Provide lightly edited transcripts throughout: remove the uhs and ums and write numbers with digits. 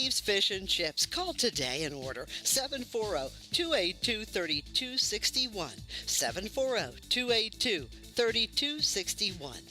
Steve's Fish and Chips. Call today and order 740-282-3261. 740-282-3261.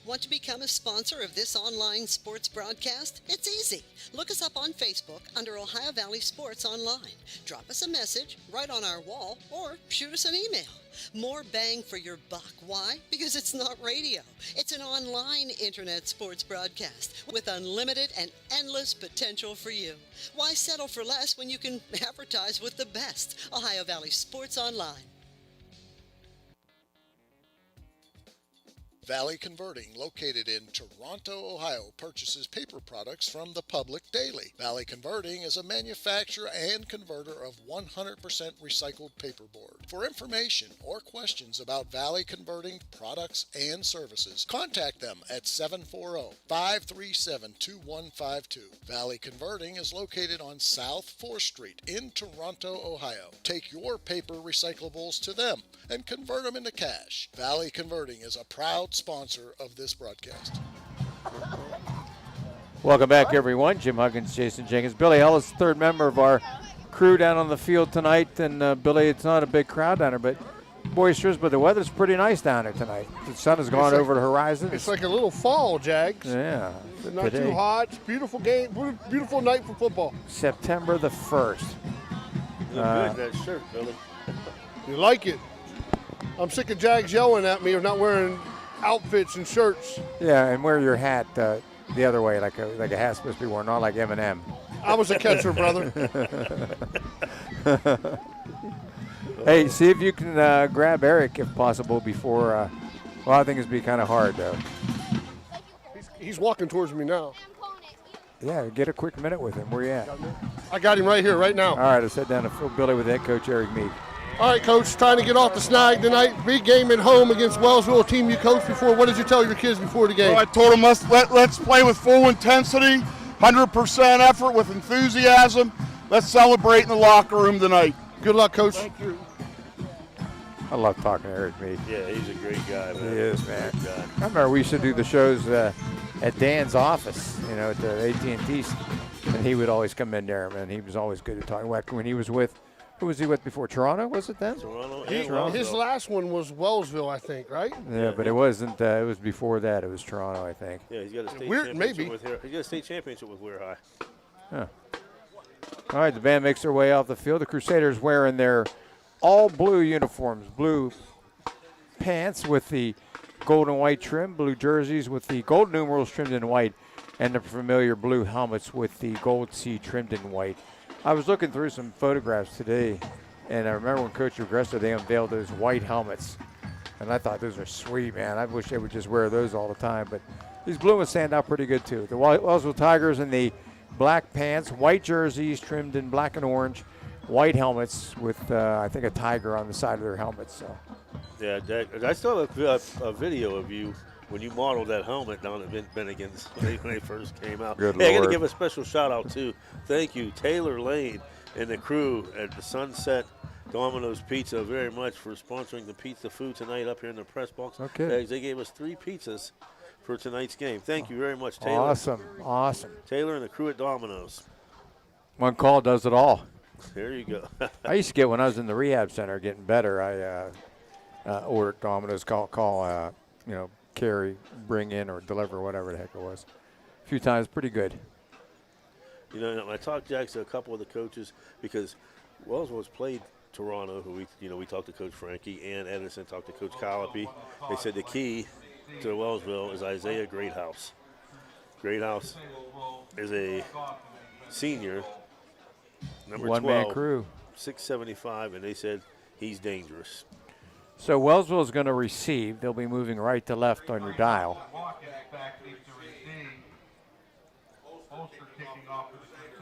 Want to become a sponsor of this online sports broadcast? It's easy. Look us up on Facebook under Ohio Valley Sports Online. Drop us a message right on our wall or shoot us an email. More bang for your buck. Why? Because it's not radio. It's an online internet sports broadcast with unlimited and endless potential for you. Why settle for less when you can advertise with the best? Ohio Valley Sports Online. Valley Converting, located in Toronto, Ohio, purchases paper products from the public daily. Valley Converting is a manufacturer and converter of 100% recycled paperboard. For information or questions about Valley Converting products and services, contact them at 740-537-2152. Valley Converting is located on South 4th Street in Toronto, Ohio. Take your paper recyclables to them and convert them into cash. Valley Converting is a proud sponsor of this broadcast. Welcome back, everyone. Jim Huggins, Jason Jenkins. Billy Ellis, third member of our crew down on the field tonight. And, Billy, it's not a big crowd down there, but boisterous, but the weather's pretty nice down there tonight. The sun has gone over the horizon. It's like a little fall, Jags. Yeah. It's not too hot. It's a beautiful game, beautiful night for football. September the 1st. Good, that shirt, Billy. You like it? I'm sick of Jags yelling at me of not wearing outfits and shirts. Yeah, and wear your hat the other way, like a hat's supposed to be worn, not like Eminem. I was a catcher, brother. Hey, see if you can grab Eric if possible before. Well, I think it's be kind of hard though. He's walking towards me now. Yeah, get a quick minute with him. Where you at? I got him right here, right now. All right, let's head down to Phil Billy with head coach Eric Meade. All right, Coach, trying to get off the snag tonight. Big game at home against Wellsville, a team you coached before. What did you tell your kids before the game? Well, I told them let's play with full intensity, 100% effort with enthusiasm. Let's celebrate in the locker room tonight. Good luck, Coach. Thank you. I love talking to Eric Meade. Yeah, he's a great guy, man. He is, man. I remember we used to do the shows at Dan's office, at the AT&T, and he would always come in there, man. He was always good at talking. When he was with, who was he with before? Toronto, was it then? Toronto. His last one was Wellsville, I think, right? Yeah, but it wasn't. It was before that. It was Toronto, I think. Yeah, he's got a state Weird, championship maybe. with He's got a state championship with Weir High. Huh. All right, the band makes their way off the field. The Crusaders wearing their all blue uniforms, blue pants with the gold and white trim, blue jerseys with the gold numerals trimmed in white, and the familiar blue helmets with the gold C trimmed in white. I was looking through some photographs today, and I remember when Coach Regresso, they unveiled those white helmets, and I thought those are sweet, man. I wish they would just wear those all the time, but these blue ones stand out pretty good, too. The Wellsville Tigers in the black pants, white jerseys trimmed in black and orange, white helmets with, I think, a tiger on the side of their helmets. So. Yeah, I still have a video of you when you modeled that helmet down at Bennigan's when they first came out. Good Hey, I got to Lord. give a special shout out too. Thank you, Taylor Lane and the crew at the Sunset Domino's Pizza very much for sponsoring the pizza food tonight up here in the press box. Okay. They gave us 3 pizzas for tonight's game. Thank you very much, Taylor. Awesome. Taylor and the crew at Domino's. One call does it all. There you go. I used to get, when I was in the rehab center getting better, I ordered Domino's, call carry, bring in, or deliver, whatever the heck it was. A few times, pretty good. I talked, Jack, to a couple of the coaches because Wellsville's played Toronto, who we talked to Coach Frankie, and Edison talked to Coach Colopy. They said the key to Wellsville is Isaiah Greathouse. Greathouse is a senior, number 12, one-man crew, 675, and they said he's dangerous. So Wellsville is going to receive. They'll be moving right to left on your dial.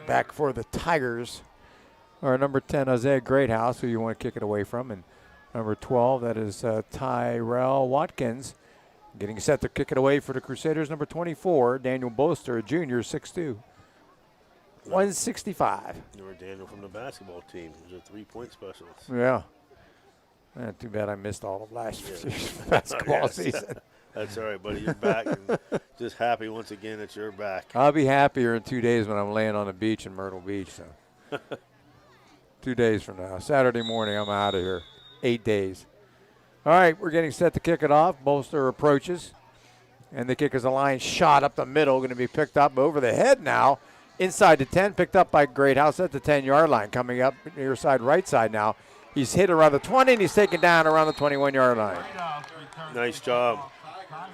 Back for the Tigers are number 10, Isaiah Greathouse, who you want to kick it away from, and number 12, that is Tyrell Watkins. Getting set to kick it away for the Crusaders, number 24, Daniel Boster, a junior, 6'2", 165. You're Daniel from the basketball team. He's a three-point specialist. Yeah. Too bad I missed all of last year's basketball season. That's all right, buddy. You're back. And just happy once again that you're back. I'll be happier in 2 days when I'm laying on the beach in Myrtle Beach. So 2 days from now. Saturday morning, I'm out of here. 8 days. All right, we're getting set to kick it off. Bolster approaches. And the kick is a line shot up the middle. Going to be picked up over the head now. Inside the 10, picked up by Greathouse at the 10-yard line. Coming up near side, right side now. He's hit around the 20, and he's taken down around the 21-yard line. Nice job.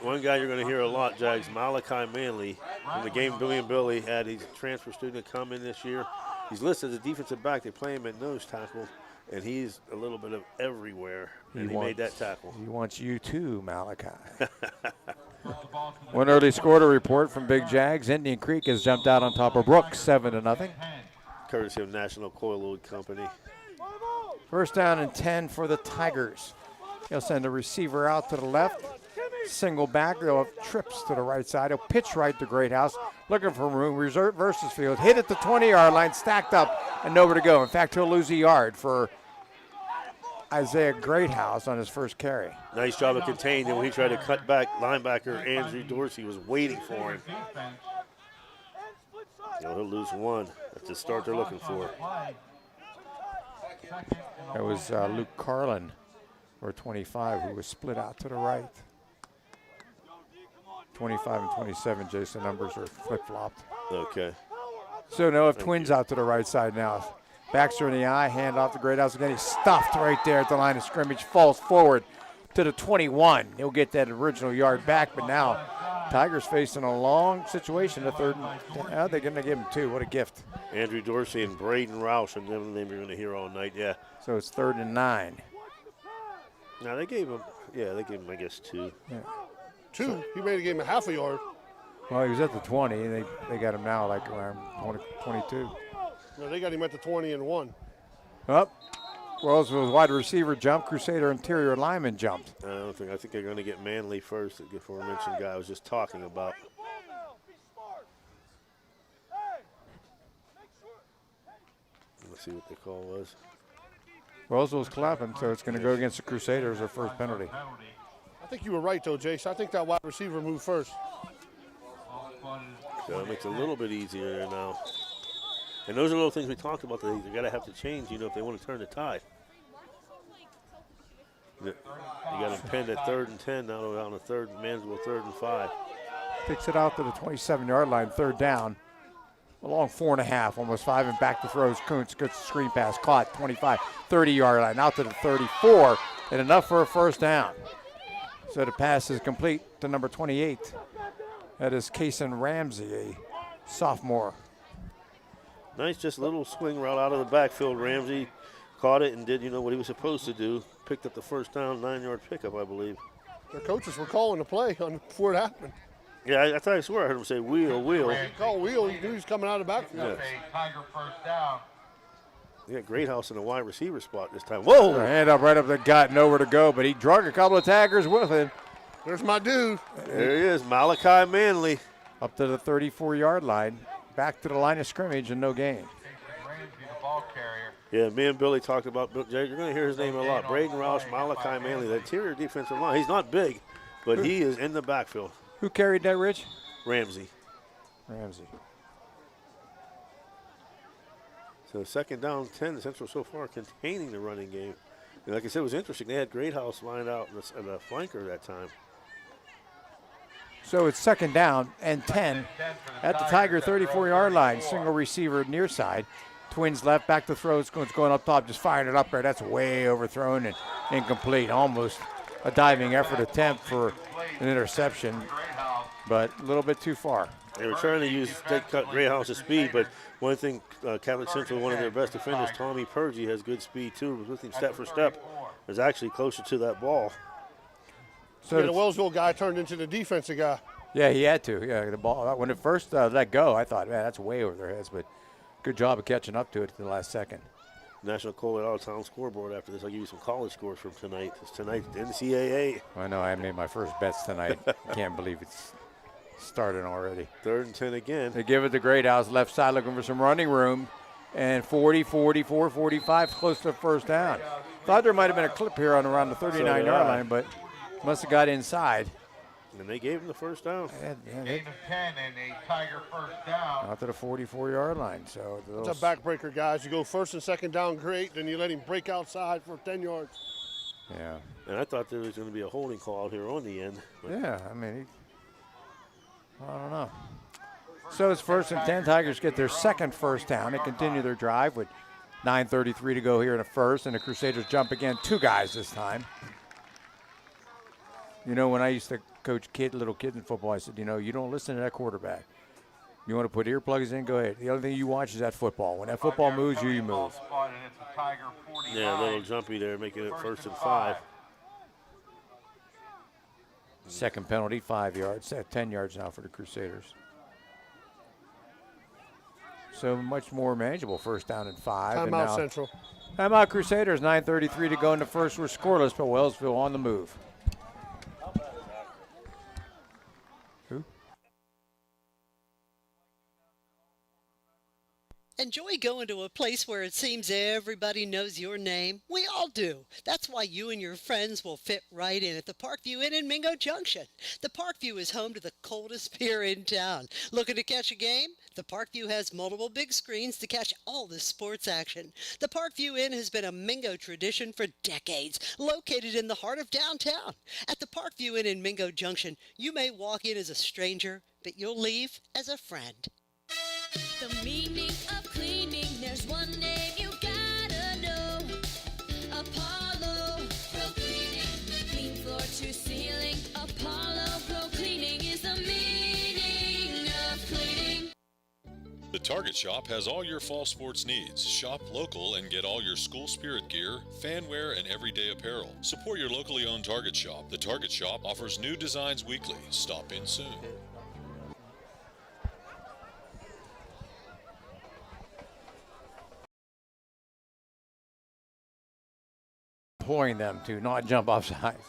One guy you're going to hear a lot, Jags, Malachi Manley. In the game, Billy and Billy had his transfer student come in this year. He's listed as a defensive back. They play him at nose tackle, and he's a little bit of everywhere, and he made that tackle. He wants you too, Malachi. One early score to report from Big Jags. Indian Creek has jumped out on top of Brooks, 7-0. Courtesy of National Coil Company. First down and 10 for the Tigers. He'll send a receiver out to the left. Single back. They'll have trips to the right side. He'll pitch right to Greathouse. Looking for room. Reserve versus field. Hit at the 20-yard line. Stacked up and nowhere to go. In fact, he'll lose a yard for Isaiah Greathouse on his first carry. Nice job of containing him when he tried to cut back. Linebacker Andrew Dorsey was waiting for him. He'll lose one. That's the start they're looking for. That was Luke Carlin, or 25, who was split out to the right. 25 and 27, Jason, numbers are flip-flopped. Okay. So now Twins out to the right side now. Baxter in the eye, hand off to Greathouse again. He's stuffed right there at the line of scrimmage, falls forward to the 21. He'll get that original yard back, but now Tigers facing a long situation. The third, they're going to give him 2. What a gift. Andrew Dorsey and Braden Roush, and the name you're going to hear all night, yeah. So it's 3rd and 9. Now they gave him, I guess, 2. Yeah. 2? He made a game a half a yard. Well, he was at the 20, and they got him now like around 22. No, they got him at the 20 and 1. Up. Wellsville's wide receiver jumped. Crusader interior lineman jumped. I think they're going to get Manley first, the aforementioned guy I was just talking about. Let's see what the call was. Wellsville's clapping, so it's going to go against the Crusaders, their first penalty. I think you were right, though, Jace. I think that wide receiver moved first. So it makes it a little bit easier there now. And those are little things we talked about that they're going to have to change, if they want to turn the tide. You got him pinned at 3rd and 10, now on the third, Mansville 3rd and 5. Takes it out to the 27-yard line, 3rd down. Along 4.5, almost 5, and back to throws. Kuntz gets the screen pass, caught, 25, 30-yard line, out to the 34, and enough for a first down. So the pass is complete to number 28. That is Kason Ramsey, a sophomore. Nice, just a little swing route out of the backfield. Ramsey caught it and did, what he was supposed to do. Picked up the first down, 9-yard pickup, I believe. Their coaches were calling the play before it happened. Yeah, I swear I heard him say wheel. He called wheel. He knew he was coming out of the backfield. Yes. Tiger first down. They got Greathouse in the wide receiver spot this time. Whoa! Hand up right up the gut, nowhere to go, but he drug a couple of taggers with him. There's my dude. There he is, Malachi Manley. Up to the 34-yard line, back to the line of scrimmage, and no gain. Ramsey, the ball carrier. Yeah, me and Billy talked about, you're going to hear his name a lot. Braden Roush, Malachi Manley, the interior defensive line. He's not big, but he is in the backfield. Who carried that, Rich? Ramsey. Ramsey. So 2nd down, 10, the Central so far containing the running game. And like I said, it was interesting. They had Greathouse lined out in the flanker that time. So it's 2nd down and 10 at the Tiger 34-yard line. Single receiver near side. Twins left, back to throw. It's going up top, just firing it up there. That's way overthrown and incomplete. Almost a diving effort attempt for an interception, but a little bit too far. They were trying to cut Greyhouse's speed, but one thing, Catholic Central, one of their best defenders, Tommy Purgie, has good speed too. Was with him step for step. Was actually closer to that ball. So the Wellsville guy turned into the defensive guy. Yeah, he had to. Yeah, the ball. When it first let go, I thought, man, that's way over their heads. But good job of catching up to it in the last second. National Collet All-Town scoreboard after this. I'll give you some college scores from tonight. It's tonight, NCAA. I know. I made my first bets tonight. I can't believe it's started already. 3rd and 10 again. They give it to Greathouse, left side, looking for some running room. And 40, 44, 45, close to the first down. Thought there might have been a clip here on around the 39-yard line, but must have got inside. And they gave him the first down. Gain of 10 and a Tiger first down. Out to the 44-yard line. So It's a backbreaker, guys. You go first and second down, great. Then you let him break outside for 10 yards. Yeah. And I thought there was going to be a holding call out here on the end. Yeah, I mean, I don't know. So it's 1st and 10. Tigers get their second first down. They continue their drive with 9:33 to go here in the first, and the Crusaders jump again. 2 guys this time. You know, when I used to coach little kids in football, I said, you know, you don't listen to that quarterback. You want to put earplugs in, go ahead. The only thing you watch is that football. When that football moves, you move. Yeah, a little jumpy there, making it 1st and 5. Second penalty, 5 yards. 10 yards now for the Crusaders. So much more manageable. First down and 5. Timeout Central. Timeout Crusaders. 9:33 to go in the first. We're scoreless, but Wellsville on the move. Who? Enjoy going to a place where it seems everybody knows your name? We all do. That's why you and your friends will fit right in at the Parkview Inn in Mingo Junction. The Parkview is home to the coldest beer in town. Looking to catch a game? The Parkview has multiple big screens to catch all the sports action. The Parkview Inn has been a Mingo tradition for decades, located in the heart of downtown. At the Parkview Inn in Mingo Junction, you may walk in as a stranger, but you'll leave as a friend. The meaning of cleaning, there's one name you gotta know. Apollo Pro Cleaning. Clean floor to ceiling. Apollo Pro Cleaning is the meaning of cleaning. The Target Shop has all your fall sports needs. Shop local and get all your school spirit gear, fan wear, and everyday apparel. Support your locally owned Target Shop. The Target Shop offers new designs weekly. Stop in soon. Imploring them to not jump off sides.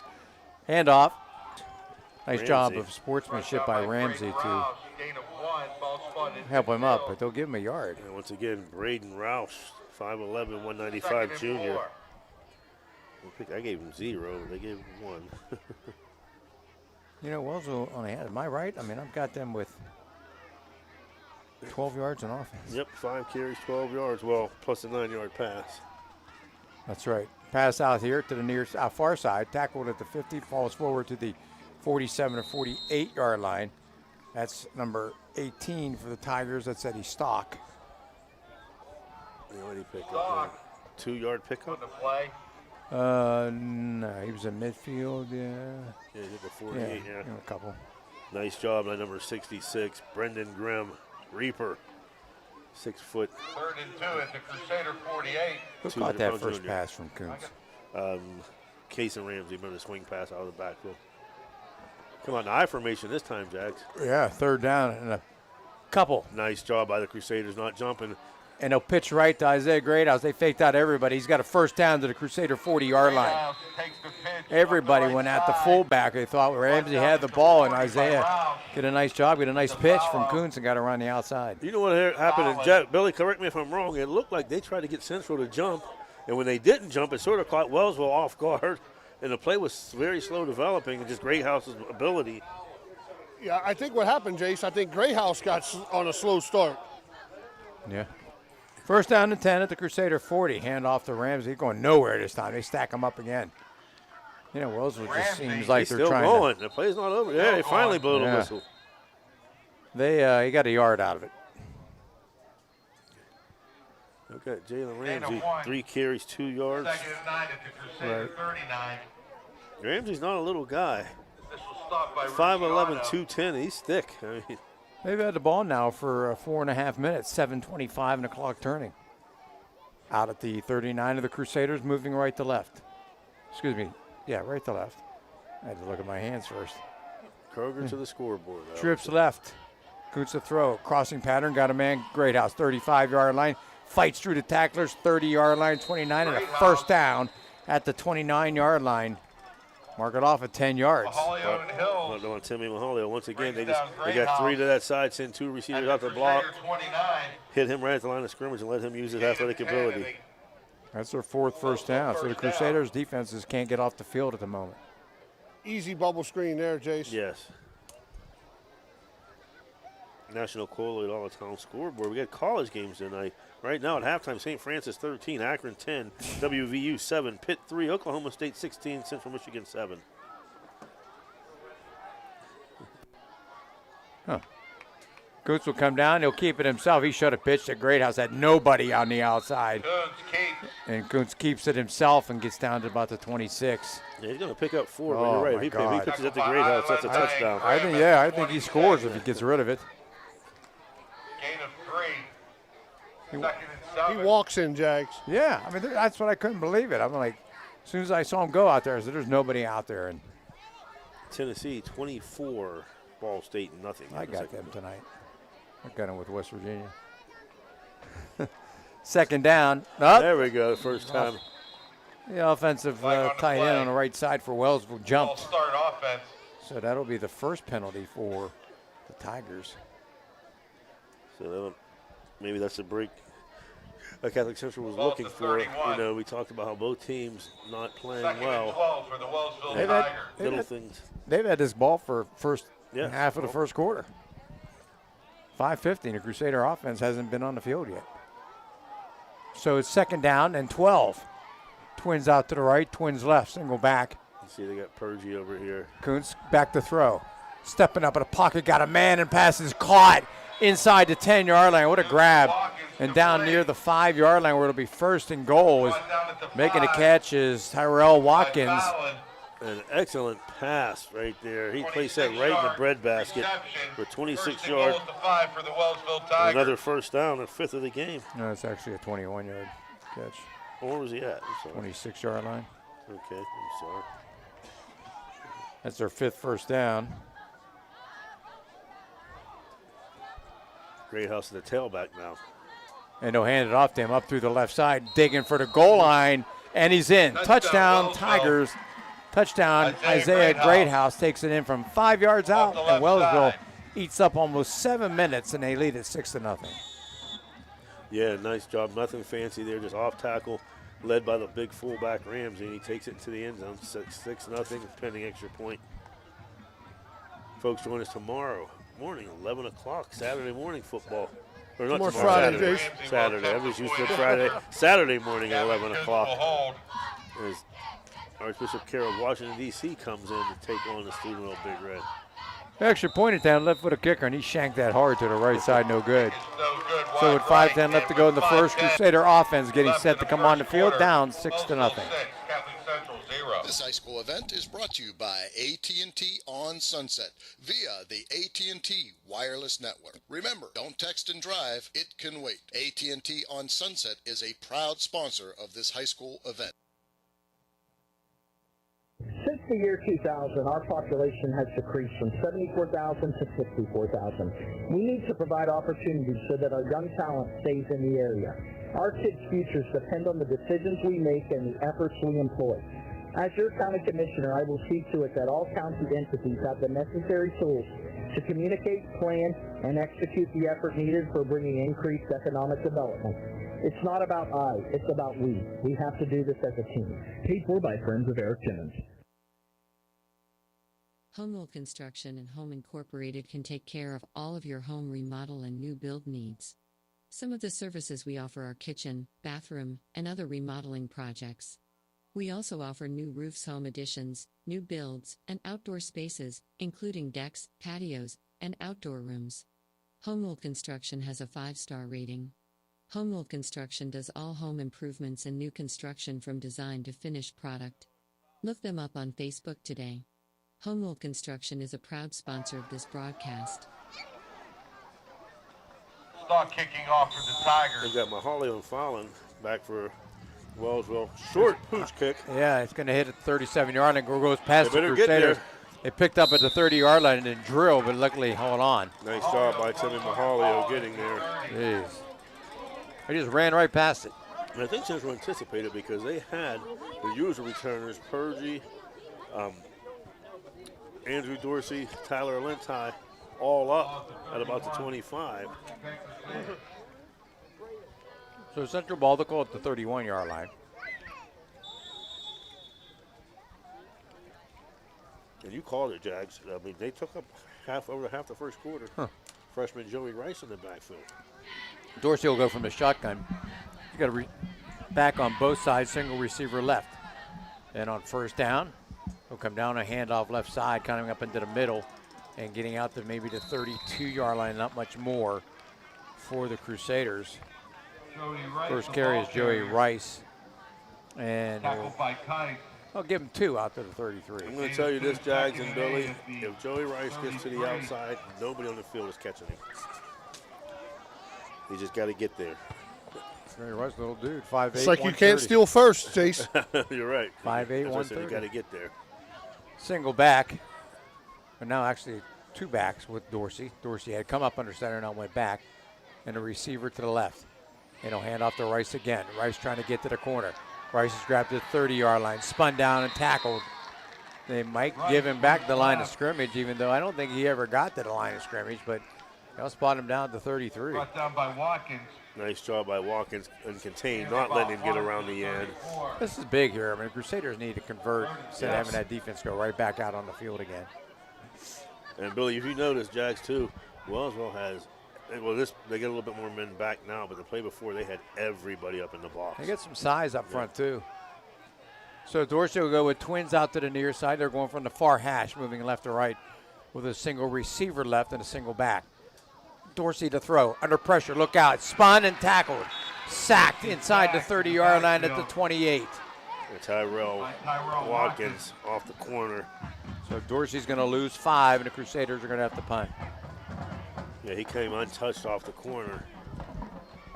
Handoff. Nice job Ramsey. of sportsmanship by Ramsey to Gain of 1, ball spotted. help him up, but they'll give him a yard. And once again, Braden Roush, 5'11", 195 junior. I gave him 0, but they gave him 1. You know, Wellsville only had, am I right? I mean, I've got them with 12 yards on offense. Yep, 5 carries, 12 yards. Well, plus a 9-yard pass. That's right. Pass out here to the near far side, tackled at the 50, falls forward to the 47 or 48-yard line. That's number 18 for the Tigers. That's Eddie Stock. You know what he picked up? 2-yard pickup? No, he was in midfield, yeah. Yeah, he hit the 48, yeah. A couple. Nice job by number 66, Brendan Grimm, Reaper. 6 foot. 3rd and 2 at the Crusader 48. Who caught that first pass from Coons? Case and Ramsey, remember the swing pass out of the backfield. Come on, I formation this time, Jax. Yeah, 3rd down and a couple. Nice job by the Crusaders not jumping. And they'll pitch right to Isaiah Greathouse. They faked out everybody. He's got a first down to the Crusader 40-yard line. Everybody went at the fullback. They thought Ramsey had the ball, and Isaiah did a nice job, get a nice pitch from Coons and got around the outside. You know what happened? And Billy, correct me if I'm wrong. It looked like they tried to get Central to jump, and when they didn't jump, it sort of caught Wellsville off guard, and the play was very slow developing, and just Greathouse's ability. Yeah, I think what happened, Jace, I think Greyhouse got on a slow start. Yeah. First down and 10 at the Crusader 40. Hand off to Ramsey. Going nowhere this time. They stack him up again. You know, Wellsville just seems like they're still trying going. The play's not over. Yeah, they finally blew the whistle. He got a yard out of it. Okay, Jalen Ramsey, 3 carries, 2 yards. 2nd and 9 at the Crusader 39. Ramsey's not a little guy. This will stop by 5'11", Ricciardo. 210. He's thick. I mean, They've had the ball now for 4.5 minutes, 7:25 and the clock turning. Out at the 39 of the Crusaders, moving right to left. Excuse me. Yeah, right to left. I had to look at my hands first. Kroger to the scoreboard. Trips left. Coots a throw. Crossing pattern. Got a man. Greathouse. 35-yard line. Fights through the tacklers. 30-yard line. 29 and a first down at the 29-yard line. Mark it off at 10 yards. Mahalio and Hills. On Timmy Mahalio. Once again, they Brings down got 3 to Greathouse. that side, send 2 receivers out the Crusader block, 29. hit him right at the line of scrimmage and let him use his athletic ability. That's their 4th first down. So the Crusaders' defenses can't get off the field at the moment. Easy bubble screen there, Jace. Yes. National Collegiate All-Town Scoreboard. We got college games tonight. Right now at halftime, St. Francis 13, Akron 10, WVU 7, Pitt 3, Oklahoma State 16, Central Michigan 7. Huh. Goots will come down. He'll keep it himself. He should have pitched at Great House. Had nobody on the outside. And Goots keeps it himself and gets down to about the 26. Yeah, he's going to pick up 4, but Oh, you're right. my If God. he pitches at the Great House, that's a touchdown. I think he scores if he gets rid of it. Gain of 3. Second and 7. He walks in, Jags. Yeah, I mean, that's what I couldn't believe it. I'm like, as soon as I saw him go out there, I said, there's nobody out there. And Tennessee 24, Ball State nothing. I got them tonight. I got him with West Virginia. Second down. Oh, there we go, first time. The offensive tight end on the right side for Wellsville jumped. Start offense. So that'll be the first penalty for the Tigers. So maybe that's a break Catholic Central was looking for. You know, we talked about how both teams not playing well. For the Wellsville Tigers. Things. They've had this ball for first Yeah. half of the first quarter. 5:50, and the Crusader offense hasn't been on the field yet. So it's second down and 12. Twins out to the right, Twins left, single back. You see they got Purgie over here. Kuntz back to throw. Stepping up in the pocket, got a man, and pass is caught inside the 10-yard line. What a grab. And down near the 5-yard line where it'll be first and goal is making the catch is Tyrell Watkins. An excellent pass right there. He placed that right in the breadbasket for 26 yards. For the Wellsville Tigers. Another first down, the 5th of the game. No, it's actually a 21-yard catch. Where was he at? I'm sorry. 26-yard line. Okay, I'm sorry. That's their 5th first down. Great House at the tailback now. And they'll hand it off to him up through the left side, digging for the goal line, and he's in. Touchdown, Tigers. Touchdown, Isaiah Greathouse takes it in from 5 yards out, and Wellsville eats up almost 7 minutes, and they lead it 6-0. Yeah, nice job. Nothing fancy there, just off tackle, led by the big fullback Ramsey, and he takes it to the end zone, 6-0, pending extra point. Folks, join us tomorrow morning, 11 o'clock, Saturday morning football. Or not tomorrow, Friday, Saturday. I was used to Friday. Saturday morning at 11 o'clock. As Archbishop Carroll of Washington, D.C. comes in to take on the Steubenville Big Red. Extra point it down, left foot of kicker, and he shanked that hard to the right side, no good. So with 5:10 left to go in the first, Crusader offense getting set to come on the field, down 6-0. This high school event is brought to you by AT&T on Sunset via the AT&T Wireless Network. Remember, don't text and drive, it can wait. AT&T on Sunset is a proud sponsor of this high school event. Since the year 2000, our population has decreased from 74,000 to 64,000. We need to provide opportunities so that our young talent stays in the area. Our kids' futures depend on the decisions we make and the efforts we employ. As your county commissioner, I will see to it that all county entities have the necessary tools to communicate, plan, and execute the effort needed for bringing increased economic development. It's not about I, it's about we. We have to do this as a team. Paid for by Friends of Eric Timmons. Home Construction and Home Incorporated can take care of all of your home remodel and new build needs. Some of the services we offer are kitchen, bathroom, and other remodeling projects. We also offer new roofs, home additions, new builds, and outdoor spaces, including decks, patios, and outdoor rooms. Home Construction has a 5-star rating. Home Construction does all home improvements and new construction from design to finished product. Look them up on Facebook today. Home Construction is a proud sponsor of this broadcast. Start kicking off for the Tigers. We've got Mahalia and Fallon back for Wellsville. Short pooch kick. Yeah, it's going to hit at the 37-yard line. Goes past They the better get Crusaders. there. They picked up at the 30-yard line and then drilled, but luckily hold on. Nice job by Timmy Mahalia getting there. Jeez. They just ran right past it. And I think Central anticipated because they had the usual returners, Purgie, Andrew Dorsey, Tyler Lentai, all up at about the 25. So Central ball to call at the 31-yard line. And you called it, Jags. I mean, they took up over half the first quarter. Freshman Joey Rice in the backfield. Dorsey will go from the shotgun. He's got a back on both sides, single receiver left. And on first down, he'll come down a handoff left side, coming up into the middle and getting out to maybe the 32-yard line, not much more for the Crusaders. First carry is Joey Rice. And I'll give him 2 out to the 33. I'm going to tell you this, Jags and Billy, if Joey Rice gets to the outside, nobody on the field is catching him. He just got to get there. Joey Rice, little dude, 5'8", It's like you can't steal first, Chase. You're right. 5'8", 130. You got to get there. Single back, but now actually 2 backs with Dorsey. Dorsey had come up under center and now went back, and a receiver to the left. And he'll hand off to Rice again. Rice trying to get to the corner. Rice is grabbed at the 30-yard line, spun down and tackled. They might give him back the line of scrimmage, even though I don't think he ever got to the line of scrimmage, but they'll spot him down to 33. Brought down by Watkins. Nice job by Watkins and contained, not letting him get around the end. This is big here. I mean, the Crusaders need to convert instead of having that defense go right back out on the field again. And Billy, if you notice, Jags too, Wellsville has, well, they get a little bit more men back now, but the play before they had everybody up in the box. They get some size up front too. So Dorsey will go with twins out to the near side. They're going from the far hash, moving left to right with a single receiver left and a single back. Dorsey to throw, under pressure, look out, spun and tackled. Sacked inside the 30-yard line at the 28. And Tyrell Watkins off the corner. So Dorsey's going to lose 5, and the Crusaders are going to have to punt. Yeah, he came untouched off the corner.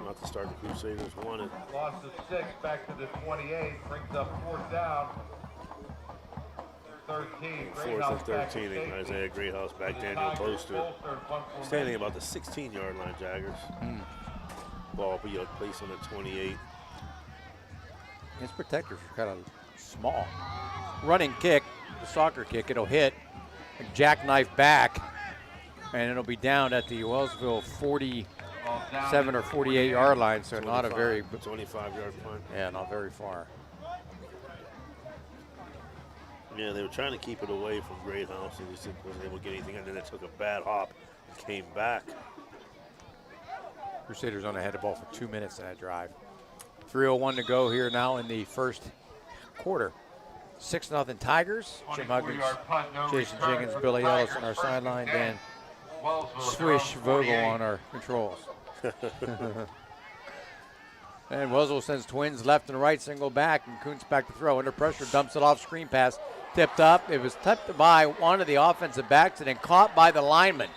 Not to start the Crusaders wanted. Lost to 6, back to the 28, brings up 4th down. 13. Fourth and 13, and Isaiah Greathouse back Daniel Poster. Standing about the 16-yard line, Jaggers. Ball will be placed on the 28. His protectors are kind of small. Running kick, the soccer kick, it'll hit, a jackknife back, and it'll be down at the Wellsville 47 or 48-yard line, so not a very 25-yard punt. Yeah, not very far. Yeah, they were trying to keep it away from Greathouse, and just wasn't able to get anything, and then they took a bad hop and came back. Crusaders on ahead of the ball for 2 minutes in that drive. 3:01 to go here now in the first quarter. 6-0 Tigers. Jim Huggins, Jason Jenkins, Billy Ellis on our sideline, Dan Swish Vogel on our controls. And Wellsville sends twins left and right, single back, and Kuntz back to throw. Under pressure, dumps it off, screen pass, tipped up. It was tipped by one of the offensive backs and then caught by the lineman.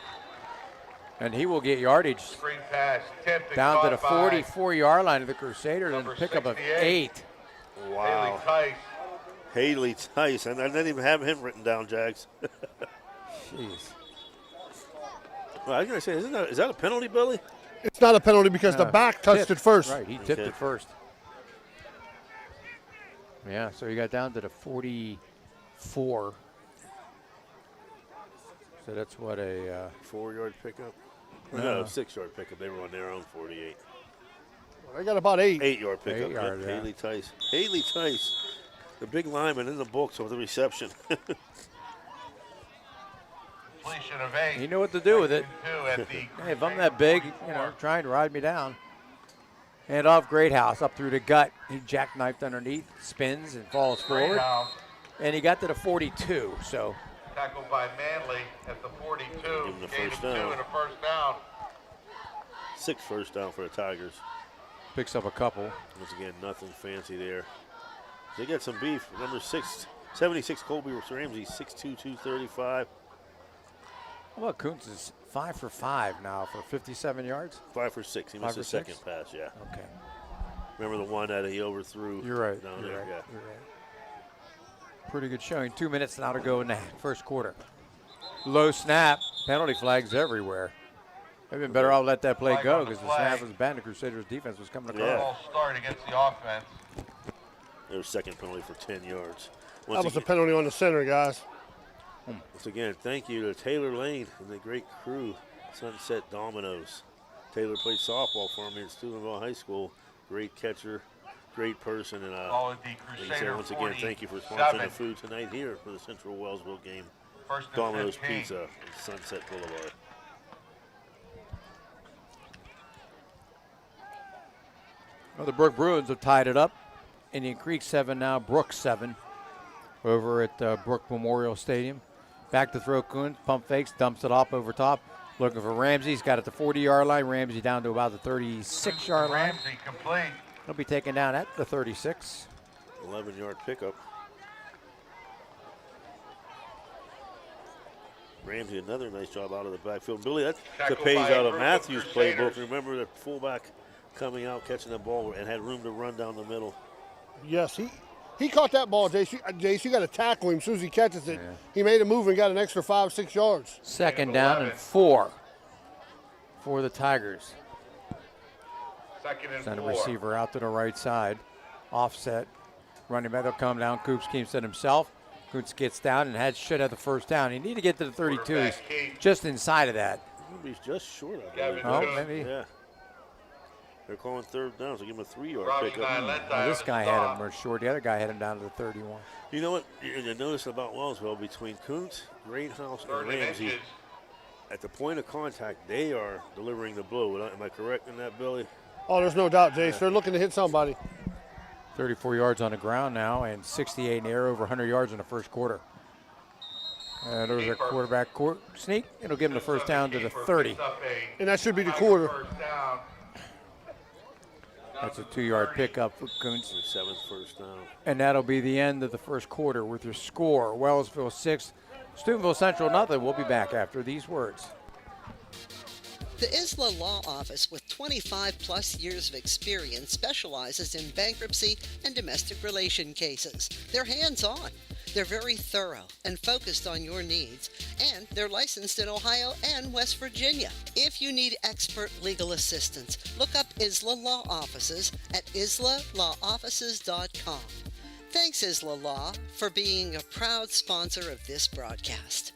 And he will get yardage Screen pass, tipped down to the 44-yard line of the Crusaders and pick up of 8. Wow. Haley Tice, and I didn't even have him written down, Jags. Jeez. Well, I was going to say, is that a penalty, Billy? It's not a penalty because the back touched it first. Right, he tipped it first. Yeah, so he got down to the 44. So that's what a 4-yard pickup? No, 6-yard pickup. They were on their own 48. I got about 8. 8-yard pickup. 8 yard, yeah. Haley Tice. Haley Tice, the big lineman in the books with the reception. Completion of 8. He knew what to do with it. At the Hey, if I'm that big, trying to ride me down. Hand off Greathouse up through the gut. He jackknifed underneath, spins and falls forward. And he got to the 42, so. Tackled by Manley at the 42. Give him the Gave first him 2 down. and a first down. 6 first down for the Tigers. Picks up a couple. Once again, nothing fancy there. They got some beef. Number 76, Colby Ramsey, 6'2", 235. How about Kuntz is 5 for 5 now for 57 yards? 5 for 6. He missed his second pass, yeah. Okay. Remember the one that he overthrew? You're right. Down You're there, right. yeah. You're right. Pretty good showing. 2 minutes now to go in the first quarter. Low snap. Penalty flags everywhere. They've been better off let that play go because the snap was bad. The Crusaders defense was coming across. Ball start against the offense. Their second penalty for 10 yards. That was a penalty on the center, guys. Once again, thank you to Taylor Lane and the great crew, Sunset Dominoes. Taylor played softball for me at Steubenville High School. Great catcher, great person, and All at the like I said, Crusader once again, thank you for sponsoring the food tonight here for the Central Wellsville game. First and Domino's 15. Pizza on Sunset Boulevard. Well, the Brook Bruins have tied it up. Indian Creek 7 now, Brook 7 over at Brook Memorial Stadium. Back to throw Coons, pump fakes, dumps it off over top. Looking for Ramsey. He's got it at the 40-yard line. Ramsey down to about the 36-yard line. Ramsey complete. He'll be taken down at the 36. 11-yard pickup. Ramsey, another nice job out of the backfield. Billy, that's the Tackled page by out a of group of Matthews' Crusaders. playbook. Remember the fullback coming out, catching the ball, and had room to run down the middle. Yes, he caught that ball, Jace. You got to tackle him as soon as he catches it. Yeah. He made a move and got an extra 5-6 yards. Second down and 4 for the Tigers. Second and Send a 4. receiver out to the right side. Offset. Running back will come down. Coops keeps it himself. Coops gets down and should have the first down. He need to get to the 32. He's just inside of that. He's just short of Gavin it. Oh, Coons. maybe. Yeah. They're calling third down, so give him a 3-yard Robbie pickup. Nyland, Well, this guy stop. had him short. The other guy had him down to the 31. You know what you notice about Wellsville, between Kuntz, Greenhouse, and Third and Ramsey, inches. at the point of contact, they are delivering the blow. Am I correct in that, Billy? Oh, there's no doubt, Jace. They're looking to hit somebody. 34 yards on the ground now and 68 in the air, over 100 yards in the first quarter. There's a quarterback sneak. It'll give him the first down to the 30. And that should be the quarter. First down. That's a 2-yard pickup for Kuntz. Their 7th first down. And that'll be the end of the first quarter with your score. Wellsville 6, Steubenville Central nothing. We'll be back after these words. The Isla Law Office, with 25 plus years of experience, specializes in bankruptcy and domestic relation cases. They're hands-on. They're very thorough and focused on your needs, and they're licensed in Ohio and West Virginia. If you need expert legal assistance, look up Isla Law Offices at islawoffices.com. Thanks, Isla Law, for being a proud sponsor of this broadcast.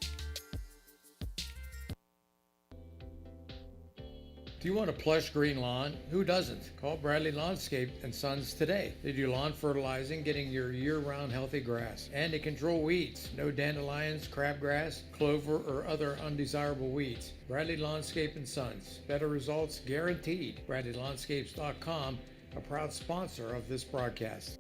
Do you want a plush green lawn? Who doesn't? Call Bradley Lawnscape and Sons today. They do lawn fertilizing, getting your year-round healthy grass. And they control weeds. No dandelions, crabgrass, clover, or other undesirable weeds. Bradley Lawnscape and Sons. Better results guaranteed. BradleyLawnscapes.com, a proud sponsor of this broadcast.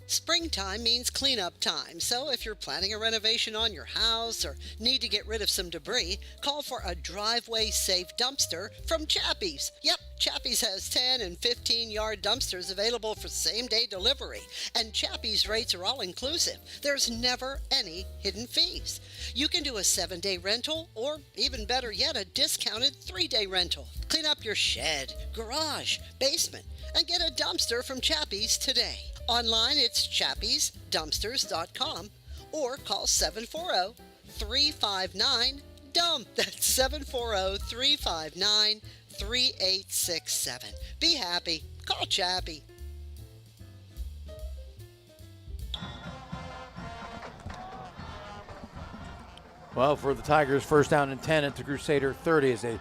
Springtime means cleanup time, so if you're planning a renovation on your house or need to get rid of some debris, call for a driveway-safe dumpster from Chappie's. Yep, Chappie's has 10 and 15-yard dumpsters available for same-day delivery, and Chappie's rates are all-inclusive. There's never any hidden fees. You can do a 7-day rental, or even better yet, a discounted 3-day rental. Clean up your shed, garage, basement, and get a dumpster from Chappie's today. Online, it's chappiesdumpsters.com or call 740-359-DUMP. That's 740-359-3867. Be happy. Call Chappie. Well, for the Tigers, first down and 10 at the Crusader 30 as they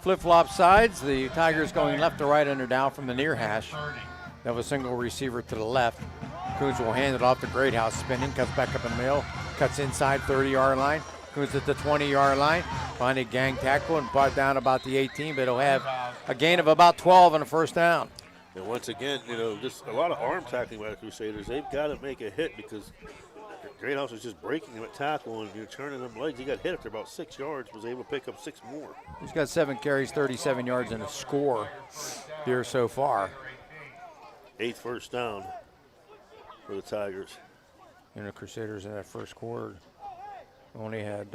flip-flop sides. The Tigers going left to right under down from the near hash. They have a single receiver to the left. Coons will hand it off to Greathouse, spinning, cuts back up in the middle, cuts inside 30-yard line. Coons at the 20-yard line, find a gang tackle and brought down about the 18, but he'll have a gain of about 12 on the first down. And once again, just a lot of arm tackling by the Crusaders. They've got to make a hit because Greathouse is just breaking him at tackle and turning them legs. He got hit after about 6 yards, was able to pick up 6 more. He's got 7 carries, 37 yards, and a score here so far. 8th first down for the Tigers. And the Crusaders in that first quarter only had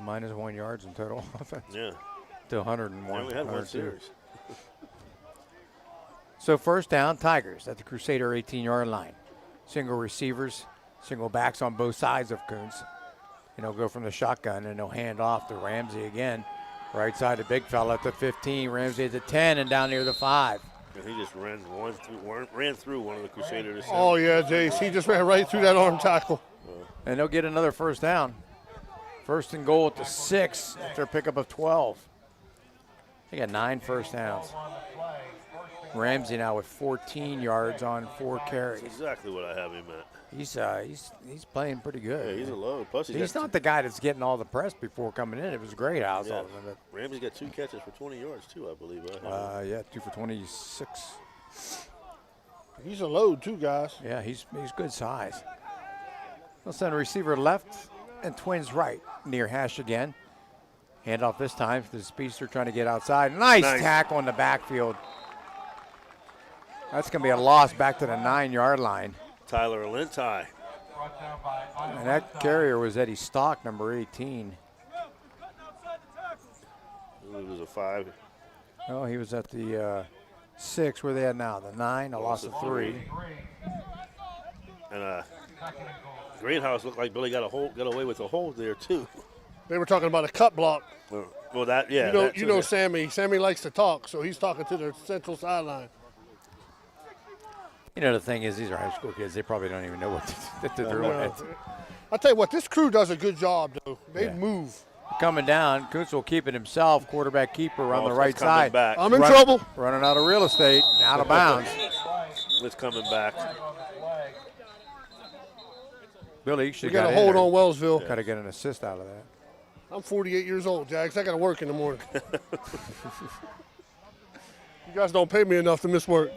minus 1 yards in total offense. Yeah. To 101. They only had 1 series. So first down, Tigers at the Crusader 18-yard line. Single receivers, single backs on both sides of Coons. And he'll go from the shotgun and he'll hand off to Ramsey again. Right side, the big fella at the 15. Ramsey at the 10 and down near the 5. And he just ran through one of the Crusaders. Oh, yeah, Jace. He just ran right through that arm tackle. And they'll get another first down. First and goal at the 6 after a pickup of 12. They got 9 first downs. Ramsey now with 14 yards on 4 carries. That's exactly what I have him at. He's playing pretty good. Yeah, he's a load. Plus he's not the guy that's getting all the press before coming in. It was great house. Yeah. All of it. Ramsey's got 2 catches for 20 yards too, I believe. Yeah, 2 for 26. He's a load too, guys. Yeah, he's good size. We'll send a receiver left and Twins right near hash again. Handoff this time to the speedster trying to get outside. Nice tackle in the backfield. That's going to be a loss back to the 9-yard line. Tyler Alintai. And that carrier was Eddie Stock, number 18. It was a 5. Oh, he was at the 6. Where they at now? The 9, a loss of 3. And Greenhouse looked like Billy got away with a hold there too. They were talking about a cut block. Well, that yeah. You know Sammy. Sammy likes to talk, so he's talking to the central sideline. You know, the thing is, these are high school kids. They probably don't even know what to do. I'll tell you what, this crew does a good job, though. They move. Coming down, Kuntz will keep it himself. Quarterback keeper on the right side. Back. I'm in trouble. Running out of real estate, out of bounds. It's coming back. Billy should got a hold on Wellsville. Got to get an assist out of that. I'm 48 years old, Jags. I got to work in the morning. You guys don't pay me enough to miss work.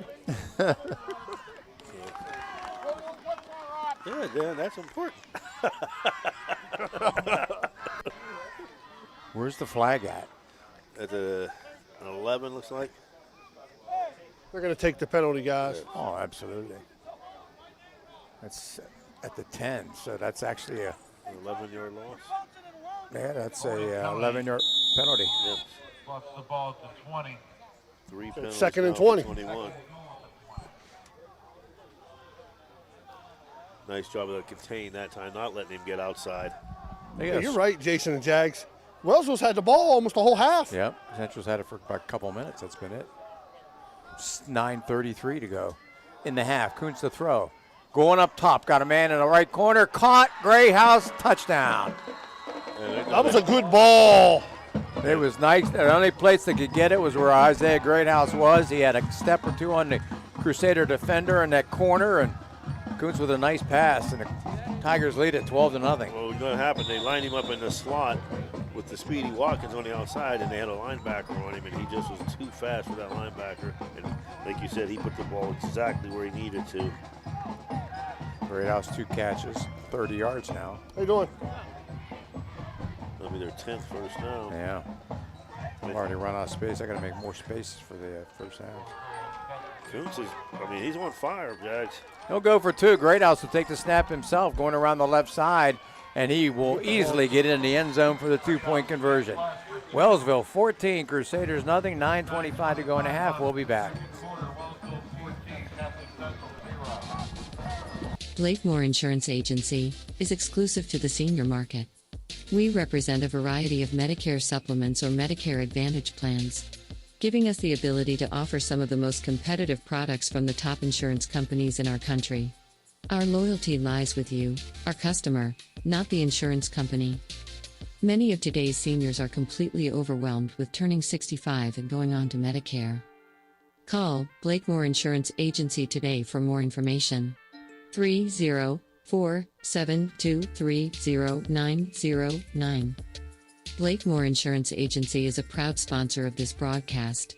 Yeah, Dan, that's important. Where's the flag at? At the 11, looks like. They're going to take the penalty, guys. Oh, absolutely. That's at the 10, so that's actually a 11-yard loss. Yeah, that's a 11-yard penalty. Yep. Plus the ball to 20. 3 penalties. 2nd and 20. 21. Nice job of contain that time, not letting him get outside. Yeah, you're right, Jason and Jags. Wellsville's had the ball almost the whole half. Yep, Central's had it for about a couple of minutes. That's been it. 9:33 to go in the half. Kuntz to throw. Going up top, got a man in the right corner. Caught, Grayhouse, touchdown. That was a good ball. It was nice. The only place that could get it was where Isaiah Greathouse was. He had a step or two on the Crusader defender in that corner, and Kuntz with a nice pass, and the Tigers lead it 12-0. Well, what's going to happen, they lined him up in the slot with the speedy Watkins on the outside, and they had a linebacker on him, and he just was too fast for that linebacker. And like you said, he put the ball exactly where he needed to. Greathouse 2 catches, 30 yards now. How you doing? That'll be their 10th first down. Yeah. I've already run out of space. I got to make more spaces for the first down. Kuntz is, he's on fire, Jags. He'll go for 2. Greathouse will take the snap himself, going around the left side, and he will easily get in the end zone for the 2-point conversion. Wellsville 14, Crusaders nothing. 9:25 to go in the half. We'll be back. Blakemore Insurance Agency is exclusive to the senior market. We represent a variety of Medicare supplements or Medicare Advantage plans, giving us the ability to offer some of the most competitive products from the top insurance companies in our country. Our loyalty lies with you, our customer, not the insurance company. Many of today's seniors are completely overwhelmed with turning 65 and going on to Medicare. Call Blakemore Insurance Agency today for more information. 304-723-0909. Blakemore Insurance Agency is a proud sponsor of this broadcast.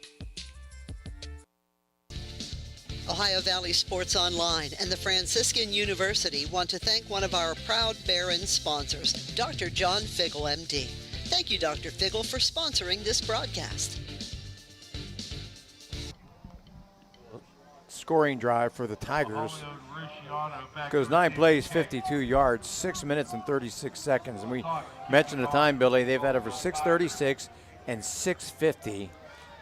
Ohio Valley Sports Online and the Franciscan University want to thank one of our proud Barron sponsors, Dr. John Figgle, MD. Thank you, Dr. Figgle, for sponsoring this broadcast. Scoring drive for the Tigers. Goes 9 plays, 52 yards, 6 minutes and 36 seconds. And we mentioned the time, Billy. They've had it for 6:36 and 6:50.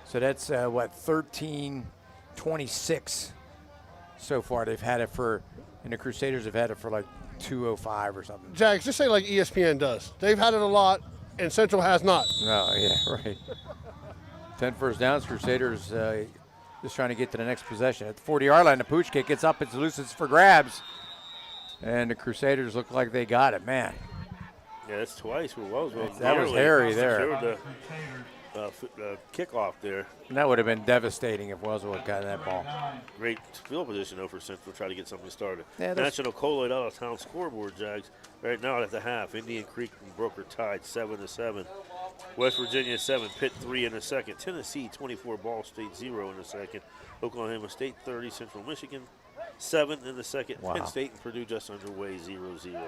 So that's, 13:26 so far. They've had it for, and the Crusaders have had it for like 2:05 or something. Jags, just say like ESPN does. They've had it a lot, and Central has not. No, yeah, right. 10 first downs, Crusaders just trying to get to the next possession. At the 40-yard line, the pooch kick gets up, it's loose, it's for grabs. And the Crusaders look like they got it, man. Yeah, that's twice with Wellsville. That was hairy there. kickoff there. And that would have been devastating if Wellsville had gotten that ball. Great field position, though, for Central. Try to get something started. Yeah, National Colloid out of town scoreboard, Jags. Right now at the half, Indian Creek and Broker tied 7-7. West Virginia 7, Pitt 3 in the second. Tennessee 24, Ball State 0 in the second. Oklahoma State 30, Central Michigan 7 in the second. Wow. Penn State and Purdue just underway 0-0.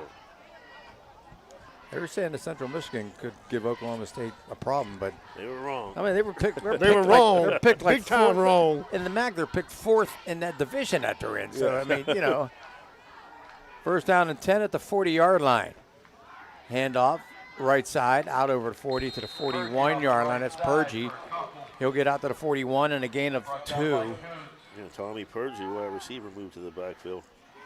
They were saying that Central Michigan could give Oklahoma State a problem, but they were wrong. I mean, they were picked. They were wrong. They're picked like Big time fourth. wrong. In the MAC, they're picked fourth in that division that they're in. So, I mean, you know, first down and 10 at the 40-yard line. Handoff, right side, out over the 40 to the 41-yard line. That's Purgie. He'll get out to the 41 and a gain of 2. Yeah, Tommy Purgie, wide receiver, moved to the backfield.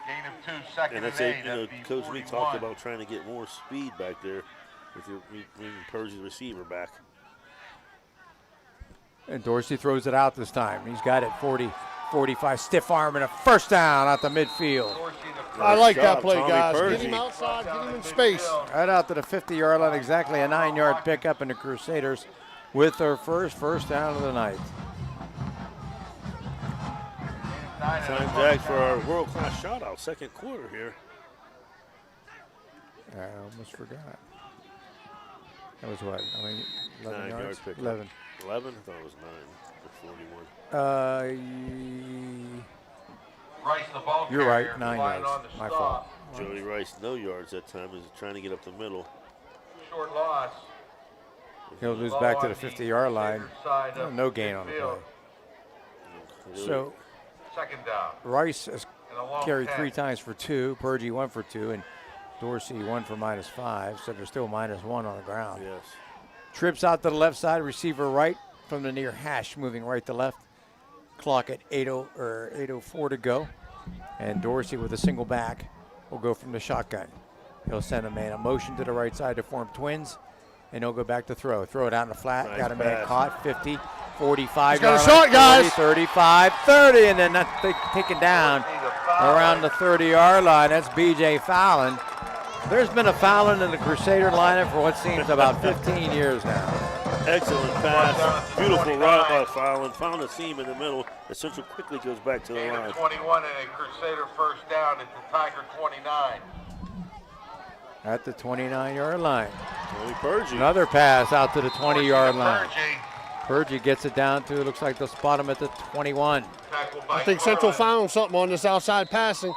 Gain of 2, second And that's and it. 8. You know, That'd be Coach Lee 41. talked about trying to get more speed back there with bringing Purgie's receiver back. And Dorsey throws it out this time. He's got it 40, 45, stiff arm, and a first down out the midfield. I like Nice that job, play, Tommy guys. Purgie. Get him outside, get him in space. Right out to the 50-yard line, exactly a 9-yard pickup, and the Crusaders with their first down of the night. Time, Jags, for our world-class shot-out, second quarter here. I almost forgot. That was what? I mean, 11 9 yards? yard pickup. 11. 11? I thought it was 9 for 41. Rice, the ball You're right, carrier, 9 flying yards. on the My stop. fault. Jody Rice, no yards that time, is trying to get up the middle. Short loss. He'll lose back to the 50-yard line. Side Oh, of no gain on the play. midfield. So Second down. Rice has And a long carried 10. 3 times for 2. Purgie 1 for 2, and Dorsey 1 for -5. So they're still -1 on the ground. Yes. Trips out to the left side, receiver right from the near hash, moving right to left. Clock at 8:04 to go. And Dorsey with a single back will go from the shotgun. He'll send a man a motion to the right side to form twins, and he'll go back to throw. Throw it out in the flat. Nice got a man pass. caught, 50, 45. He's got a yard shot, line, guys. 40, 35, 30, and then that's taken down around the 30-yard line. That's B.J. Fallon. There's been a Fallon in the Crusader lineup for what seems about 15 years now. Excellent pass. Beautiful run by Fallon. Found a seam in the middle. The Central quickly goes back to the Gain line. of 21 and a Crusader first down at the Tiger 29. At the 29-yard line. Tony Purgie. Another pass out to the 20-yard line. Purgie, Purgie gets it down to, looks like they'll spot him at the 21. tackled by I think Central Carlin. found something on this outside passing.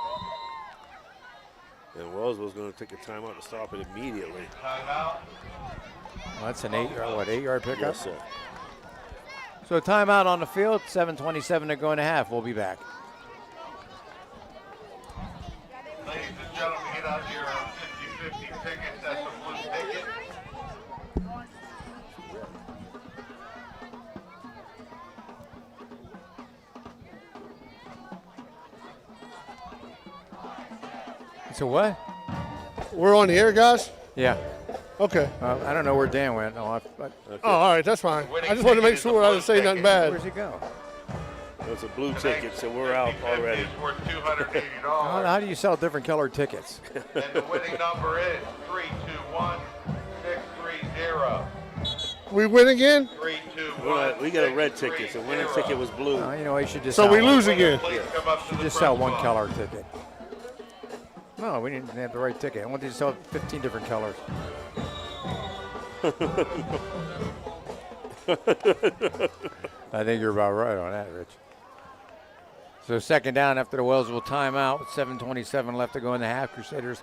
And Wellsville's going to take a timeout to stop it immediately. Timeout. Well, that's an 8-yard pickup? Yes, sir. So timeout on the field, 7:27 to go in the half. We'll be back. Ladies and gentlemen, get out your 50-50 tickets. That's a blue ticket. So what? We're on the air, guys? Yeah. Okay. I don't know where Dan went. Oh, Oh, all right, that's fine. I just wanted to make sure I didn't say nothing bad. where's he go? That's a blue ticket, so we're out 50-50 already. is worth $280. How do you sell different colored tickets? And the winning number is 321-630. We win again? 321. We got a red ticket, so winning ticket was blue. You know, you should just So sell we lose again. Please come up to should the just sell front one bar. color ticket. No, we didn't have the right ticket. I want you to sell 15 different colors. I think you're about right on that, Rich. So second down after the Wellsville timeout with 7:27 left to go in the half. Crusaders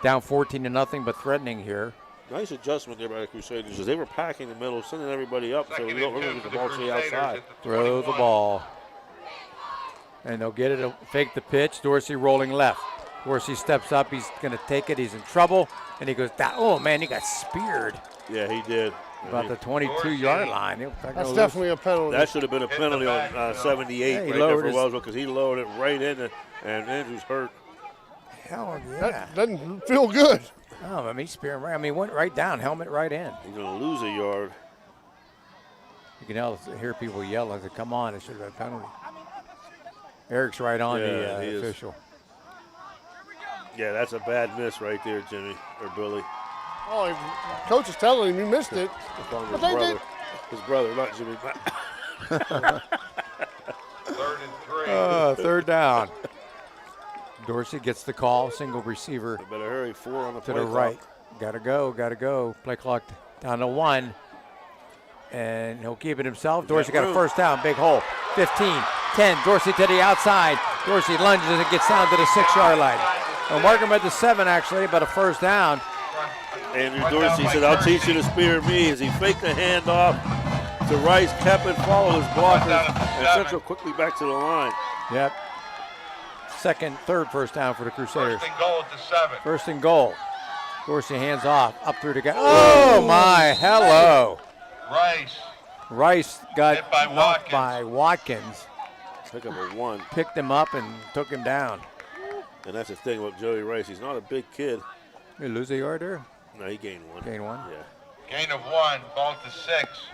down 14-0, but threatening here. Nice adjustment there by the Crusaders, because they were packing the middle, sending everybody up, so we don't really get the ball stay outside. Throw the ball. And they'll get it, fake the pitch. Dorsey rolling left. Dorsey steps up. He's going to take it. He's in trouble. And he goes down. Oh, man, he got speared Yeah, he did. about the 22-yard line. That's definitely a penalty. That should have been a penalty on 78 Yeah, he right there lowered for his- Wellsville, because he lowered it right in, and Andrews hurt. Hell yeah. That doesn't feel good. Oh, I mean, he's spearing right. I mean, went right down, helmet right in. He's going to lose a yard. You can hear people yell. I said, come on, it should have been a penalty. Eric's right on Yeah, he the is. official. Yeah, that's a bad miss right there, Jimmy, or Billy. Oh, coach is telling him you missed it. It's on his But they brother. did. His brother, not Jimmy. 3rd and 3. Third down. Dorsey gets the call. Single receiver I better hurry. 4 on the to play the clock. right. Gotta go. Play clock down to 1. And he'll keep it himself. Dorsey got a first down. Big hole. 15, 10. Dorsey to the outside. Dorsey lunges and gets down to the 6-yard line. We'll mark him at the 7, actually, but a first down. Andrew Dorsey said, "I'll teach you to spear me," as he faked the handoff to Rice, kept it, followed his blockers, and Central quickly back to the line. Yep. Third first down for the Crusaders. 1st and goal at the 7. First and goal. Dorsey hands off, up through the guy. Oh, my, hello. Rice got hit by knocked by Watkins. Pick up a 1. Picked him up and took him down. And that's the thing about Joey Rice. He's not a big kid. Did he lose a yard there? No, he gained 1. Gained 1? Yeah. Gain of 1, ball to 6.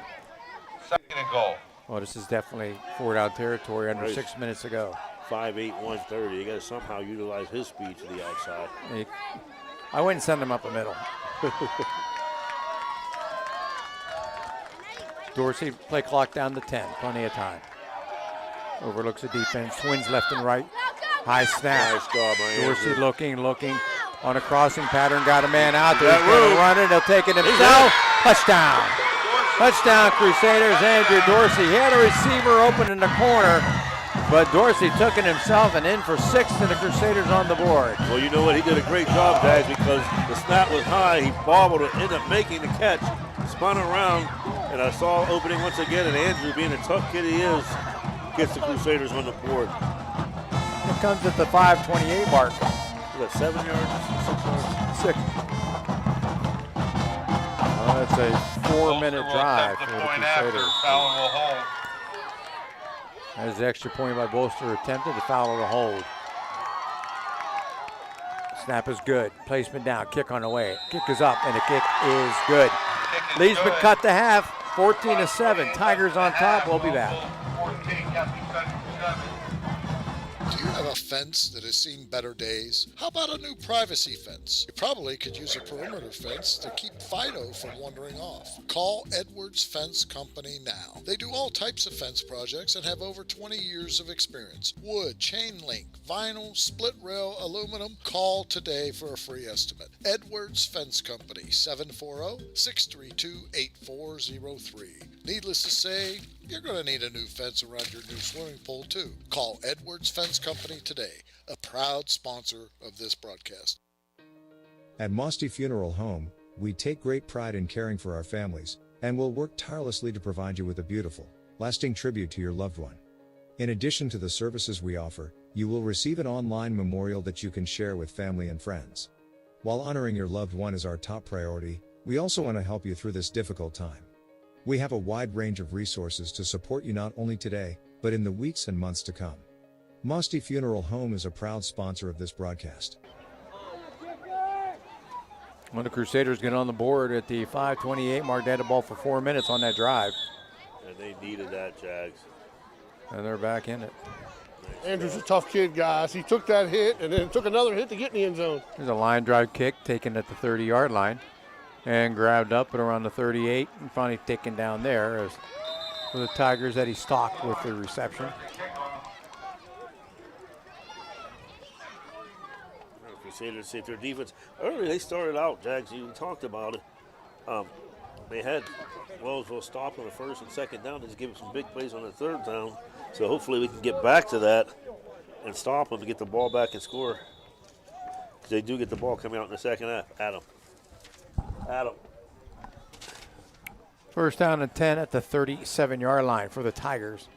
2nd and goal. Well, this is definitely 4-down territory under Rice. 6 minutes ago. 5'8", 130. You got to somehow utilize his speed to the outside. I wouldn't send him up the middle. Dorsey, play clock down to 10. Plenty of time. Overlooks the defense. Swings left and right. High snap. Nice job by Dorsey Andrew. looking on a crossing pattern. Got a man out there. Got He's going room. to run it. He'll take it himself. Touchdown. Touchdown, Crusaders. Andrew Dorsey. He had a receiver open in the corner, but Dorsey took it himself and in for 6, and the Crusaders on the board. Well, you know what? He did a great job, guys, because the snap was high. He bobbled it, ended up making the catch, spun around, and I saw opening once again, and Andrew, being a tough kid he is, gets the Crusaders on the board. It comes at the 5:28 mark. Was that 7 yards? 6 yards? 6. Well, that's a 4-minute drive for the Crusaders. Fowler will hold. As the extra point by Bolster attempted, the foul or the hold. Snap is good. Placement down. Kick on the way. Kick is up, and the kick is good. Lee's been cut to half. 14-7. Tigers on top. We'll be back. 14, Captain Central 7. Do you have a fence that has seen better days? How about a new privacy fence? You probably could use a perimeter fence to keep Fido from wandering off. Call Edwards Fence Company now. They do all types of fence projects and have over 20 years of experience. Wood, chain link, vinyl, split rail, aluminum. Call today for a free estimate. Edwards Fence Company, 740-632-8403. Needless to say, you're going to need a new fence around your new swimming pool too. Call Edwards Fence Company today, a proud sponsor of this broadcast. At Mosty Funeral Home, we take great pride in caring for our families, and will work tirelessly to provide you with a beautiful, lasting tribute to your loved one. In addition to the services we offer, you will receive an online memorial that you can share with family and friends. While honoring your loved one is our top priority, we also want to help you through this difficult time. We have a wide range of resources to support you not only today, but in the weeks and months to come. Mosty Funeral Home is a proud sponsor of this broadcast. When the Crusaders get on the board at the 5:28 mark, they had the ball for 4 minutes on that drive. And they needed that, Jags. And they're back in it. Andrew's a tough kid, guys. He took that hit and then took another hit to get in the end zone. There's a line drive kick taken at the 30-yard line and grabbed up at around the 38 and finally taken down there as for the Tigers. Eddie Stock with the reception. Crusaders see if their defense early. They started out, Jags. You talked about it. They had Wellsville stop on the 1st and 2nd down. They just gave them some big plays on the 3rd down. So hopefully we can get back to that and stop them to get the ball back and score. Because they do get the ball coming out in the 2nd half. Adam. First down and 10 at the 37-yard line for the Tigers.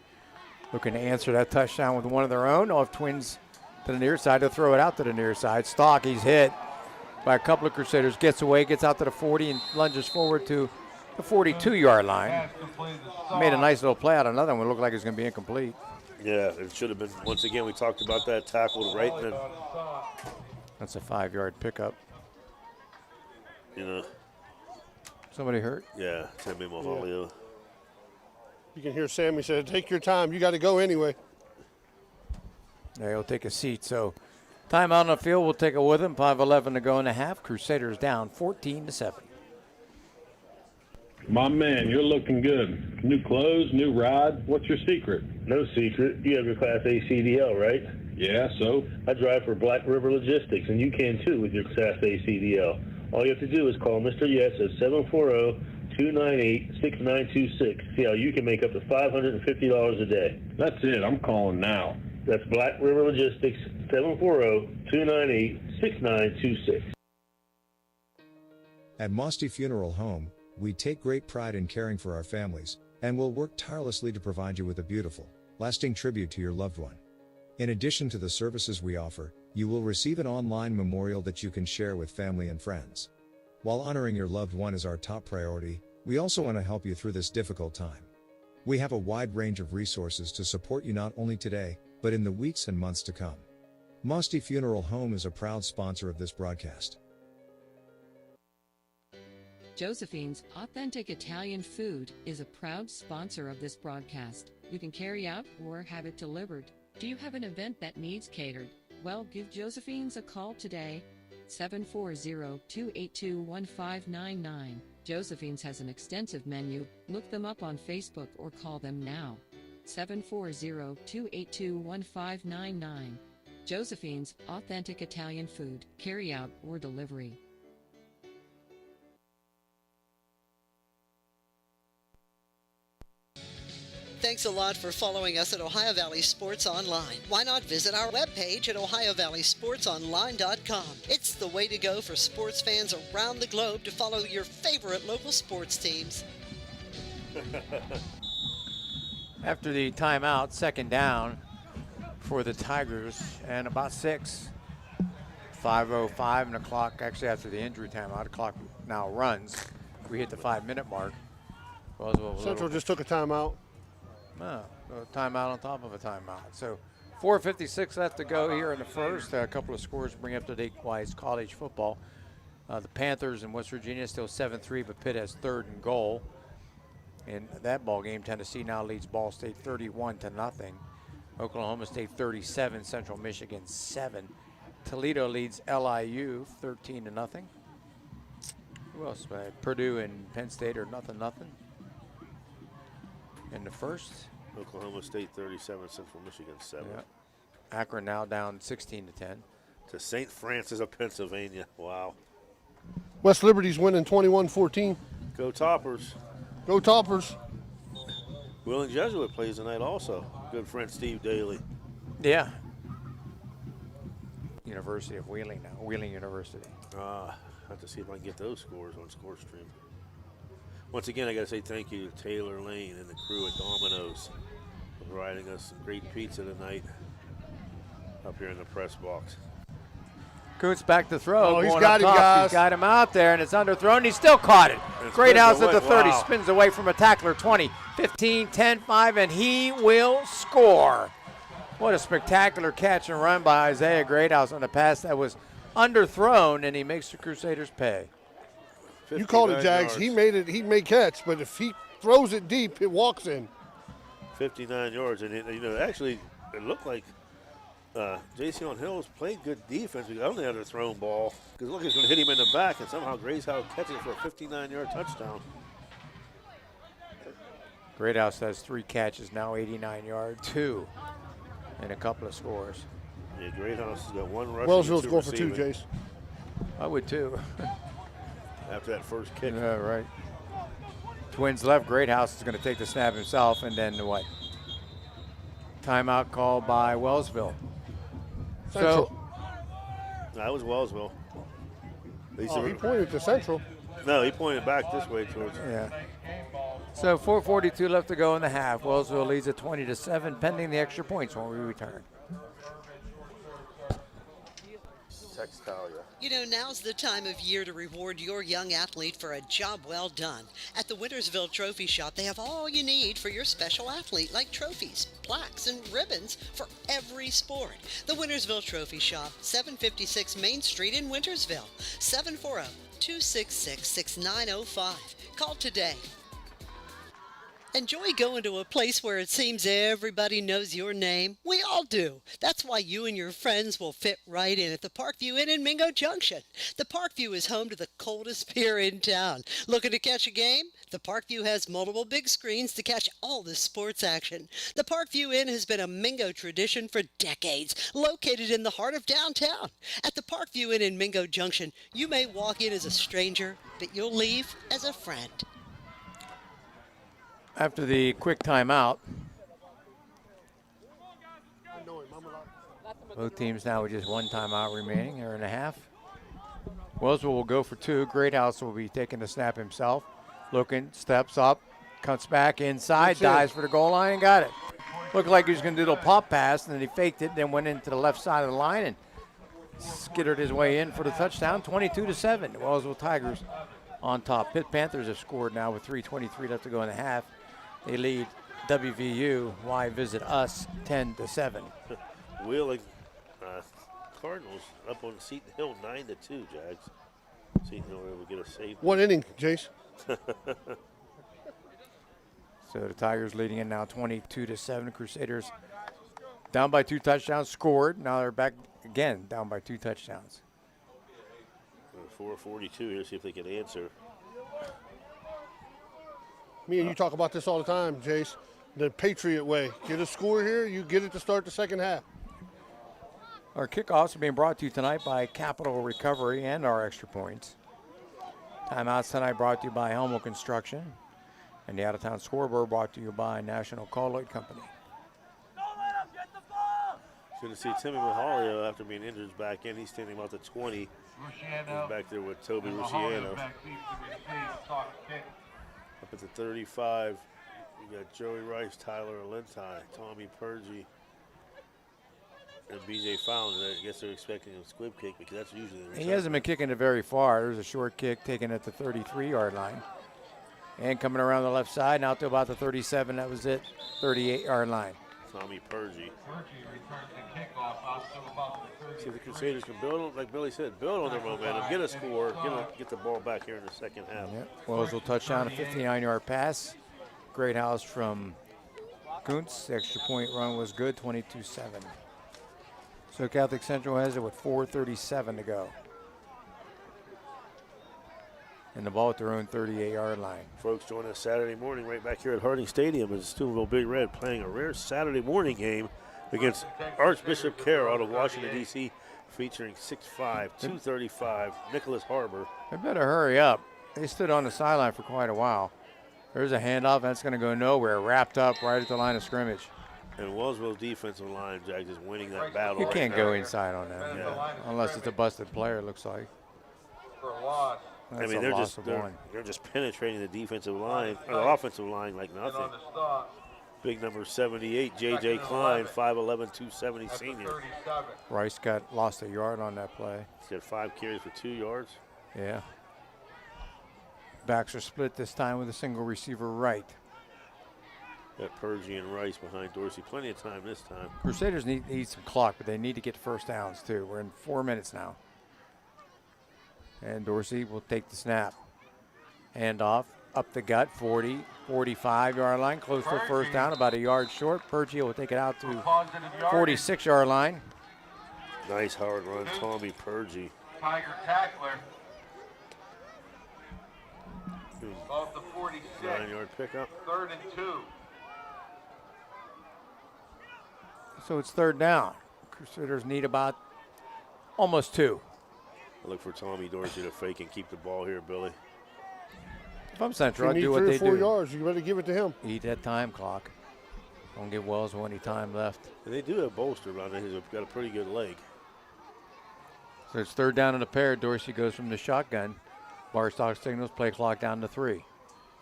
Looking to answer that touchdown with one of their own. Off Twins to the near side. They'll throw it out to the near side. Stock, he's hit by a couple of Crusaders. Gets away, gets out to the 40 and lunges forward to the 42-yard line. Made a nice little play out. Another one looked like it's going to be incomplete. Yeah, it should have been. Once again, we talked about that tackled right. And that's a 5-yard pickup. You know. Somebody hurt? Yeah, Sammy Mohalio. You can hear Sammy say, take your time. You got to go anyway. There, he'll take a seat. So timeout on the field. We'll take it with him. 5:11 to go in the half. Crusaders down 14-7. My man, you're looking good. New clothes, new ride. What's your secret? No secret. You have your Class A CDL, right? Yeah, so? I drive for Black River Logistics, and you can too with your Class A CDL. All you have to do is call Mr. Yes at 740-298-6926. See how you can make up to $550 a day. That's it. I'm calling now. That's Black River Logistics, 740-298-6926. At Mosty Funeral Home, we take great pride in caring for our families, and will work tirelessly to provide you with a beautiful, lasting tribute to your loved one. In addition to the services we offer, you will receive an online memorial that you can share with family and friends. While honoring your loved one is our top priority, we also want to help you through this difficult time. We have a wide range of resources to support you not only today, but in the weeks and months to come. Mosty Funeral Home is a proud sponsor of this broadcast. Josephine's Authentic Italian Food is a proud sponsor of this broadcast. You can carry out or have it delivered. Do you have an event that needs catered? Well, give Josephine's a call today, 740-282-1599. Josephine's has an extensive menu. Look them up on Facebook or call them now, 740-282-1599. Josephine's Authentic Italian Food, carry out or delivery. Thanks a lot for following us at Ohio Valley Sports Online. Why not visit our webpage at ohiovalleysportsonline.com. It's the way to go for sports fans around the globe to follow your favorite local sports teams. After the timeout, second down for the Tigers, and about 5:05 and the clock, actually after the injury timeout, the clock now runs. We hit the 5-minute mark. Central just took a timeout. No, a timeout on top of a timeout. So 4:56 left to go here in the first. A couple of scores bring up to date Wise College football. The Panthers in West Virginia still 7-3, but Pitt has third and goal. In that ball game, Tennessee now leads Ball State 31-0. Oklahoma State 37, Central Michigan 7. Toledo leads LIU 13-0. Who else? Purdue and Penn State are 0-0 in the first. Oklahoma State 37, Central Michigan 7. Yep. Akron now down 16-10. To St. Francis of Pennsylvania. Wow. West Liberty's winning 21-14. Go Toppers. Go Toppers. Wheeling Jesuit plays tonight also. Good friend Steve Daly. Yeah. University of Wheeling now. Wheeling University. I have to see if I can get those scores on ScoreStream. Once again, I got to say thank you to Taylor Lane and the crew at Domino's for providing us some great pizza tonight up here in the press box. Kuntz back to throw. Oh, he's got him, guys. He's got him out there, and it's underthrown. He still caught it. Great house at the 30. Wow. Spins away from a tackler. 20, 15, 10, 5, and he will score. What a spectacular catch and run by Isaiah Greathouse on a pass that was underthrown, and he makes the Crusaders pay. You called it, Jags. He made catch, but if he throws it deep, it walks in. 59 yards, and actually it looked like J.C. on Hills played good defense. I only had a thrown ball because look, he's going to hit him in the back, and somehow Greathouse catches it for a 59-yard touchdown. Greathouse has 3 catches, now 89 yards, 2, and a couple of scores. Yeah, Greathouse has got 1 rushing. Wellsville's going for receiving. 2, Jace. I would too. After that first kick. Yeah, right. Twins left. Greathouse is going to take the snap himself, and then what? Timeout called by Wellsville. Central. So that was Wellsville. He pointed to Central. No, he pointed back this way towards. Yeah. So 4:42 left to go in the half. Wellsville leads at 20-7, pending the extra points when we return. Textalia. You know, now's the time of year to reward your young athlete for a job well done. At the Wintersville Trophy Shop, they have all you need for your special athlete, like trophies, plaques, and ribbons for every sport. The Wintersville Trophy Shop, 756 Main Street in Wintersville, 740-266-6905. Call today. Enjoy going to a place where it seems everybody knows your name? We all do. That's why you and your friends will fit right in at the Parkview Inn in Mingo Junction. The Parkview is home to the coldest beer in town. Looking to catch a game? The Parkview has multiple big screens to catch all the sports action. The Parkview Inn has been a Mingo tradition for decades, located in the heart of downtown. At the Parkview Inn in Mingo Junction, you may walk in as a stranger, but you'll leave as a friend. After the quick timeout, both teams now with just one timeout remaining, hour and a half. Wellsville will go for two. Greathouse will be taking the snap himself. Looking, steps up, comes back inside, dives for the goal line and got it. Looked like he was going to do a little pop pass, and then he faked it, then went into the left side of the line and skittered his way in for the touchdown, 22-7. Wellsville Tigers on top. Pitt Panthers have scored now with 3:23 left to go in the half. They lead WVU. Why visit us 10-7. Wheeling Cardinals up on Seton Hill 9-2, Jags. Seton Hill will get a save. One inning, Jace. So the Tigers leading it now 22-7. Crusaders down by 2 touchdowns, scored. Now they're back again, down by 2 touchdowns. 4:42 here, see if they can answer. Me and you talk about this all the time, Jace. The Patriot way. Get a score here, you get it to start the second half. Our kickoffs are being brought to you tonight by Capital Recovery and our extra points. Timeouts tonight brought to you by Helmo Construction. And the out-of-town scoreboard brought to you by National Colloid Company. Good to see Timmy Mahalia after being injured is back in. He's standing about the 20. He's back there with Toby Luciano. Up at the 35, you got Joey Rice, Tyler Alentai, Tommy Purgie, and BJ Fallon. I guess they're expecting a squib kick because that's usually the return. He hasn't been kicking it very far. There's a short kick taken at the 33-yard line. And coming around the left side, now to about the 37, that was it, 38-yard line. Tommy Purgie. See if the Crusaders can build, like Billy said, build on their momentum, get a score, get the ball back here in the second half. Yep. Wellsville touchdown, a 59-yard pass. Great house from Kuntz. The extra point run was good, 22-7. So Catholic Central has it with 4:37 to go. And the ball at their own 38-yard line. Folks, join us Saturday morning right back here at Harding Stadium as Steubenville Big Red playing a rare Saturday morning game against Archbishop Carroll out of Washington, D.C., featuring 6'5", 235, Nicholas Harbor. They better hurry up. They stood on the sideline for quite a while. There's a handoff, that's going to go nowhere. Wrapped up right at the line of scrimmage. And Wellsville's defensive line, Jags, is winning that battle. You can't go inside on them, unless it's a busted player, it looks like. For a loss. I mean, they're just penetrating the defensive line, or the offensive line like nothing. Big number 78, J.J. Klein, 5'11", 270 senior. Rice lost a yard on that play. He's got 5 carries for 2 yards. Yeah. Backs are split this time with a single receiver right. Got Purgie and Rice behind Dorsey. Plenty of time this time. Crusaders need some clock, but they need to get first downs too. We're in 4 minutes now. And Dorsey will take the snap. Hand off, up the gut, 40, 45-yard line, close to first down, about a yard short. Purgie will take it out to 46-yard line. Nice hard run, Tommy Purgie. Tiger tackler. Off the 46. 9-yard pickup. 3rd and 2. So it's 3rd down. Crusaders need about almost 2. I look for Tommy Dorsey to fake and keep the ball here, Billy. If I'm Central, I'd do what they do. 3 or 4 yards, you better give it to him. Eat that time clock. Don't give Wellsville any time left. And they do have Bolster around there. He's got a pretty good leg. So it's 3rd down and a pair. Dorsey goes from the shotgun. Barstock signals, play clock down to 3.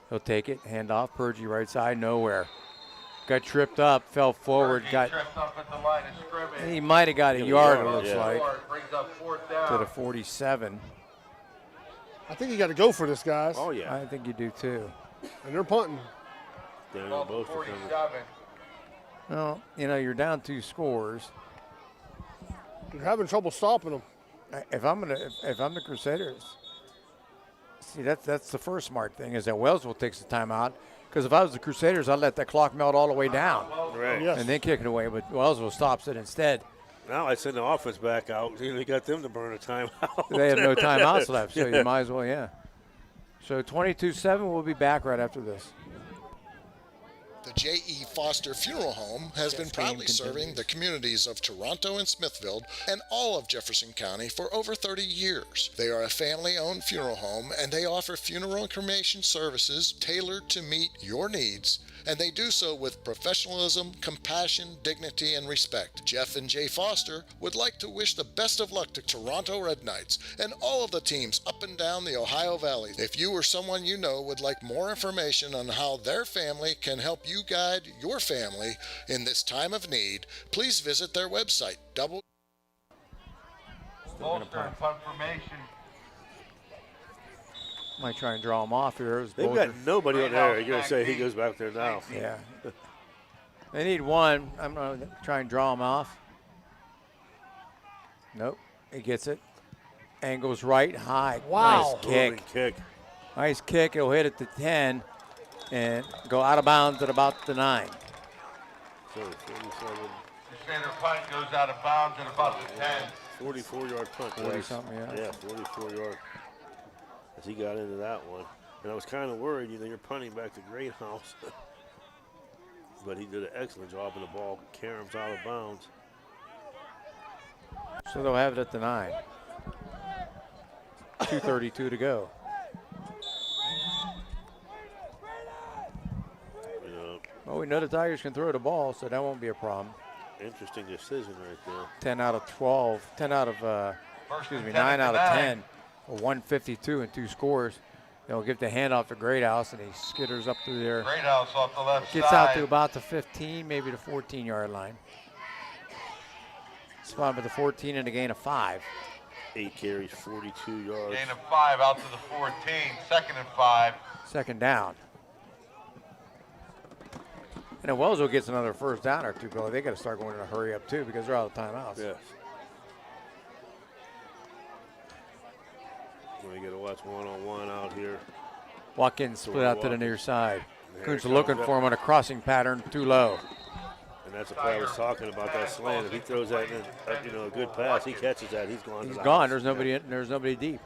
He'll take it, hand off, Purgie right side, nowhere. Got tripped up, fell forward, got. He might have got a yard, it looks like. To the 47. I think you got to go for this, guys. Oh, yeah. I think you do too. And they're punting. Daniel Bolster coming. Well, you're down 2 scores. You're having trouble stopping them. If I'm the Crusaders, See, that's the first smart thing is that Wellsville takes the timeout. Because if I was the Crusaders, I'd let that clock melt all the way down. Right. And then kick it away. But Wellsville stops it instead. Now I send the offense back out. They got them to burn a timeout. They have no timeouts left, so you might as well, yeah. So 22-7, we'll be back right after this. The J.E. Foster Funeral Home has been proudly serving the communities of Toronto and Smithfield and all of Jefferson County for over 30 years. They are a family-owned funeral home, and they offer funeral and cremation services tailored to meet your needs, and they do so with professionalism, compassion, dignity, and respect. Jeff and Jay Foster would like to wish the best of luck to Toronto Red Knights and all of the teams up and down the Ohio Valley. If you or someone you know would like more information on how their family can help you guide your family in this time of need, please visit their website, Bolster and punt formation. Might try and draw him off here. They've got nobody on there. You're going to say he goes back there now. Yeah. They need one. I'm going to try and draw him off. Nope. He gets it. Angles right, high. Wow. Nice kick. Nice kick. He'll hit it to 10 and go out of bounds at about the 9. So 47. Crusader punt goes out of bounds at about the 10. 44-yard punt. 40-something, yeah. Yeah, 44-yard. As he got into that one. And I was kind of worried, you're punting back to Great House. But he did an excellent job in the ball. Karam's out of bounds. So they'll have it at the 9. 2:32 to go. Well, we know the Tigers can throw the ball, so that won't be a problem. Interesting decision right there. 9 out of 10 for 152 and 2 scores. They'll give the handoff to Greathouse, and he skitters up through there. Greathouse off the left Gets side. out to about the 15, maybe the 14-yard line. Spot with the 14 and a gain of 5. 8 carries, 42 yards. Gain of 5 out to the 14. 2nd and 5. Second down. And if Wellsville gets another first down or two, Billy, they got to start going in a hurry up too because they're out of timeouts. Yes. We got to watch one-on-one out here. Watkins split out to the near side. Coons are looking comes for him on a crossing pattern, too low. And that's the play I was talking about, that slant. If he throws that in, a good pass, he catches that, he's gone. He's gone. There's nobody. There's nobody deep.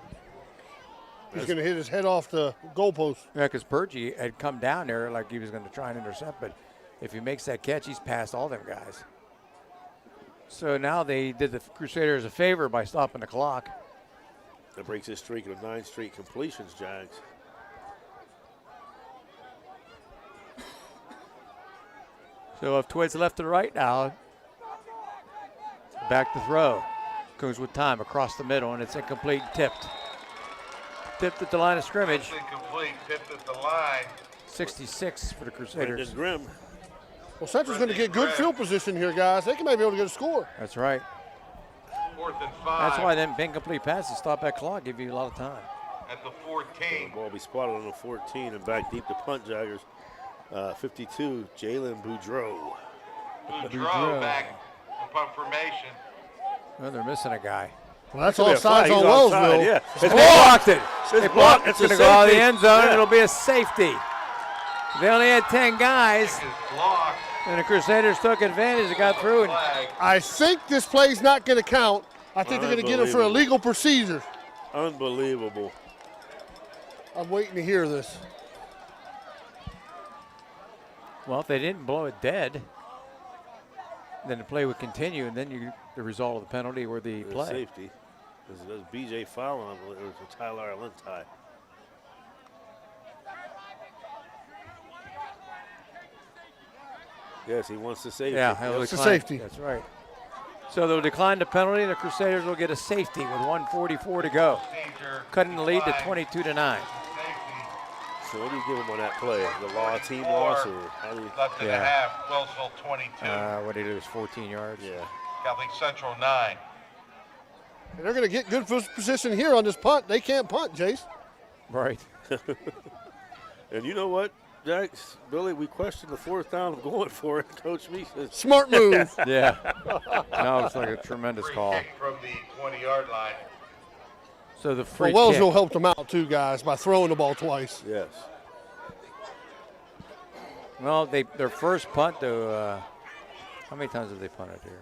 He's going to hit his head off the goalpost. Yeah, because Purchie had come down there like he was going to try and intercept, but if he makes that catch, he's past all them guys. So now they did the Crusaders a favor by stopping the clock. That breaks his streak of 9 straight completions, Jags. So if Twit's left to the right now, back to throw. Coons with time across the middle, and it's incomplete, tipped. Tipped at the line of scrimmage. Incomplete, tipped at the line. 66 for the Crusaders. Grim. Well, Central's going to get good field position here, guys. They can maybe be able to get a score. That's right. 4th and 5. That's why them incomplete passes stop that clock, give you a lot of time. At the 14. The ball be spotted on the 14 and back deep to punt, Jaggers. 52, Jalen Boudreau. Boudreau back to punt formation. Well, they're missing a guy. Well, that's all sides on Wellsville. Wellsville. Yeah. They blocked it. They blocked it. It's It's going to a go out of the safety. end zone, and Yeah. it'll be a safety. They only had 10 guys, Blocked. and the Crusaders took advantage and got through. And I think this play's not going to count. I think they're going to get him for illegal procedure. Unbelievable. I'm waiting to hear this. well, if they didn't blow it dead, then the play would continue, and then the result of the penalty or the play. Safety. There's BJ Fallon, it was Tyler Alentai. Yes, he wants the safety. Yeah, he'll It's a decline- safety. That's right. So they'll decline the penalty, and the Crusaders will get a safety with 1:44 to go, cutting the lead to 22-9. So what do you give him on that play? The team loss, or how do you? Left and a half. Wellsville 22. What did he lose? 14 yards. Yeah. Catholic Central 9. And they're going to get good position here on this punt. They can't punt, Jace. Right. And you know what, Jack, Billy, we questioned the 4th down of going for it. Coach me says Smart move. Yeah. No, it's like a tremendous Free call. kick from the 20-yard line. So the free Well, kick. Wellsville helped them out too, guys, by throwing the ball twice. Yes. Well, their first punt, though, how many times have they punted here?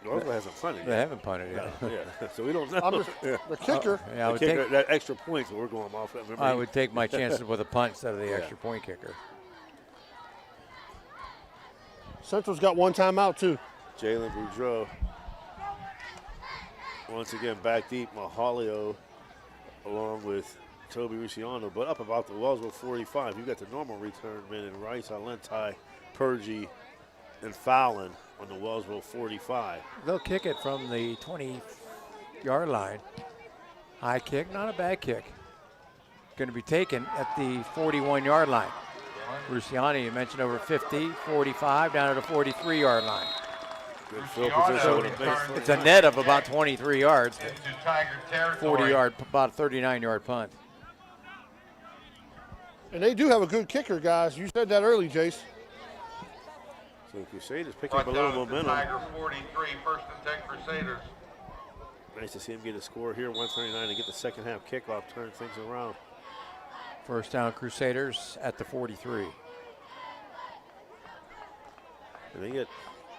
Wellsville hasn't punted yet. They haven't punted yet. Yeah, so we don't know. The kicker. Yeah, I would kicker, take, that extra point that we're going off. I would take my chances with a punt instead of the Yeah. extra point kicker. Central's got one timeout too. Jalen Boudreau. Once again, back deep, Mahalio along with Toby Luciano, but up about the Wellsville 45. You got the normal return men in Rice, Alentai, Purgie, and Fallon on the Wellsville 45. They'll kick it from the 20-yard line. High kick, not a bad kick. Going to be taken at the 41-yard line. Luciani, you mentioned over 50, 45, down to the 43-yard line. Good field position with a base. It's a net of about 23 yards. Into Tiger territory. 40-yard, about 39-yard punt. And they do have a good kicker, guys. You said that early, Jace. So the Crusaders picking up a little momentum. Tiger 43, first and 10 Crusaders. Nice to see him get a score here, 139, to get the second half kickoff, turn things around. First down, Crusaders at the 43. And they get,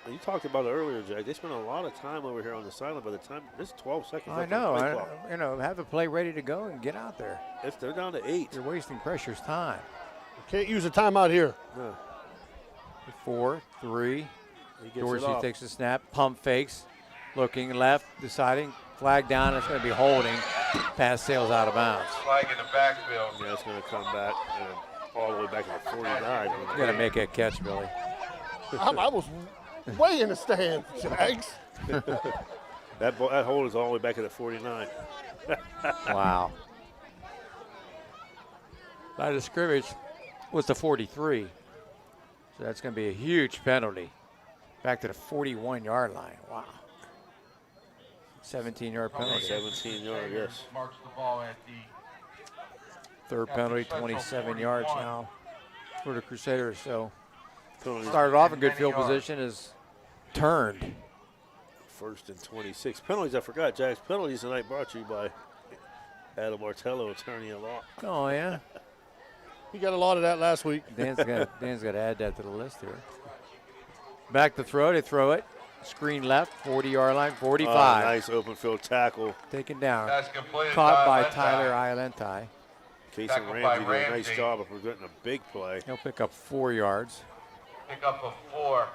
you talked about it earlier, Jack. They spent a lot of time over here on the sideline. By the time this is 12 seconds. I left on the know. play clock. Have the play ready to go and get out there. They're down to 8. You're wasting pressure's time. Can't use a timeout here. No. 4, 3. He gets it Dorsey off. takes a snap, pump fakes, looking left, deciding, flag down. It's going to be holding. Pass sails out of bounds. Flag in the backfield. Yeah, it's going to come back and all the way back to the 49. You got to make that catch, Billy. I was way in the stand, Jags. that hold is all the way back at the 49. Wow. Line of scrimmage was the 43. So that's going to be a huge penalty. Back to the 41-yard line. Wow. 17-yard penalty. 17-yard, yes. Marks the ball at the Third penalty, 27 yards now for the Crusaders. So Penalties. started off in good field position, is turned. First and 26. Penalties, I forgot, Jack's penalties tonight brought to you by Adam Martello, attorney at law. Oh, yeah. He got a lot of that last week. Dan's got to add that to the list here. Back to throw. They throw it. Screen left, 40-yard line, 45. Nice open field tackle. Taken down. That's completed Caught by by Tyler Iolentai. Casey Tackled Ramsey by did a nice Ramsey. job of preventing a big play. He'll pick up 4 yards. pick up a 4.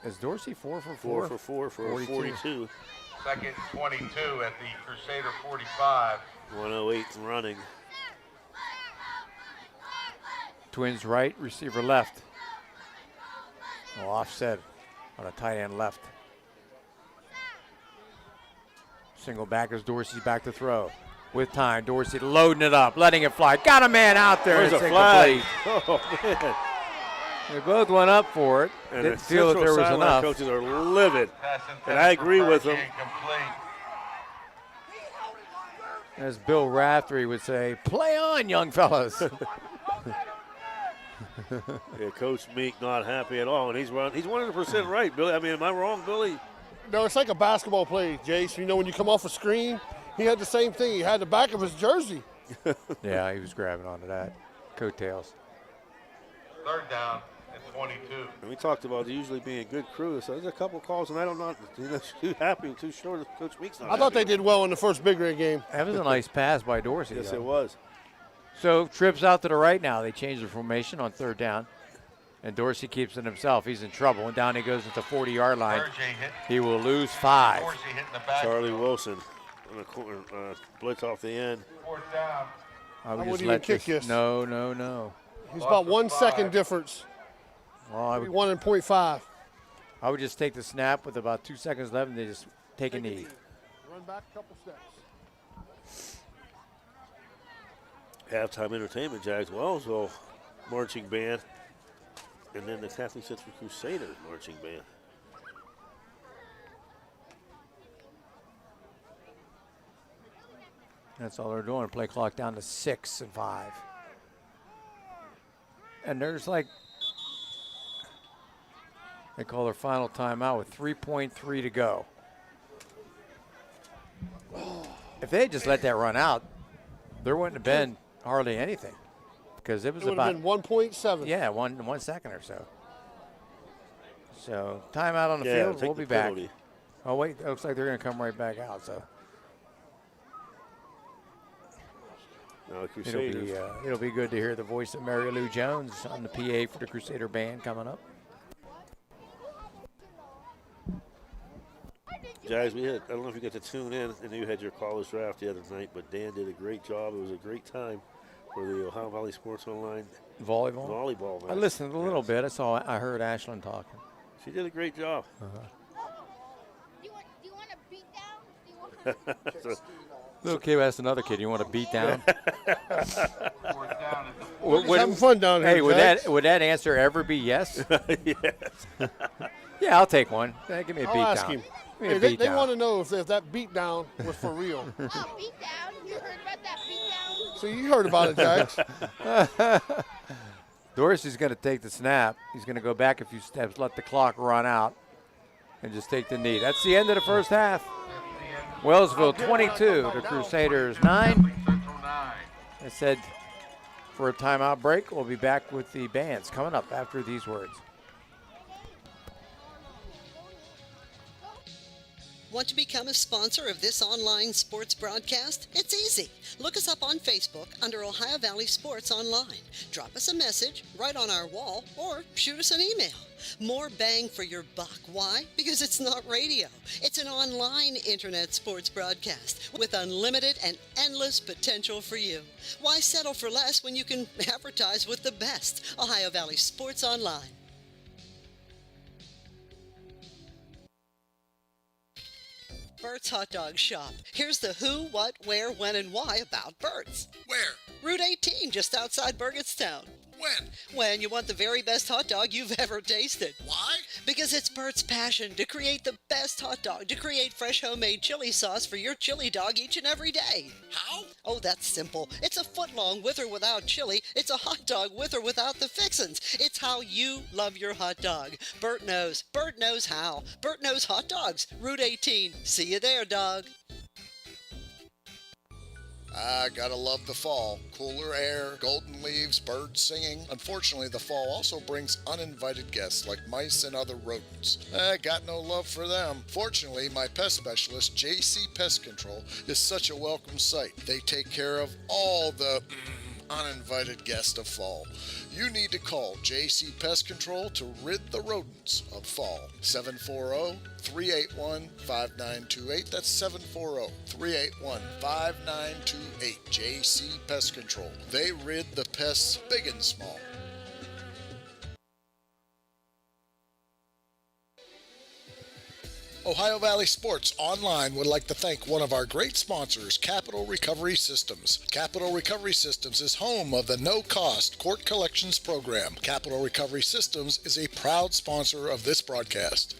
Is Dorsey 4 for 4 for 4 for 42. Second 22 at the Crusader 45. 108 running. Twins right, receiver left. Oh, offset on a tight end left. Single back as Dorsey back to throw. With time, Dorsey loading it up, letting it fly. Got a man out there. There's It's a flag. incomplete. Oh, man. They both went up for it. And Didn't the feel that there was sideline enough. coaches are livid. Pass And I agree with them. Incomplete. As Bill Raftery would say, play on, young fellas. Yeah, Coach Meek not happy at all, and he's 100% right, Billy. I mean, am I wrong, Billy? No, it's like a basketball play, Jace. You know, when you come off a screen, he had the same thing. He had the back of his jersey. Yeah, he was grabbing onto that. Coattails. Third down at 22. And we talked about usually being a good crew, so there's a couple calls, and I'm not too happy and too short of Coach Meek's not I thought they happy. did well in the first Big Red game. That was a nice pass by Dorsey. Yes, though. it was. So trips out to the right now. They change the formation on third down. And Dorsey keeps it himself. He's in trouble. And down he goes at the 40-yard line. He will lose 5. Dorsey hitting the back. Charlie Wilson on the corner, blitz off the end. Fourth down. I would wouldn't just even let kick this. this. No. He's about 1 second difference. Well, I Maybe would, 1.5. I would just take the snap with about 2 seconds left and they just take a knee. Run back a couple steps. Halftime entertainment, Jags Wellsville marching band, and then the Catholic Central Crusaders marching band. That's all they're doing. Play clock down to 6 and 5. And there's they call their final timeout with 3.3 to go. if they had just let that run out, there wouldn't have been hardly anything because it was It would about have been 1.7. Yeah, 1 second or so. So timeout on the Yeah, field. take We'll the be back. penalty. Oh wait, it looks like they're going to come right back out. So No, Crusaders. it'll be good to hear the voice of Mary Lou Jones on the PA for the Crusader band coming up. Guys, I don't know if you got to tune in. I know you had your college draft the other night, but Dan did a great job. It was a great time for the Ohio Valley Sports Online volleyball match. I listened a little bit. I heard Ashlyn talking. She did a great job. Do you want a beat down? So, Little kid asked another kid, "You want to beat down?" We're having fun down here. Hey, would that answer ever be yes? Yes. Yeah, I'll take one. Give me a beat I'll ask down. him. Give me a Hey, beat they down. want to know if that beat down was for real. Oh, beat down? You heard about that beat down? So you heard about it, Jax. Dorsey's going to take the snap. He's going to go back a few steps, let the clock run out, and just take the knee. That's the end of the first half. Wellsville 22, the Crusaders 9. I said for a timeout break. We'll be back with the bands coming up after these words. Want to become a sponsor of this online sports broadcast? It's easy. Look us up on Facebook under Ohio Valley Sports Online. Drop us a message right on our wall or shoot us an email. More bang for your buck. Why? Because it's not radio. It's an online internet sports broadcast with unlimited and endless potential for you. Why settle for less when you can advertise with the best? Ohio Valley Sports Online. Bert's Hot Dog Shop. Here's the who, what, where, when, and why about Bert's. Where? Route 18, just outside Burgettstown. When? When you want the very best hot dog you've ever tasted. Why? Because it's Bert's passion to create the best hot dog, to create fresh homemade chili sauce for your chili dog each and every day. How? Oh, that's simple. It's a foot long with or without chili. It's a hot dog with or without the fixins. It's how you love your hot dog. Bert knows. Bert knows how. Bert knows hot dogs. Route 18. See you there, dog. I gotta love the fall. Cooler air, golden leaves, birds singing. Unfortunately, the fall also brings uninvited guests like mice and other rodents. I got no love for them. Fortunately, my pest specialist, JC Pest Control, is such a welcome sight. They take care of all the uninvited guests of fall. You need to call JC Pest Control to rid the rodents of fall. 740-381-5928. That's 740-381-5928. JC Pest Control. They rid the pests big and small. Ohio Valley Sports Online would like to thank one of our great sponsors, Capital Recovery Systems. Capital Recovery Systems is home of the no-cost court collections program. Capital Recovery Systems is a proud sponsor of this broadcast.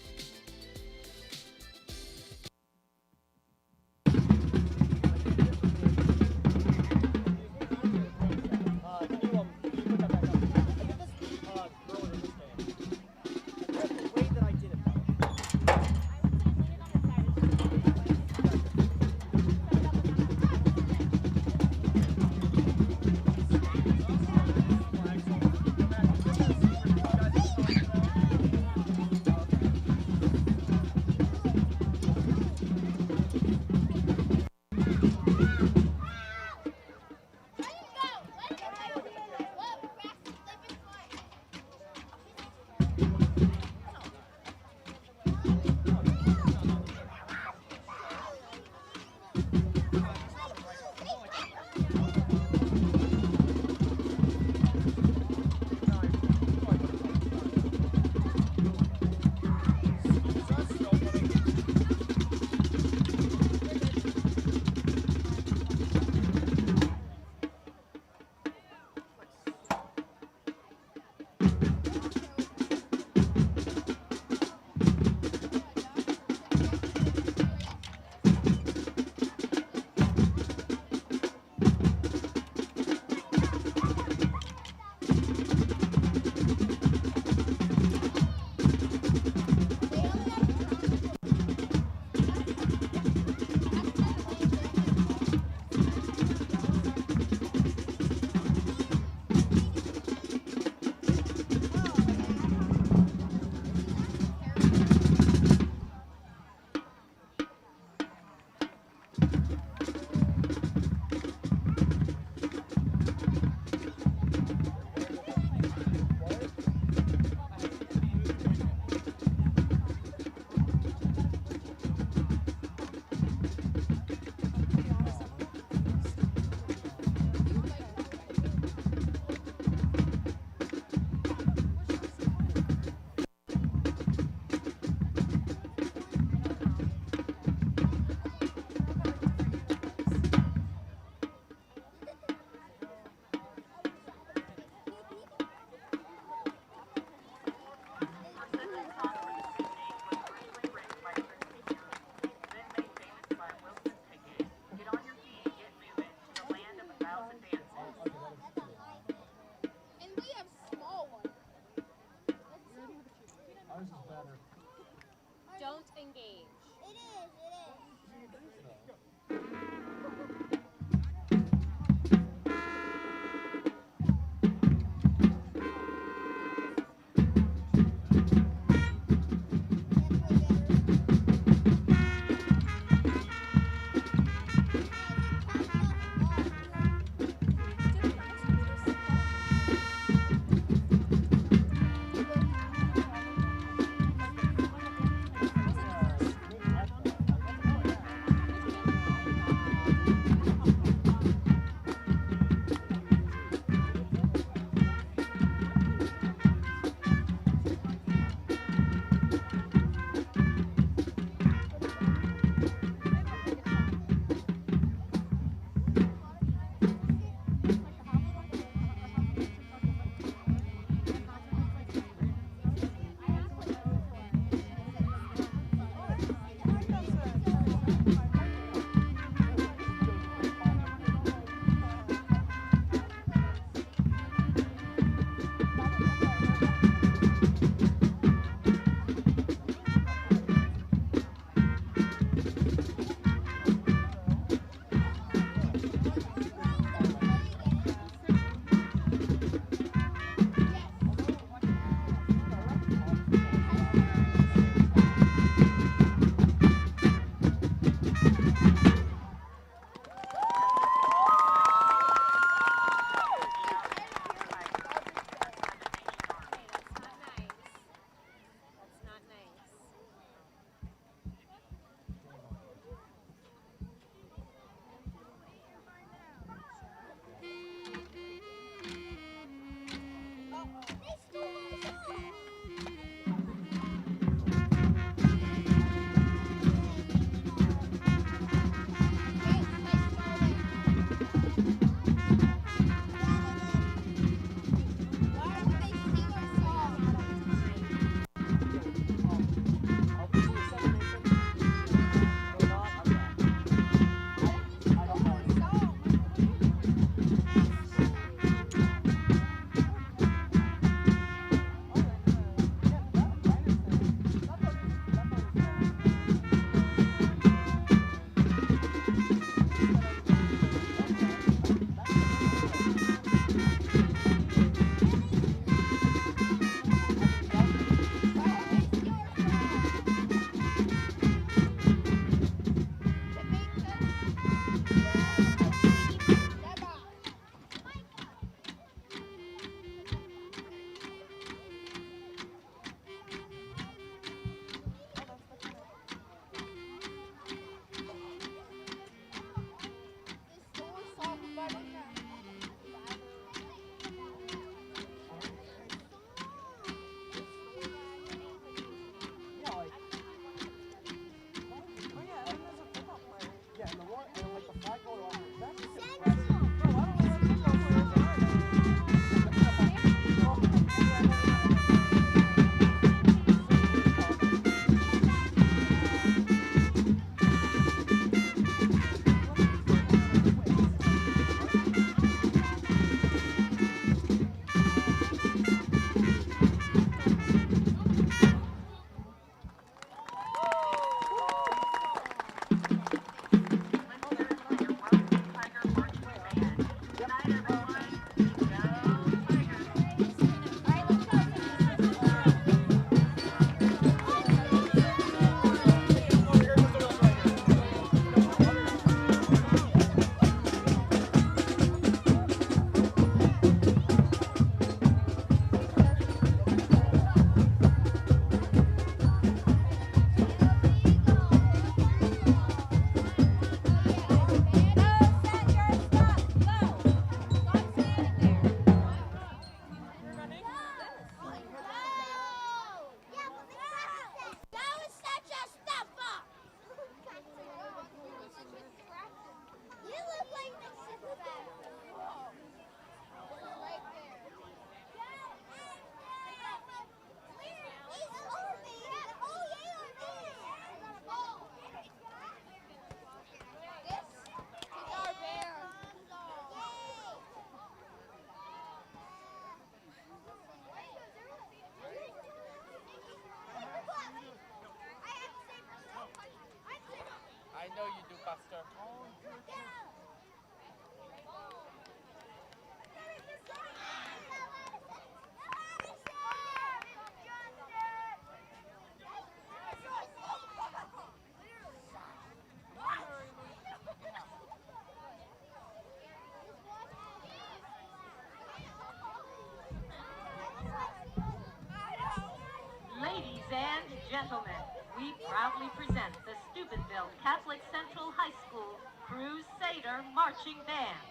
we proudly present the Steubenville Catholic Central High School Crusader Marching Band.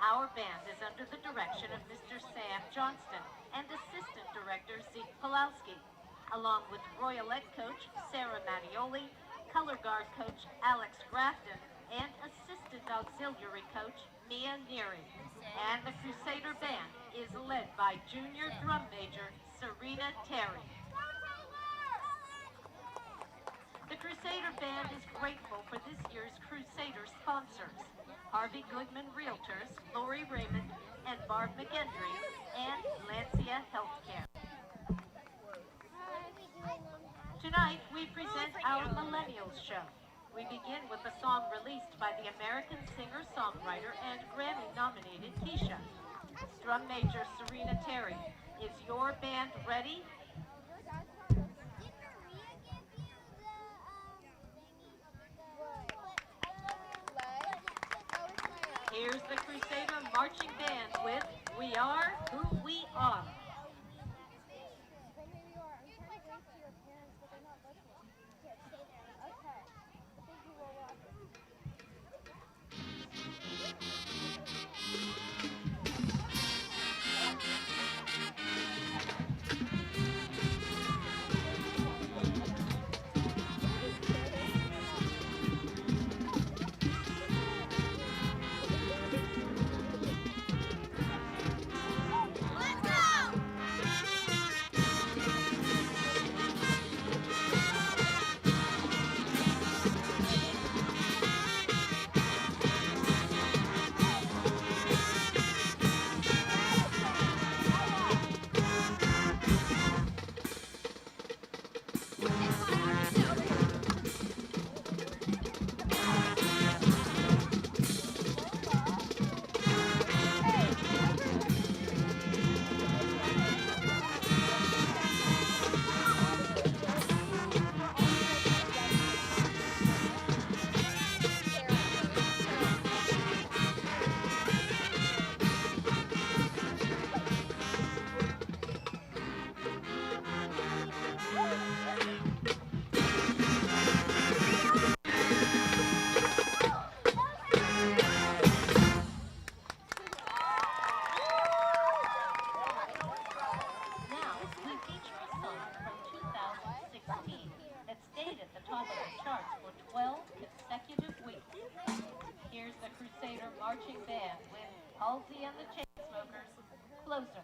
Our band is under the direction of Mr. Sam Johnston and Assistant Director Zeke Pulowski, along with Royalette Coach Sarah Mattioli, Color Guard Coach Alex Grafton, and Assistant Auxiliary Coach Mia Neary. And the Crusader Band is led by Junior Drum Major Serena Terry. The Crusader Band is grateful for this year's Crusader sponsors: Harvey Goodman Realtors, Lori Raymond, and Barb McGendry, and Lancia Healthcare. Tonight, we present our Millennials Show. We begin with a song released by the American singer-songwriter and Grammy-nominated Keisha. Drum Major Serena Terry, is your band ready? Here's the Crusader Marching Band with We Are Who We Are. Marching Band with Halsey and the Chainsmokers, Closer.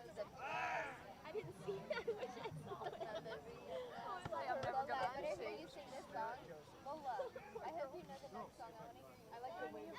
with applause. I didn't see that. I wish I saw it. I'm never gonna hear you sing this song. Lola, I hope you know the next song. I want to hear you. I like the way you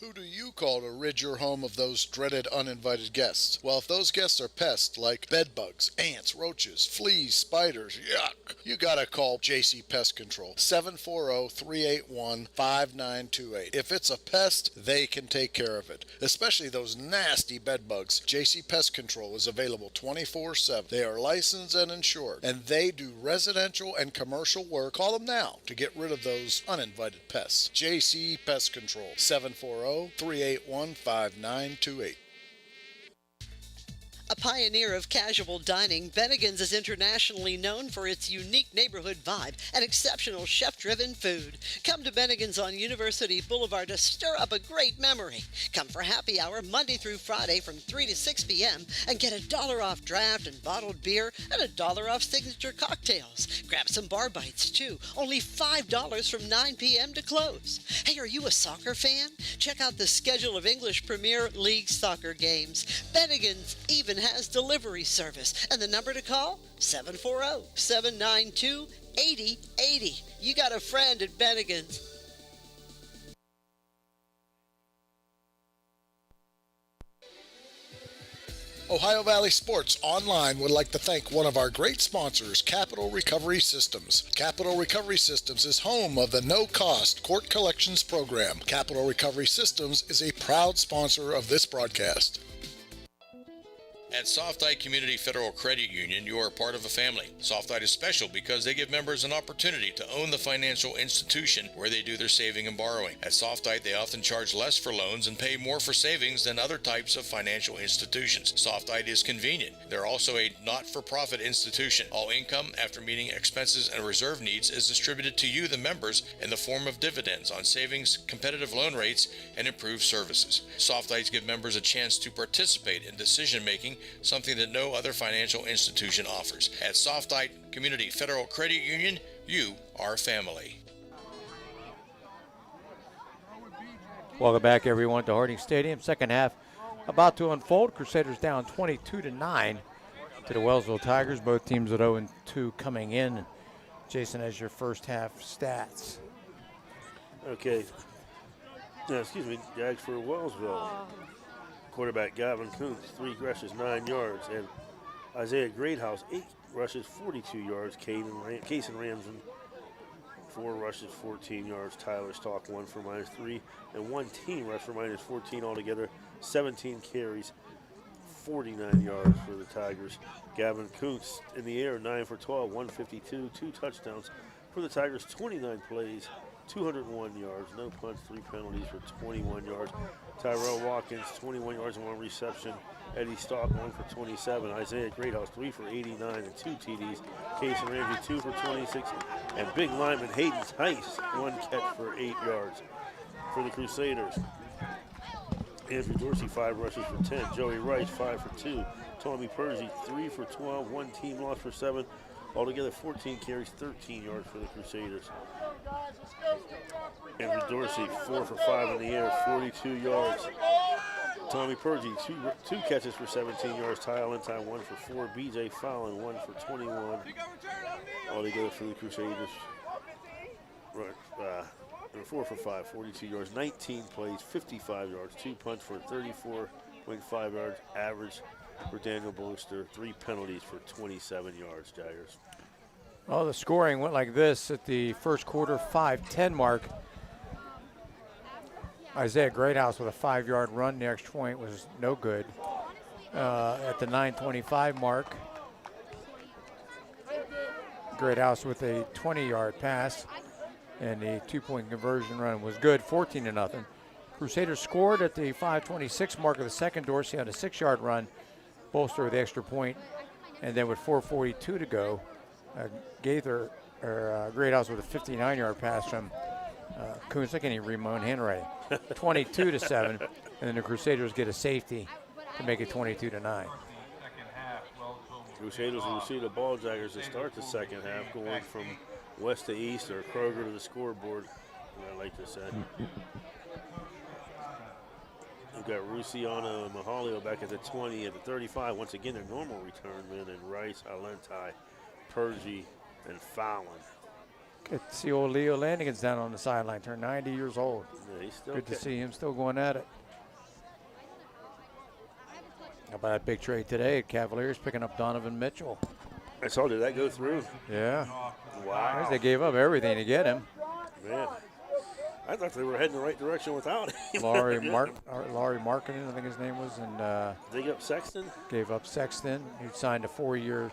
Who do you call to rid your home of those dreaded uninvited guests? Well, if those guests are pests like bedbugs, ants, roaches, fleas, spiders, yuck, you gotta call JC Pest Control, 740-381-5928. If it's a pest, they can take care of it, especially those nasty bedbugs. JC Pest Control is available 24/7. They are licensed and insured, and they do residential and commercial work. Call them now to get rid of those uninvited pests. JC Pest Control, 740-381-5928. A pioneer of casual dining, Bennigan's is internationally known for its unique neighborhood vibe and exceptional chef-driven food. Come to Bennigan's on University Boulevard to stir up a great memory. Come for happy hour Monday through Friday from 3 to 6 p.m. and get $1 off draft and bottled beer and $1 off signature cocktails. Grab some bar bites too, only $5 from 9 p.m. to close. Hey, are you a soccer fan? Check out the schedule of English Premier League soccer games. Bennigan's even has delivery service, and the number to call, 740-792-8080. You got a friend at Bennigan's. Ohio Valley Sports Online would like to thank one of our great sponsors, Capital Recovery Systems. Capital Recovery Systems is home of the no-cost court collections program. Capital Recovery Systems is a proud sponsor of this broadcast. At Softite Community Federal Credit Union, you are part of a family. Softite is special because they give members an opportunity to own the financial institution where they do their saving and borrowing. At Softite, they often charge less for loans and pay more for savings than other types of financial institutions. Softite is convenient. They're also a not-for-profit institution. All income, after meeting expenses and reserve needs, is distributed to you, the members, in the form of dividends on savings, competitive loan rates, and improved services. Softites give members a chance to participate in decision-making, something that no other financial institution offers. At Softite Community Federal Credit Union, you are family. Welcome back, everyone, to Harding Stadium. Second half about to unfold. Crusaders down 22-9 to the Wellsville Tigers. Both teams at 0-2 coming in. Jason has your first half stats. Okay. Excuse me, Jags for Wellsville. Quarterback Gavin Kuntz, 3 rushes, 9 yards. And Isaiah Greathouse, 8 rushes, 42 yards. Cason Ramsden, 4 rushes, 14 yards. Tyler Stock, 1 for -3. And 1 team rush for -14 altogether. 17 carries, 49 yards for the Tigers. Gavin Kuntz in the air, 9 for 12, 152, 2 touchdowns for the Tigers. 29 plays, 201 yards, no punts, 3 penalties for 21 yards. Tyrell Watkins, 21 yards and 1 reception. Eddie Stock, 1 for 27. Isaiah Greathouse, 3 for 89 and 2 TDs. Casey Ramsey, 2 for 26. And big lineman Hayden Tice, 1 catch for 8 yards for the Crusaders. Andrew Dorsey, 5 rushes for 10. Joey Rice, 5 for 2. Tommy Percy, 3 for 12. 1 team loss for 7. Altogether, 14 carries, 13 yards for the Crusaders. Andrew Dorsey, 4 for 5 in the air, 42 yards. Tommy Pergy, two catches for 17 yards. Ty Allentie, 1 for 4. BJ Fallon, 1 for 21. Altogether for the Crusaders. Right, 4 for 5, 42 yards, 19 plays, 55 yards, 2 punts for 34.5 yards average for Daniel Booster, 3 penalties for 27 yards, Jaggers. Well, the scoring went like this at the first quarter, 5:10 mark. Isaiah Greathouse with a 5-yard run. The extra point was no good. At the 9:25 mark, Greathouse with a 20-yard pass, and the 2-point conversion run was good, 14-0. Crusaders scored at the 5:26 mark of the second. Dorsey on a 6-yard run, Bolster with the extra point, and then with 4:42 to go, Greathouse with a 59-yard pass from Coons. Look at him read my own handwriting. 22-7, and then the Crusaders get a safety to make it 22-9. Crusaders will receive the ball, Jaggers, to start the second half, going from west to east, or Kroger to the scoreboard, I like to say. We've got Rusiano and Mahalio back at the 20, at the 35. Once again, their normal return men, and Rice, Allentie, Pergy, and Fallon. Good to see old Leo Landigan's down on the sideline, turned 90 years old. Yeah, he's still good to see him still going at it. How about that big trade today? Cavaliers picking up Donovan Mitchell. I saw, did that go through? Yeah. Wow. They gave up everything to get him. Man, I thought they were heading the right direction without him. Laurie Markkinen, I think his name was. And they gave up Sexton? Gave up Sexton, who signed a 4-year,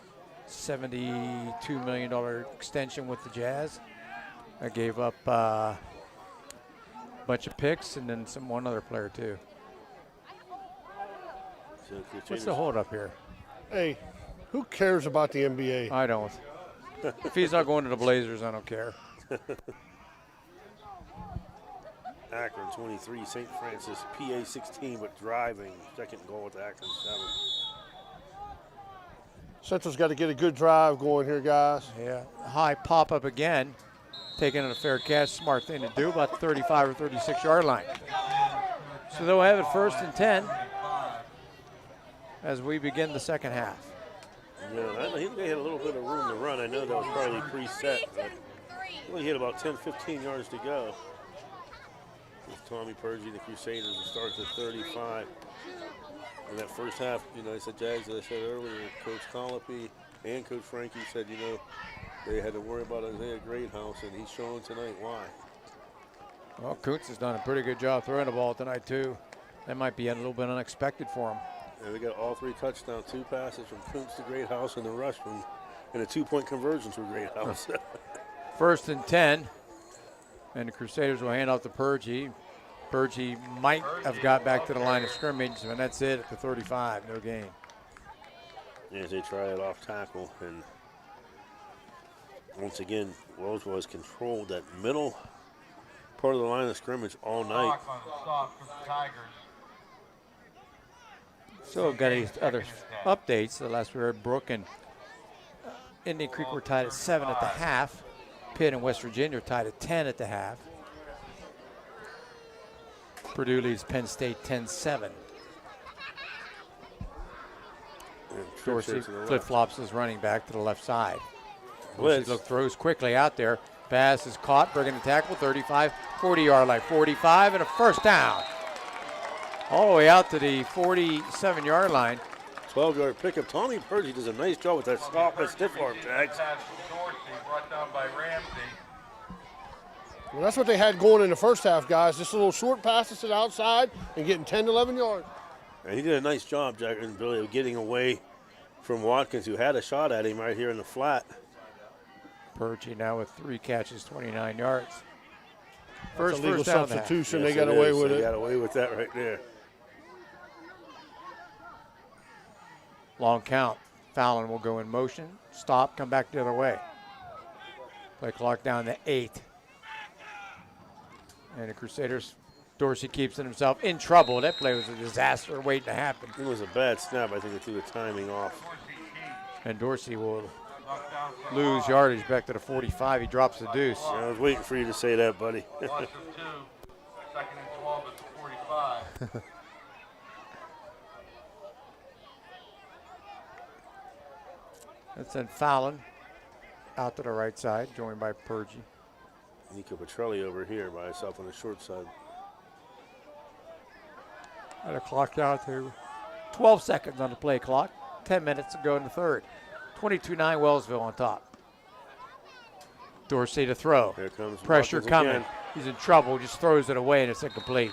$72 million extension with the Jazz. I gave up a bunch of picks and then one other player too. So what's the hold up here? Hey, who cares about the NBA? I don't. If he's not going to the Blazers, I don't care. Akron 23, St. Francis, PA 16, but driving. Second goal with Akron 7. Central's got to get a good drive going here, guys. Yeah, high pop up again. Taking it a fair catch, smart thing to do, about the 35 or 36 yard line. So they'll have it 1st and 10 as we begin the second half. Yeah, I think they had a little bit of room to run. I know that was probably preset, but only hit about 10, 15 yards to go. With Tommy Pergy, the Crusaders, will start at 35. In that first half, I said Jags, as I said earlier, Coach Colopy and Coach Frankie said, they had to worry about Isaiah Greathouse, and he's showing tonight why. Well, Kuntz has done a pretty good job throwing the ball tonight, too. That might be a little bit unexpected for him. And we got all 3 touchdowns, 2 passes from Kuntz to Greathouse, and the rush from, and a 2-point conversion for Greathouse. 1st and 10. And the Crusaders will hand off to Purgie. Purgie might have got back to the line of scrimmage, and that's it at the 35. No gain. As they try it off tackle, and once again, Wellsville has controlled that middle part of the line of scrimmage all night. So got any other updates. The last we heard, Brook and Indian Creek were tied at 7 at the half. Pitt and West Virginia are tied at 10 at the half. Purdue leads Penn State 10-7. Dorsey flip-flops his running back to the left side. Dorsey throws quickly out there. Pass is caught, breaking the tackle, 35, 40-yard line, 45, and a first down. All the way out to the 47-yard line. 12-yard pickup. Tommy Purgie does a nice job with that stiff arm, Jags. Well, that's what they had going in the first half, guys. Just a little short passes to the outside and getting 10 to 11 yards. And he did a nice job, Jack and Billy, of getting away from Watkins, who had a shot at him right here in the flat. Purgie now with 3 catches, 29 yards. First down substitution. Yes, they got away with it. They got away with that right there. Long count. Fallon will go in motion. Stop, come back the other way. Play clock down to 8. And the Crusaders, Dorsey keeps himself in trouble. That play was a disaster waiting to happen. It was a bad snap. I think they threw the timing off. And Dorsey will lose yardage back to the 45. He drops the deuce. Yeah, I was waiting for you to say that, buddy. Second and 12 at the 45. That's then Fallon out to the right side, joined by Purgie. Nico Petrelli over here by himself on the short side. And a clock down to 12 seconds on the play clock. 10 minutes to go in the third. 22-9 Wellsville on top. Dorsey to throw. Here comes Pressure Watkins coming. again. He's in trouble, just throws it away and it's incomplete.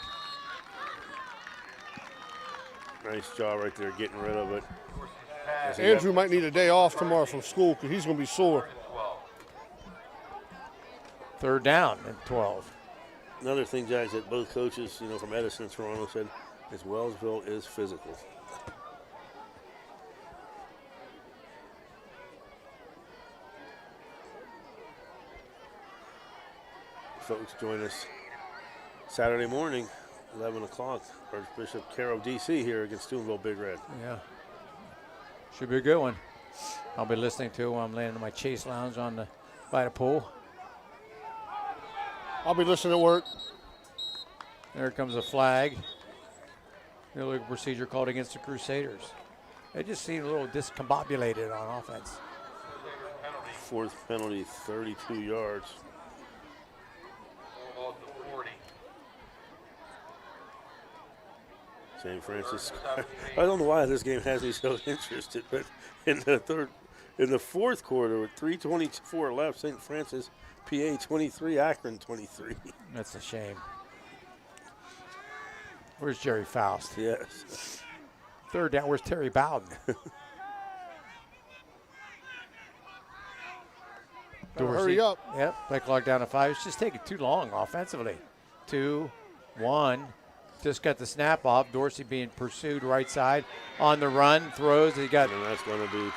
Nice job right there getting rid of it. Andrew might need a day off tomorrow from school because he's going to be sore. Third down and 12. Another thing, Jack, that both coaches, from Edison and Toronto said is Wellsville is physical. Folks, join us Saturday morning, 11 o'clock. Archbishop Caro DC here against Steubenville Big Red. Yeah. Should be a good one. I'll be listening to while I'm laying in my Chase Lounge by the pool. I'll be listening at work. There comes a flag. Illegal procedure called against the Crusaders. They just seem a little discombobulated on offense. Fourth penalty, 32 yards. St. Francis. I don't know why this game has me so interested, but in the fourth quarter with 3:24 left, St. Francis, PA 23, Akron 23. That's a shame. Where's Jerry Faust? Yes. Third down, where's Terry Bowden? Hurry up. Yep, play clock down to 5. It's just taking too long offensively. 2, 1. Just got the snap off. Dorsey being pursued right side on the run. Throws. He got. And that's going to be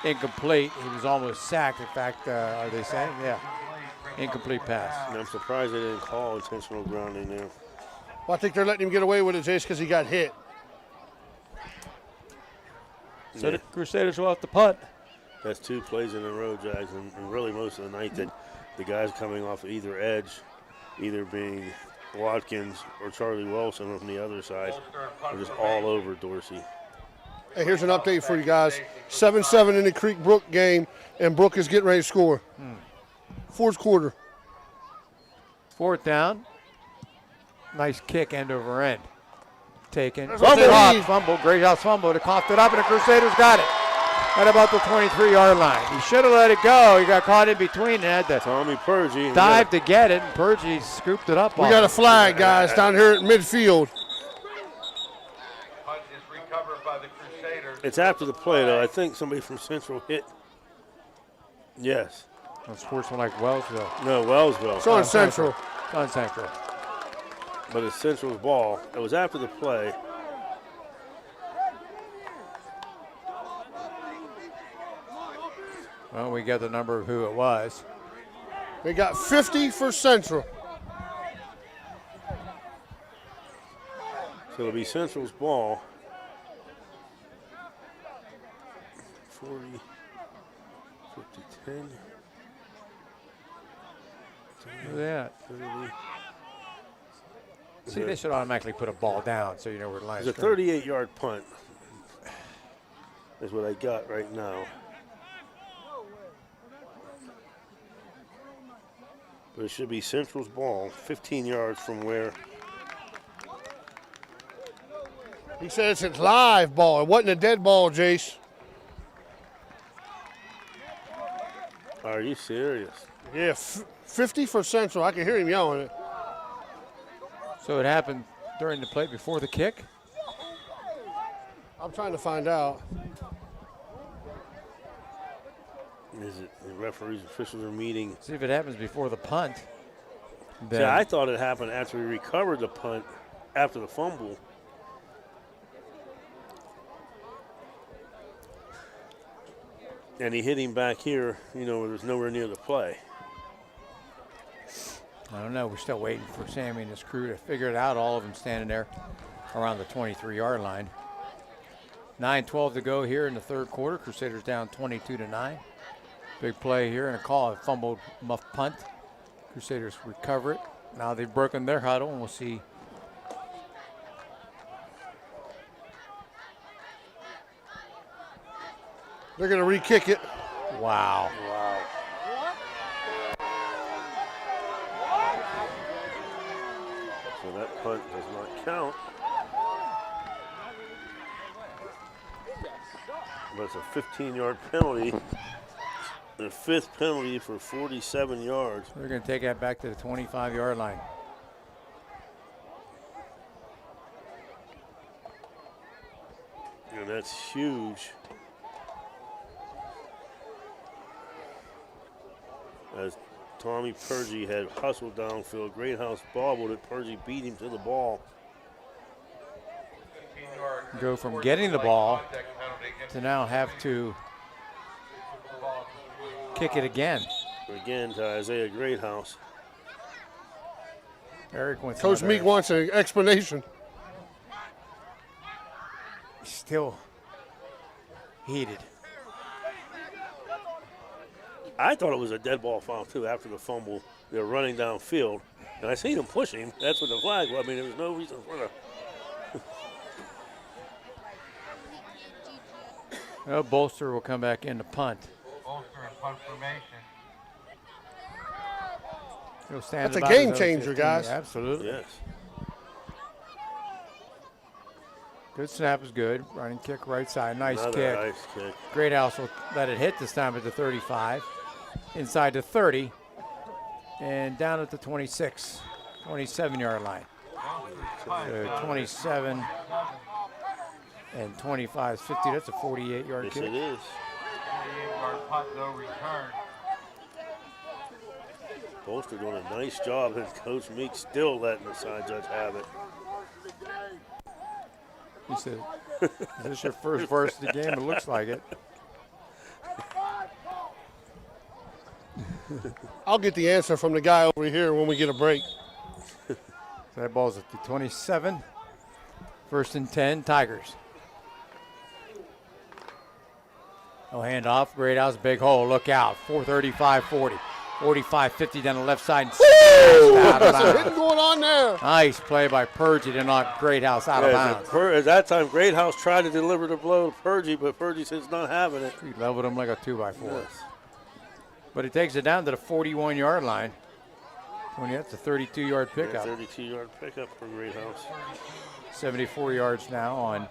incomplete. He was almost sacked. In fact, are they saying? Yeah. Incomplete pass. And I'm surprised they didn't call intentional grounding there. Well, I think they're letting him get away with it just because he got hit. So the Crusaders will have to punt. That's 2 plays in a row, Jags, and really most of the night that the guys coming off either edge, either being Watkins or Charlie Wilson from the other side, are just all over Dorsey. Hey, here's an update for you guys. 7-7 in the Creek Brook game, and Brook is getting ready to score. Fourth quarter. Fourth down. Nice kick end over end. Taken. Fumble. Greathouse fumble. They coughed it up, and the Crusaders got it at about the 23-yard line. He should have let it go. He got caught in between and had to Tommy Purgie dive to get it, and Purgie scooped it up. We got a flag, guys, down here at midfield. It's after the play, though. I think somebody from Central hit. Yes. On sportsman like Wellsville. No, Wellsville. It's on Central. It's on Central. But it's Central's ball. It was after the play. Well, we got the number of who it was. They got 50 for Central. So it'll be Central's ball. 40, 50, 10. Look at that. 30. See, they should automatically put a ball down so you know where the line is. It's a 38-yard punt is what I got right now. But it should be Central's ball, 15 yards from where. He says it's live ball. It wasn't a dead ball, Jace. Are you serious? Yeah, 50 for Central. I can hear him yelling it. So it happened during the play before the kick? I'm trying to find out. Is it the referees, officials are meeting? See if it happens before the punt. See, I thought it happened after we recovered the punt, after the fumble. And he hit him back here, you know, where there's nowhere near the play. I don't know. We're still waiting for Sammy and his crew to figure it out. All of them standing there around the 23-yard line. 9:12 to go here in the third quarter. Crusaders down 22-9. Big play here and a call. A fumbled muff punt. Crusaders recover it. Now they've broken their huddle, and we'll see. They're going to re-kick it. Wow. Wow. So that punt does not count. But it's a 15-yard penalty. The fifth penalty for 47 yards. They're going to take that back to the 25-yard line. And that's huge. As Tommy Purgie had hustled downfield, Greathouse bobbled it. Purgie beat him to the ball. Go from getting the ball to now have to kick it again. Again to Isaiah Greathouse. Eric wants Coach Meek wants an explanation. Still heated. I thought it was a dead ball foul too after the fumble. They were running downfield, and I seen him push him. That's what the flag was. I mean, there was no reason for the. Well, Bolster will come back in to punt. Bolster and punt formation. He'll stand That's a about game his own changer, 15. guys. Absolutely. Yes. Good snap is good. Running kick right side. Nice Another kick. nice kick. Greathouse will let it hit this time at the 35. Inside the 30. And down at the 26. 27-yard line. So 27 and 25 is 50. That's a 48-yard Yes, kick. it is. 48-yard punt, no return. Bolster doing a nice job, and Coach Meek still letting the side judge have it. He said, is this your first varsity game? It looks like it. I'll get the answer from the guy over here when we get a break. So that ball's at the 27. First and 10, Tigers. No handoff. Greathouse, big hole. Look out. 435-40. 45-50 down the left side. Out of That's a hit bounds. going on there. Nice play by Purgie to knock Greathouse out of bounds. At that time, Greathouse tried to deliver the blow to Purgie, but Purgie says not having it. He leveled him like a 2x4. Yes. But he takes it down to the 41-yard line. Tony, that's a 32-yard pickup. 32-yard pickup for Greathouse. 74 yards now on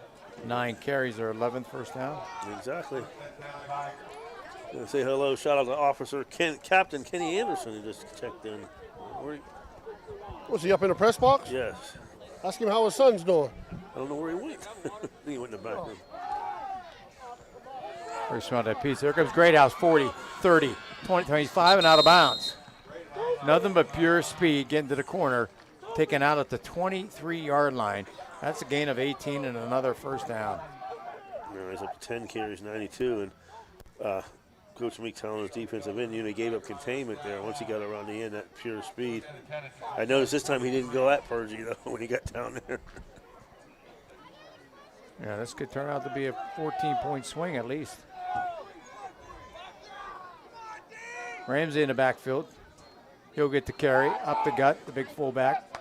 9 carries, their 11th first down. Exactly. Gonna say hello, shout out to Officer Captain Kenny Anderson who just checked in. Was he up in the press box? Yes. Ask him how his son's doing. I don't know where he went. I think he went in the back room. Very smart that piece. There comes Greathouse, 40, 30, 20, 25, and out of bounds. Nothing but pure speed getting to the corner, taken out at the 23-yard line. That's a gain of 18 and another first down. Now he's up to 10 carries, 92, and Coach Meek telling his defensive end unit gave up containment there. Once he got around the end, that pure speed. I noticed this time he didn't go at Purgie, though, when he got down there. Yeah, this could turn out to be a 14-point swing at least. Ramsey in the backfield. He'll get the carry, up the gut, the big fullback.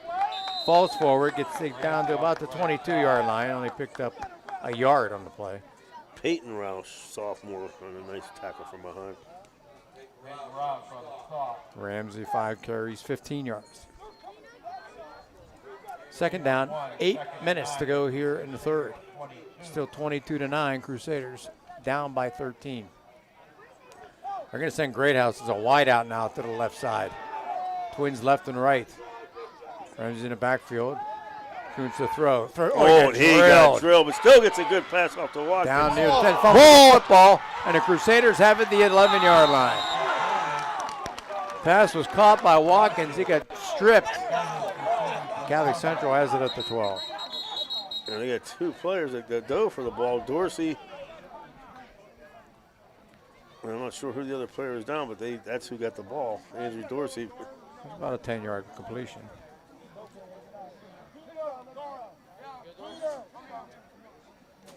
Falls forward, gets it down to about the 22-yard line, only picked up a yard on the play. Peyton Roush, sophomore, on a nice tackle from behind. Ramsey, 5 carries, 15 yards. Second down, 8 minutes to go here in the third. Still 22-9, Crusaders down by 13. They're going to send Greathouse as a wide out now to the left side. Twins left and right. Ramsey in the backfield. Shoots the throw. He got drilled, but still gets a good pass off the Watkins. Down near 10. Football, and the Crusaders have it the 11-yard line. Pass was caught by Watkins. He got stripped. Catholic Central has it at the 12. And they got 2 players that dove for the ball. Dorsey, I'm not sure who the other player is down, but that's who got the ball. Andrew Dorsey. It's about a 10-yard completion.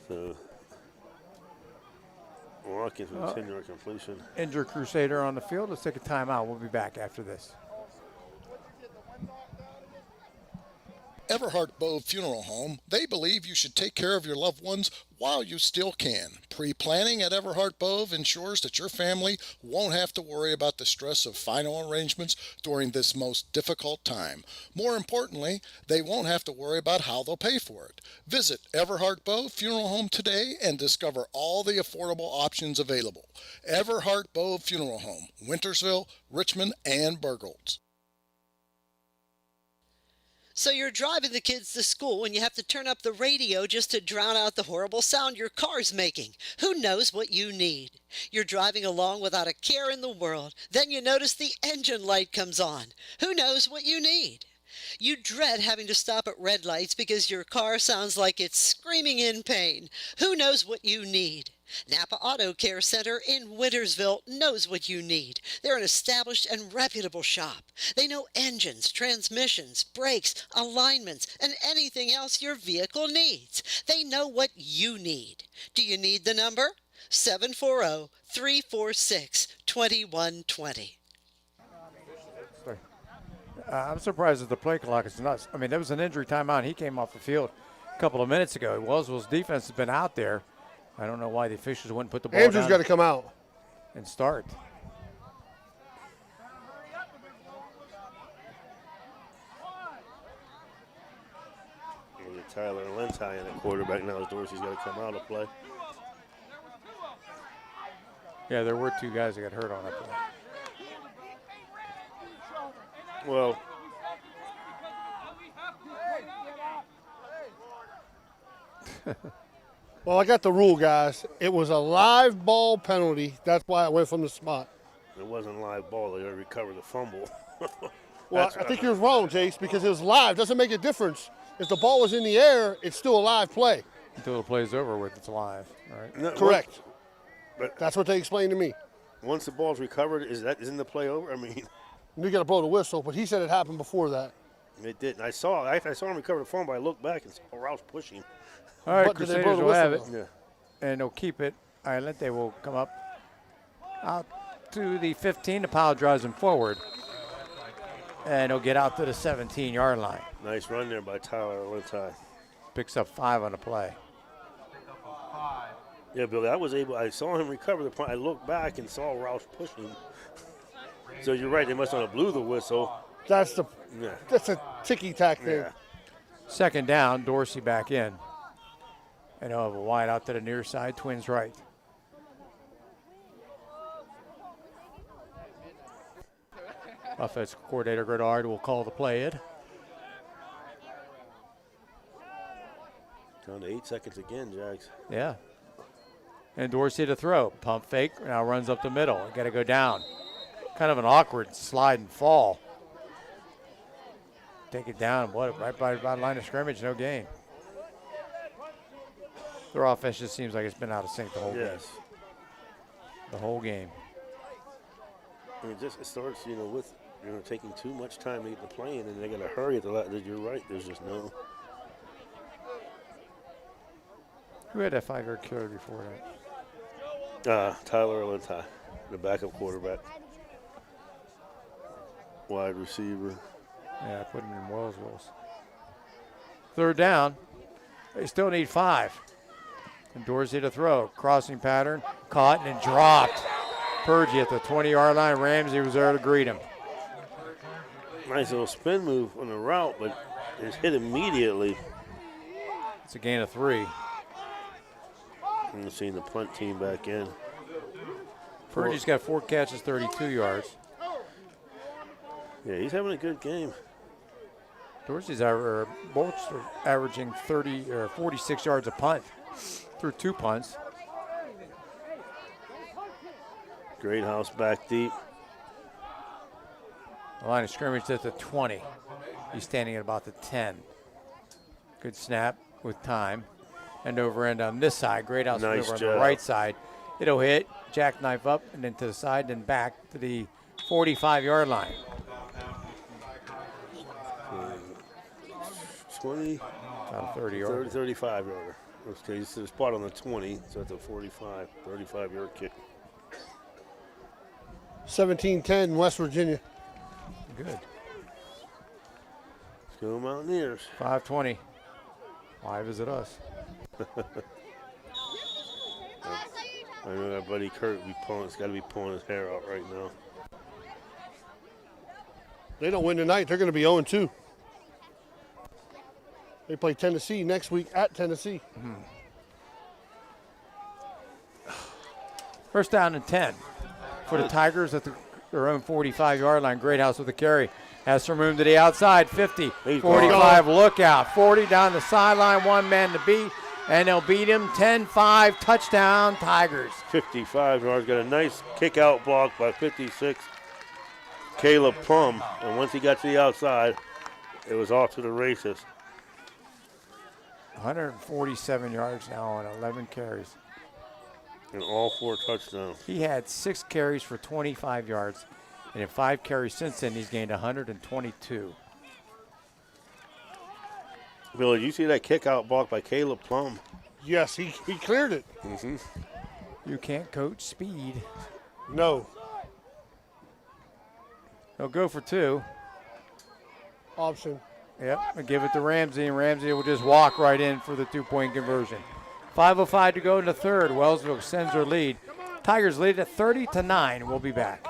So Watkins with a 10-yard completion. Injured Crusader on the field. Let's take a timeout. We'll be back after this. Everhart Bove Funeral Home, they believe you should take care of your loved ones while you still can. Pre-planning at Everhart Bove ensures that your family won't have to worry about the stress of final arrangements during this most difficult time. More importantly, they won't have to worry about how they'll pay for it. Visit Everhart Bove Funeral Home today and discover all the affordable options available. Everhart Bove Funeral Home, Wintersville, Richmond, and Burgolds. So you're driving the kids to school and you have to turn up the radio just to drown out the horrible sound your car's making. Who knows what you need? You're driving along without a care in the world. Then you notice the engine light comes on. Who knows what you need? You dread having to stop at red lights because your car sounds like it's screaming in pain. Who knows what you need? Napa Auto Care Center in Wintersville knows what you need. They're an established and reputable shop. They know engines, transmissions, brakes, alignments, and anything else your vehicle needs. They know what you need. Do you need the number? 740-346-2120. I'm surprised at the play clock. It's nuts. I mean, there was an injury timeout. He came off the field a couple of minutes ago. Wellsville's defense has been out there. I don't know why the officials wouldn't put the ball Andrew's down got to come out and start. Tyler Lentai in the quarterback now. Dorsey's got to come out of play. Yeah, there were 2 guys that got hurt on that play. Well, well, I got the rule, guys. It was a live ball penalty. That's why I went from the spot. it wasn't live ball. They already recovered the fumble. Well, I think you're wrong, Jace, because it was live. Doesn't make a difference. If the ball was in the air, it's still a live play. Until the play's over with, it's live. All right. No, Correct. But that's what they explained to me. Once the ball's recovered, isn't the play over? I mean, you got to blow the whistle, but he said it happened before that. It didn't. I saw him recover the fumble. I looked back and saw Rouse pushing. All right, But did they Crusaders blow the will have it, whistle, and they'll keep it. Iolente will come up out to the 15. The pile drives him forward, and he'll get out to the 17-yard line. Nice run there by Tyler Lentai. Picks up 5 on the play. Yeah, Billy, I saw him recover the punt. I looked back and saw Rouse pushing. So you're right, they must not have blew the whistle. That's a ticky-tack thing. Yeah. Second down, Dorsey back in. And he'll have a wide out to the near side, Twins right. Offensive coordinator Gradard will call the play in. Down to 8 seconds again, Jags. Yeah. And Dorsey to throw. Pump fake, now runs up the middle. Got to go down. Kind of an awkward slide and fall. Take it down, right by the line of scrimmage, no gain. Their offense just seems like it's been out of sync the whole game. The whole game. And it starts, with taking too much time to get the play in, and they got to hurry at the last. You're right. There's just no. Who had that 5-yard carry before that? Tyler Alentai, the backup quarterback, wide receiver. Yeah, I put him in Wellsville's. Third down. They still need 5. And Dorsey to throw. Crossing pattern. Caught and dropped. Purgie at the 20-yard line. Ramsey was there to greet him. Nice little spin move on the route, but it's hit immediately. It's a gain of 3. And seeing the punt team back in. Purgie's got 4 catches, 32 yards. Yeah, he's having a good game. Dorsey's both averaging 30 or 46 yards a punt through 2 punts. Great house back deep. The line of scrimmage at the 20. He's standing at about the 10. Good snap with time. End over end on this side. Great house Nice over job. on the right side. It'll hit, jackknife up, and then to the side, then back to the 45-yard line. 20. About a 30-yard. 35-yarder. Okay, it's a spot on the 20, so it's a 35-yard kick. 17-10, West Virginia. Good. Let's go Mountaineers. 5:20. Why visit us? I know that buddy Kurt has got to be pulling his hair out right now. They don't win tonight, they're going to be 0-2. They play Tennessee next week at Tennessee. First down and 10 for the Tigers at their own 45-yard line. Greathouse with the carry. Has some room to the outside. 50, 45, look out. 40 down the sideline, 1 man to beat, and they'll beat him 10-5, touchdown Tigers. 55 yards, got a nice kick out block by 56, Caleb Plum, and once he got to the outside, it was off to the races. 147 yards now on 11 carries. And all 4 touchdowns. He had 6 carries for 25 yards, and in 5 carries since then, he's gained 122. Bill, did you see that kick out block by Caleb Plum? Yes, he cleared it. You can't coach speed. No. They'll go for 2. Option. Yep, and give it to Ramsey, and Ramsey will just walk right in for the 2-point conversion. 5:05 to go in the third. Wellsville extends their lead. Tigers lead at 30-9. We'll be back.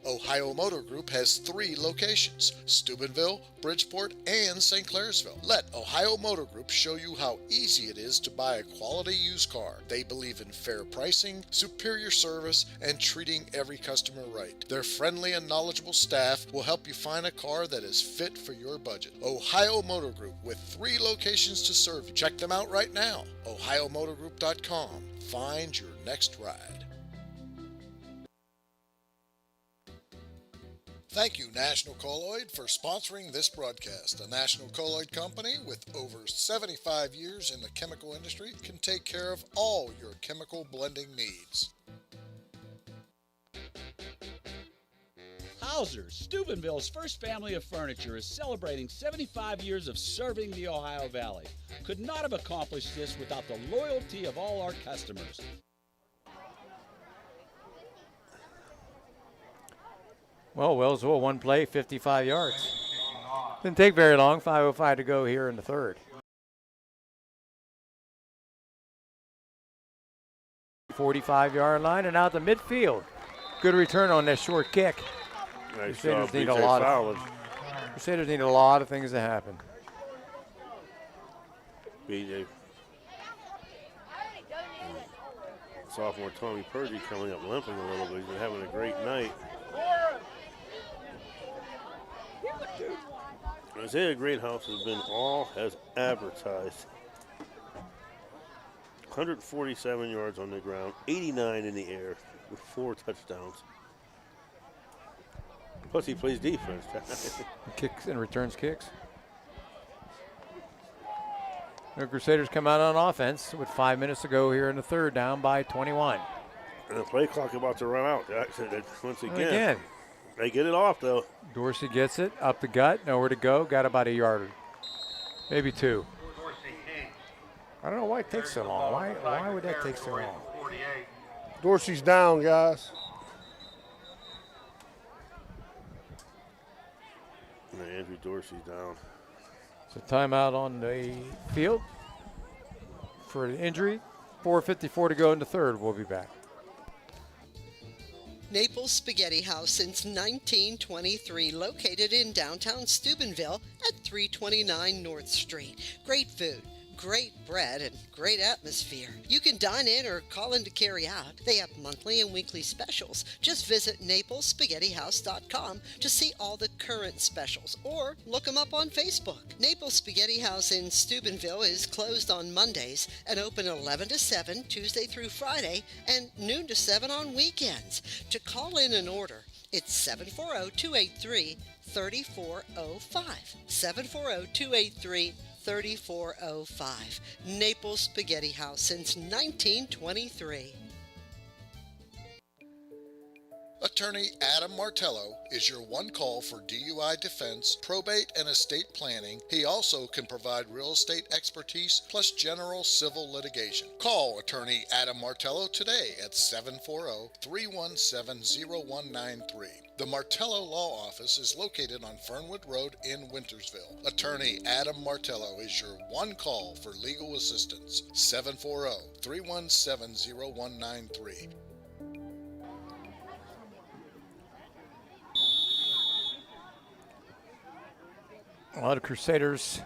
Ohio Motor Group has 3 locations, Steubenville, Bridgeport, and St. Clairsville. Let Ohio Motor Group show you how easy it is to buy a quality used car. They believe in fair pricing, superior service, and treating every customer right. Their friendly and knowledgeable staff will help you find a car that is fit for your budget. Ohio Motor Group, with 3 locations to serve you. Check them out right now, ohiomotorgroup.com. Find your next ride. Thank you, National Colloid, for sponsoring this broadcast. A National Colloid company with over 75 years in the chemical industry can take care of all your chemical blending needs. Hauser's, Steubenville's first family of furniture, is celebrating 75 years of serving the Ohio Valley. Could not have accomplished this without the loyalty of all our customers. Well, Wellsville, 1 play, 55 yards. Didn't take very long. 5:05 to go here in the third. 45-yard line and out the midfield. Good return on that short kick. Nice Crusaders job, need a BJ lot Fowler. Crusaders need a lot of things to happen. BJ. Sophomore Tommy Purdy coming up limping a little bit. He's been having a great night. Isaiah Greathouse has been all as advertised. 147 yards on the ground, 89 in the air with 4 touchdowns. Plus he plays defense. Kicks and returns kicks. The Crusaders come out on offense with 5 minutes to go here in the third, down by 21. And the play clock about to run out. Once again. They get it off, though. Dorsey gets it up the gut, nowhere to go. Got about a yard, maybe 2. I don't know why it takes so long. Why would that take so long? Dorsey's down, guys. And Andrew Dorsey's down. So timeout on the field for an injury. 4:54 to go in the third. We'll be back. Naples Spaghetti House since 1923, located in downtown Steubenville at 329 North Street. Great food, great bread, and great atmosphere. You can dine in or call in to carry out. They have monthly and weekly specials. Just visit NaplesSpaghettiHouse.com to see all the current specials, or look them up on Facebook. Naples Spaghetti House in Steubenville is closed on Mondays and open 11 to 7 Tuesday through Friday and noon to 7 on weekends. To call in an order, it's 740-283-3405. 740-283-3405. Naples Spaghetti House since 1923. Attorney Adam Martello is your one call for DUI defense, probate, and estate planning. He also can provide real estate expertise plus general civil litigation. Call Attorney Adam Martello today at 740-317-0193. The Martello Law Office is located on Fernwood Road in Wintersville. Attorney Adam Martello is your one call for legal assistance. 740-317-0193. Well, the Crusaders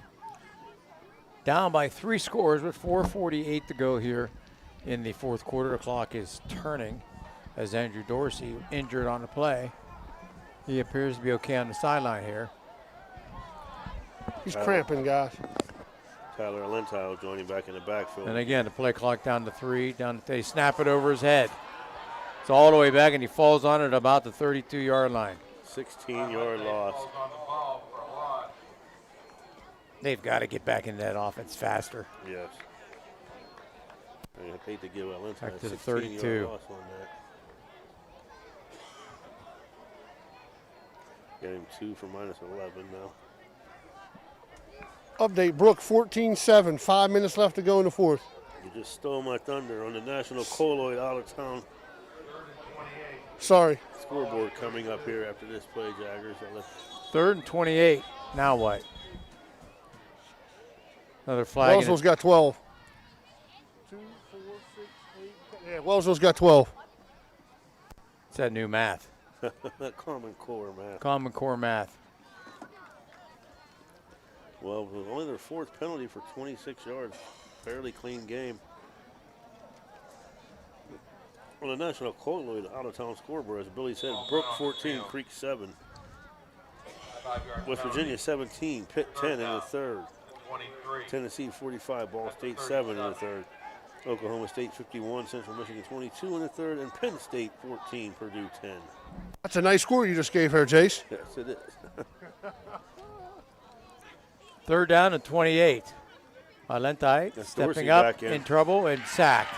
down by 3 scores with 4:48 to go here in the fourth quarter. The clock is turning as Andrew Dorsey, injured on the play. He appears to be okay on the sideline here. He's cramping, guys. Tyler Alentile joining back in the backfield. And again, the play clock down to 3. They snap it over his head. It's all the way back, and he falls on it at about the 32-yard line. 16-yard loss. They've got to get back into that offense faster. Yes. I hate to give Alentile back to the 16-yard 32. loss on that. Get him 2 for -11 now. Update, Brooke, 14-7, 5 minutes left to go in the fourth. You just stole my thunder on the National Colloid out-of-town. Sorry. Scoreboard coming up here after this play, Jaggers. 3rd and 28. Now what? Another flag. Wellsville's got 12. 2, 4, 6, 8. Yeah, Wellsville's got 12. It's that new math. Common Core math. Common Core math. Well, it was only their 4th penalty for 26 yards. Fairly clean game. On the National Colloid out-of-town scoreboard, as Billy said, Brook 14, Creek 7. West Virginia 17, Pitt 10 in the third. Tennessee 45, Ball State 7 in the third. Oklahoma State 51, Central Michigan 22 in the third, and Penn State 14, Purdue 10. That's a nice score you just gave her, Jace. Yes, it is. 3rd down and 28. Valente stepping up in trouble and sacked.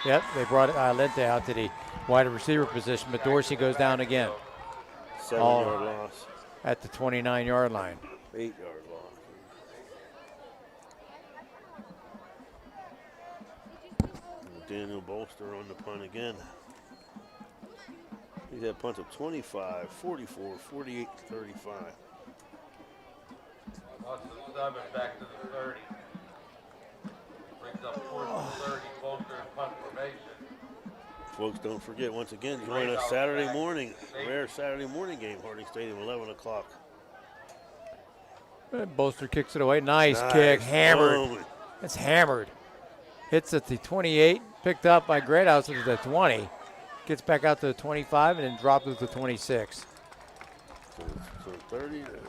Yep, they brought Valente out to the wide receiver position, but Dorsey goes down again. 7-yard loss. At the 29-yard line. 8-yard loss. Daniel Bolster on the punt again. He's had punts of 25, 44, 48, 35. Lost the 7 back to the 30. Brings up 4th and 30, Bolster and punt formation. Folks, don't forget, once again, join us Saturday morning. Rare Saturday morning game, Harding Stadium, 11 o'clock. Bolster kicks it away. Nice kick. Hammered. Boom. It's hammered. Hits at the 28. Picked up by Greathouse at the 20. Gets back out to the 25 and then drops to the 26. So 30 to 20.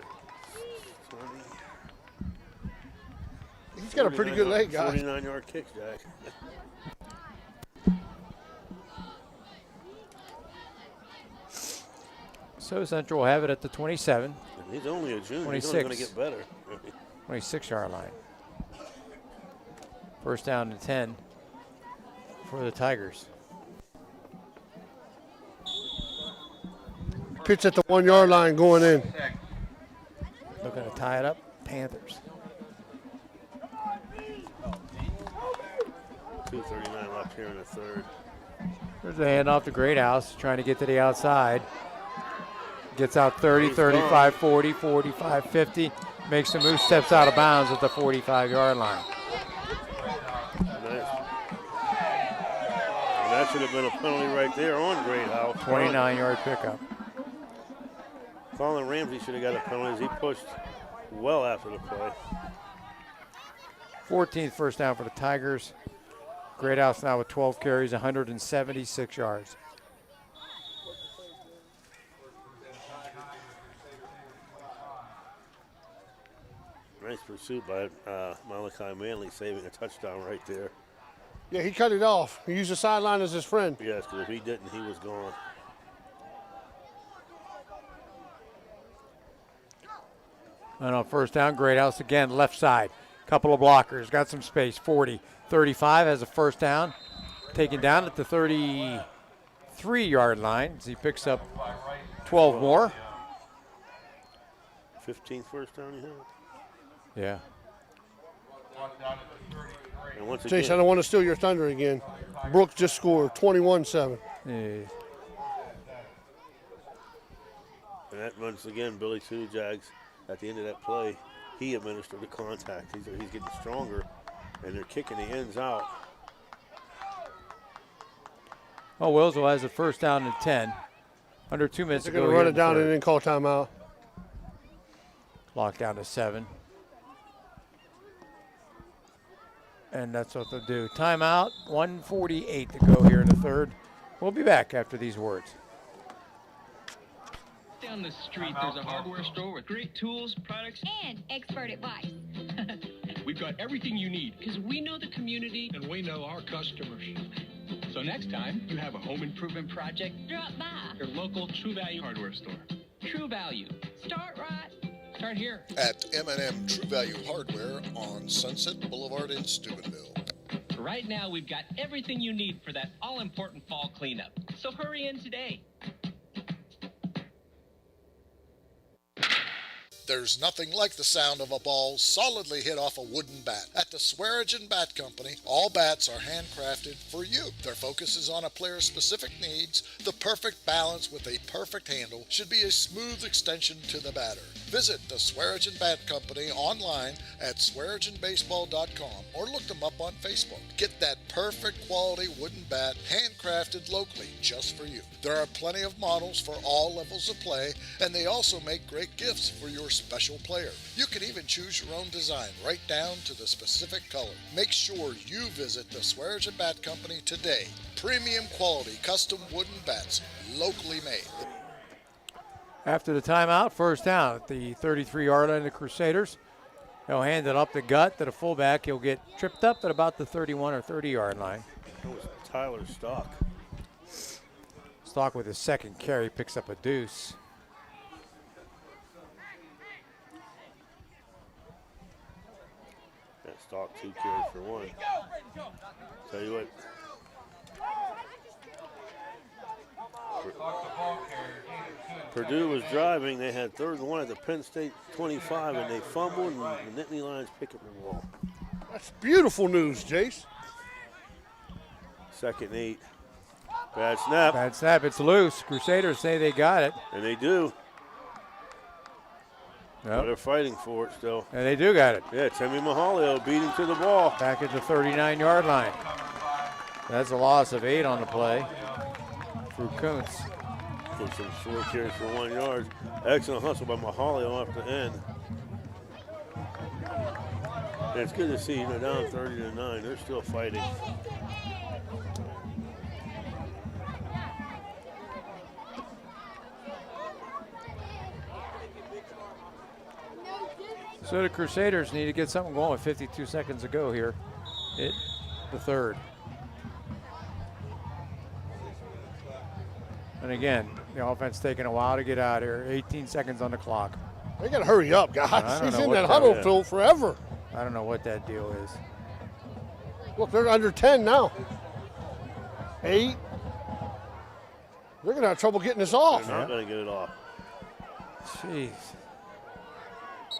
He's got a pretty good leg, guy. 49-yard kick, Jack. So Central will have it at the 27. And he's only a junior. 26. He's only going to get better. 26-yard line. First down and 10 for the Tigers. Pitch at the 1-yard line going in. Looking to tie it up. Panthers. 2:39 left here in the third. There's a handoff to Greathouse, trying to get to the outside. Gets out 30, 35, 40, 45, 50. Makes the move, steps out of bounds at the 45-yard line. And that should have been a penalty right there on Greathouse. 29-yard pickup. Colin Ramsey should have got a penalty as he pushed well after the play. 14th first down for the Tigers. Greathouse now with 12 carries, 176 yards. Nice pursuit by Malachi Manley, saving a touchdown right there. Yeah, he cut it off. He used the sideline as his friend. Yes, because if he didn't, he was gone. And on first down, Greathouse again, left side. Couple of blockers, got some space. 40, 35 has a first down. Taken down at the 33-yard line as he picks up 12 more. 15th first down you have? Yeah. And once Jason, again, I don't want to steal your thunder again. Brooks just scored 21-7. Yeah. and that once again, Billy Two Jags, at the end of that play, he administered the contact. He's getting stronger, and they're kicking the ends out. Oh, Wellsville has a first down and 10. Under 2 minutes They're to go. going to run it down and then call timeout. Clock down to 7. And that's what they'll do. Timeout, 1:48 to go here in the third. We'll be back after these words. Down the street, there's a hardware store with great tools, products, And expert advice. We've got everything you need because we know the community and we know our customers. So next time you have a home improvement project, Drop by. your local True Value hardware store. True Value. Start right. Start here. At M&M True Value Hardware on Sunset Boulevard in Steubenville. Right now, we've got everything you need for that all-important fall cleanup. So hurry in today. There's nothing like the sound of a ball solidly hit off a wooden bat. At the Swearingen Bat Company, all bats are handcrafted for you. Their focus is on a player's specific needs. The perfect balance with a perfect handle should be a smooth extension to the batter. Visit the Swearingen Bat Company online at swearingenbaseball.com or look them up on Facebook. Get that perfect quality wooden bat handcrafted locally just for you. There are plenty of models for all levels of play, and they also make great gifts for your special player. You can even choose your own design right down to the specific color. Make sure you visit the Swearingen Bat Company today. Premium quality custom wooden bats, locally made. After the timeout, first down at the 33-yard line of the Crusaders. They'll hand it up the gut to the fullback. He'll get tripped up at about the 31 or 30-yard line. That was Tyler Stock. Stock with his second carry picks up a deuce. That Stock 2 carries for 1. Tell you what. Purdue was driving. They had 3rd and 1 at the Penn State 25, and they fumbled, and the Nittany Lions pick up the ball. That's beautiful news, Jace. 2nd and 8. Bad snap. Bad snap. It's loose. Crusaders say they got it. And they do. Yep. But they're fighting for it still. And they do got it. Yeah, Timmy Mahalio beating to the ball. Back at the 39-yard line. That's a loss of 8 on the play for Kuntz. Get some short carries for 1 yard. Excellent hustle by Mahalio off the end. And it's good to see, down 30-9. They're still fighting. So the Crusaders need to get something going with 52 seconds to go here. The third. And again, the offense taking a while to get out here. 18 seconds on the clock. They got to hurry up, guys. He's in that huddle field forever. I don't know what that deal is. Look, they're under 10 now. 8. They're going to have trouble getting this off. They're not going to get it off. Jeez.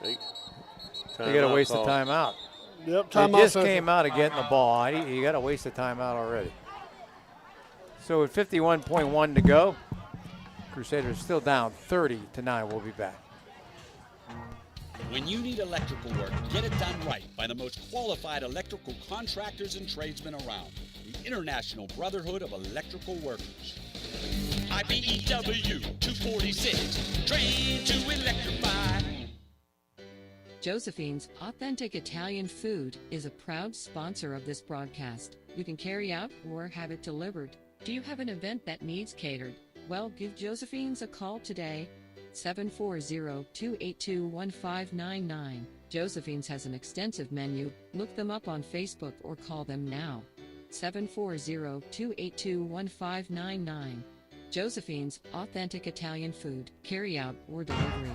They got to waste the timeout. Yep, timeout. They just came out of getting the ball. You got to waste the timeout already. So with 51.1 to go, Crusaders still down 30-9. We'll be back. When you need electrical work, get it done right by the most qualified electrical contractors and tradesmen around. The International Brotherhood of Electrical Workers. IBEW 246, trained to electrify. Josephine's Authentic Italian Food is a proud sponsor of this broadcast. You can carry out or have it delivered. Do you have an event that needs catered? Well, give Josephine's a call today. 740-282-1599. Josephine's has an extensive menu. Look them up on Facebook or call them now. 740-282-1599. Josephine's Authentic Italian Food, carry out or delivery.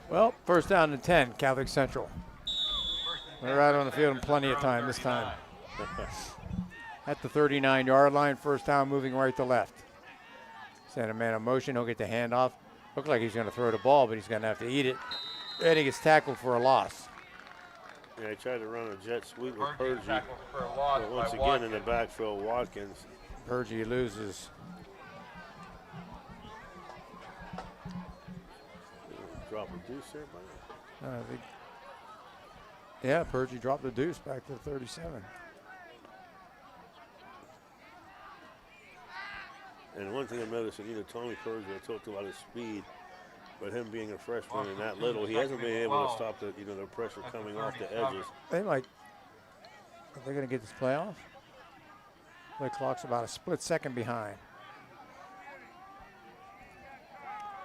Well, first down and 10, Catholic Central. They're out on the field in plenty of time this time. At the 39-yard line, first down, moving right to left. Send a man in motion, he'll get the handoff. Look like he's going to throw the ball, but he's going to have to eat it. And he gets tackled for a loss. Yeah, he tried to run a jet sweep with Purgie. But once again in the backfield, Watkins. Purgie loses. Drop a deuce there, buddy. Yeah, Purgie dropped the deuce back to 37. And one thing I noticed, Tony Purgie, I talked about his speed, but him being a freshman and that little, he hasn't been able to stop the pressure coming off the edges. Are they going to get this play off? The clock's about a split second behind.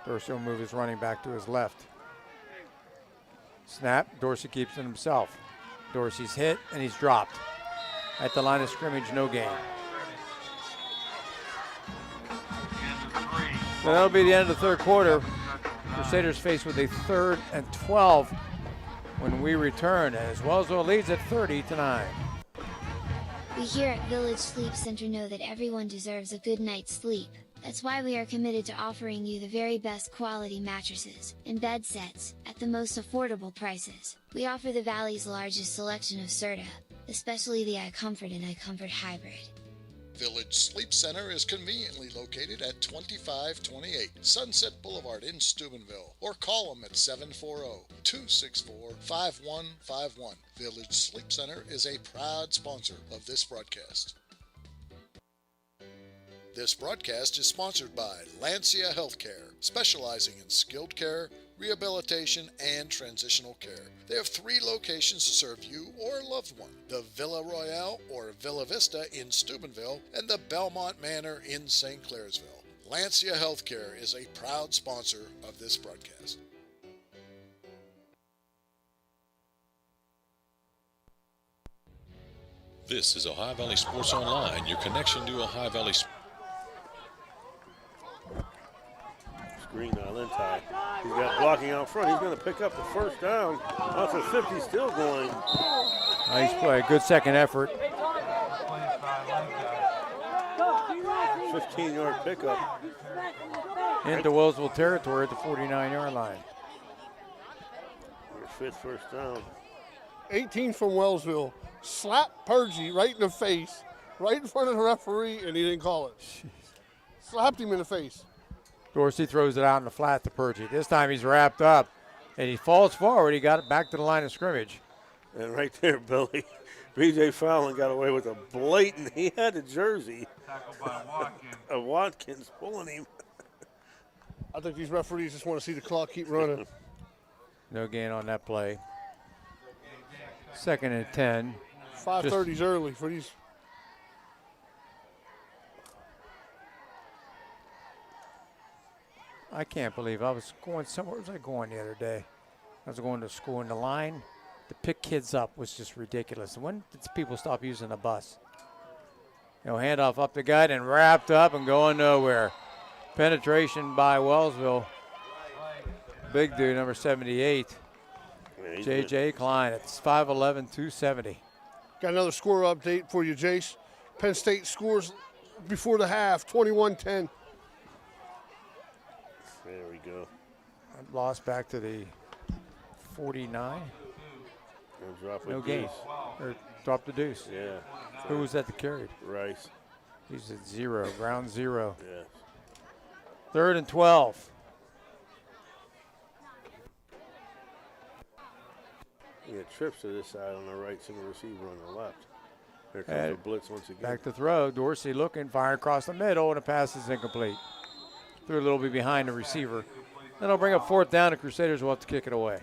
Dorsey will move his running back to his left. Snap, Dorsey keeps it himself. Dorsey's hit and he's dropped. At the line of scrimmage, no gain. So that'll be the end of the third quarter. Crusaders faced with a 3rd and 12 when we return as Wellsville leads at 30-9. We here at Village Sleep Center know that everyone deserves a good night's sleep. That's why we are committed to offering you the very best quality mattresses and bed sets at the most affordable prices. We offer the Valley's largest selection of Serta, especially the iComfort and iComfort Hybrid. Village Sleep Center is conveniently located at 2528 Sunset Boulevard in Steubenville, or call them at 740-264-5151. Village Sleep Center is a proud sponsor of this broadcast. This broadcast is sponsored by Lancia Healthcare, specializing in skilled care, rehabilitation, and transitional care. They have 3 locations to serve you or a loved one: the Villa Royale or Villa Vista in Steubenville and the Belmont Manor in St. Clairsville. Lancia Healthcare is a proud sponsor of this broadcast. This is Ohio Valley Sports Online, your connection to Ohio Valley Sports. Screen Alenti. He's got blocking out front. He's going to pick up the first down. Off the 50, still going. Nice play. Good second effort. 15-yard pickup. Into Wellsville territory at the 49-yard line. Your 5th first down. 18 from Wellsville. Slapped Purgie right in the face, right in front of the referee, and he didn't call it. Slapped him in the face. Dorsey throws it out in the flat to Purgie. This time he's wrapped up, and he falls forward. He got it back to the line of scrimmage. And right there, Billy, B.J. Fallon got away with a blatant. He had a jersey. Tackled by Watkins. Watkins pulling him. I think these referees just want to see the clock keep running. No gain on that play. 2nd and 10. 5:30's early for these. I can't believe I was going somewhere. Where was I going the other day? I was going to school, and the line to pick kids up was just ridiculous. When did people stop using the bus? Handoff up the gut and wrapped up and going nowhere. Penetration by Wellsville. Big dude, number 78. Yeah, J.J. Klein. It's 5'11", 270. Got another score update for you, Jace. Penn State scores before the half, 21-10. There we go. Lost back to the 49. No gain. Or dropped the deuce. Yeah. Who was that that carried? Rice. He's at 0, ground 0. Yeah. 3rd and 12. Yeah, trips to this side on the right, single receiver on the left. There comes the blitz once again. Back to throw. Dorsey looking, fire across the middle, and the pass is incomplete. Threw a little bit behind the receiver. Then it'll bring up 4th down. The Crusaders will have to kick it away.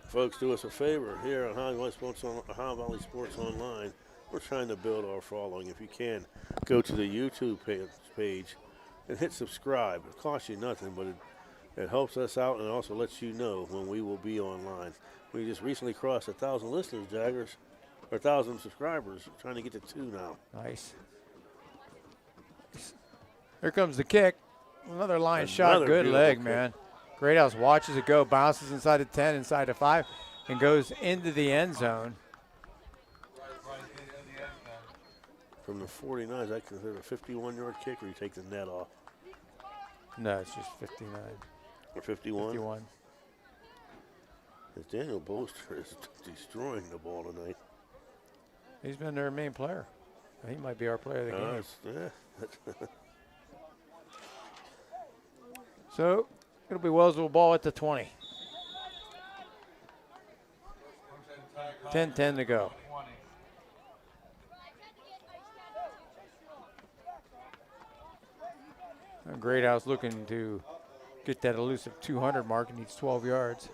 Folks, do us a favor here on Ohio Valley Sports Online. We're trying to build our following. If you can, go to the YouTube page and hit subscribe. It costs you nothing, but it helps us out and it also lets you know when we will be online. We just recently crossed 1,000 listeners, Jaggers, or 1,000 subscribers. We're trying to get to 2 now. Nice. Here comes the kick. Another line shot. Good leg, kick. Man. Greathouse watches it go, bounces inside the 10, inside the 5, and goes into the end zone. From the 49, is that considered a 51-yard kick, or you take the net off? No, it's just 59. Or 51? 51. Daniel Boster is destroying the ball tonight. He's been their main player. He might be our player of the game. Yeah. So, it'll be Wellsville ball at the 20. 10-10 to go. Greathouse looking to get that elusive 200 mark. He needs 12 yards.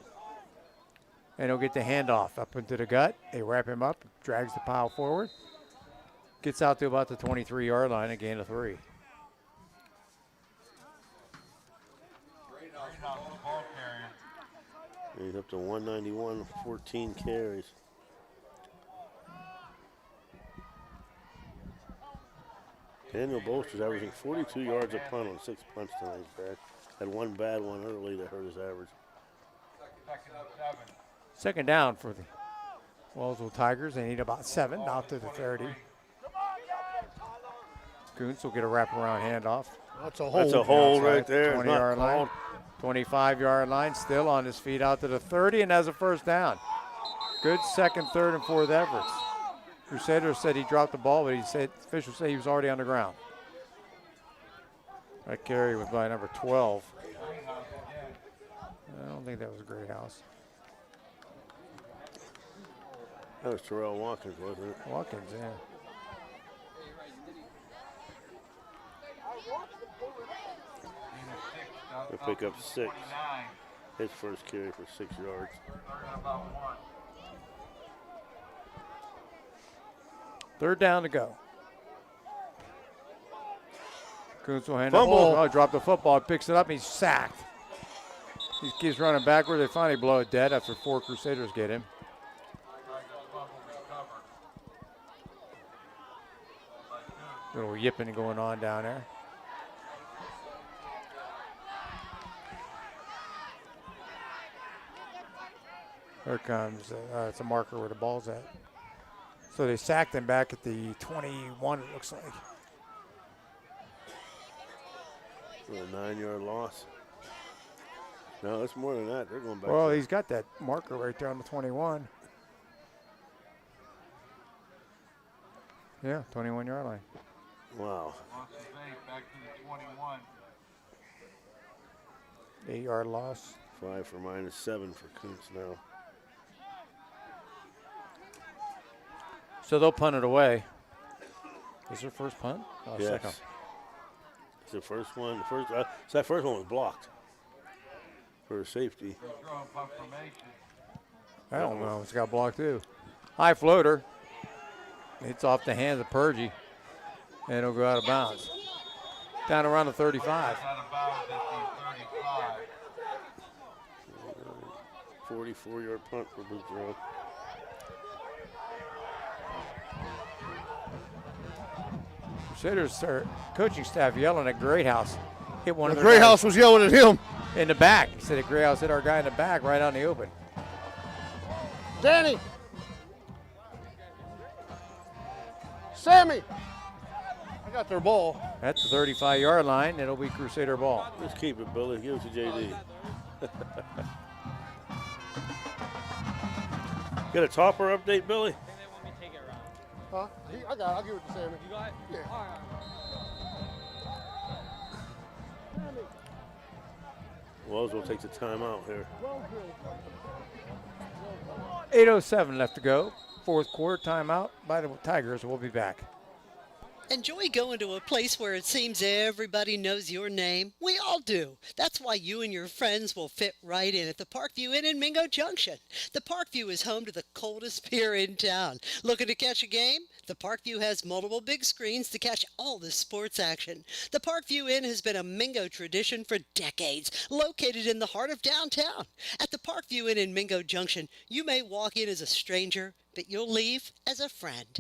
And he'll get the handoff up into the gut. They wrap him up, drags the pile forward. Gets out to about the 23-yard line, a gain of 3. He's up to 191, 14 carries. Daniel Boster's averaging 42 yards a punt on 6 punts tonight, Brad. Had one bad one early that hurt his average. 2nd down for the Wellsville Tigers. They need about 7, out to the 30. Kuntz will get a wraparound handoff. That's a hold. That's a hold right there. 20-yard line. 25-yard line, still on his feet out to the 30 and has a 1st down. Good 2nd, 3rd, and 4th efforts. Crusaders said he dropped the ball, but officials say he was already on the ground. That carry was by number 12. I don't think that was Greathouse. That was Terrell Watkins, wasn't it? Watkins, yeah. He'll pick up 6. His first carry for 6 yards. Third down to go. Kuntz will hand Fumble. it. Oh, dropped the football, picks it up, and he's sacked. He keeps running backward. They finally blow it dead after 4 Crusaders get him. Little yipping going on down there. Here comes, it's a marker where the ball's at. So they sacked him back at the 21, it looks like. A 9-yard loss. No, it's more than that. They're going back. Well, he's got that marker right there on the 21. Yeah, 21-yard line. Wow. Back to the 21. 8-yard loss. 5 for -7 for Kuntz now. So they'll punt it away. Is their first punt? Oh, Yes. second. It's the first one. So that first one was blocked for safety. I don't know. It's got blocked too. High floater. It's off the hands of Purgie. And it'll go out of bounds. Down around the 35. Out of bounds at the 35. 44-yard punt for Blue Throw. Crusaders coaching staff yelling at Greathouse. Hit one of their Greathouse guys was yelling at him. in the back. He said that Greathouse hit our guy in the back right on the open. Danny. Sammy. I got their ball. At the 35-yard line, it'll be Crusader ball. Let's keep it, Billy. Give it to JD. Got a topper update, Billy? Huh? I got it. I'll give it to Sammy. You got it? Yeah. All right. 'Wellsville takes a timeout here. 8:07 left to go. Fourth quarter timeout by the Tigers. We'll be back. Enjoy going to a place where it seems everybody knows your name? We all do. That's why you and your friends will fit right in at the Parkview Inn in Mingo Junction. The Parkview is home to the coldest beer in town. Looking to catch a game? The Parkview has multiple big screens to catch all the sports action. The Parkview Inn has been a Mingo tradition for decades, located in the heart of downtown. At the Parkview Inn in Mingo Junction, you may walk in as a stranger, but you'll leave as a friend.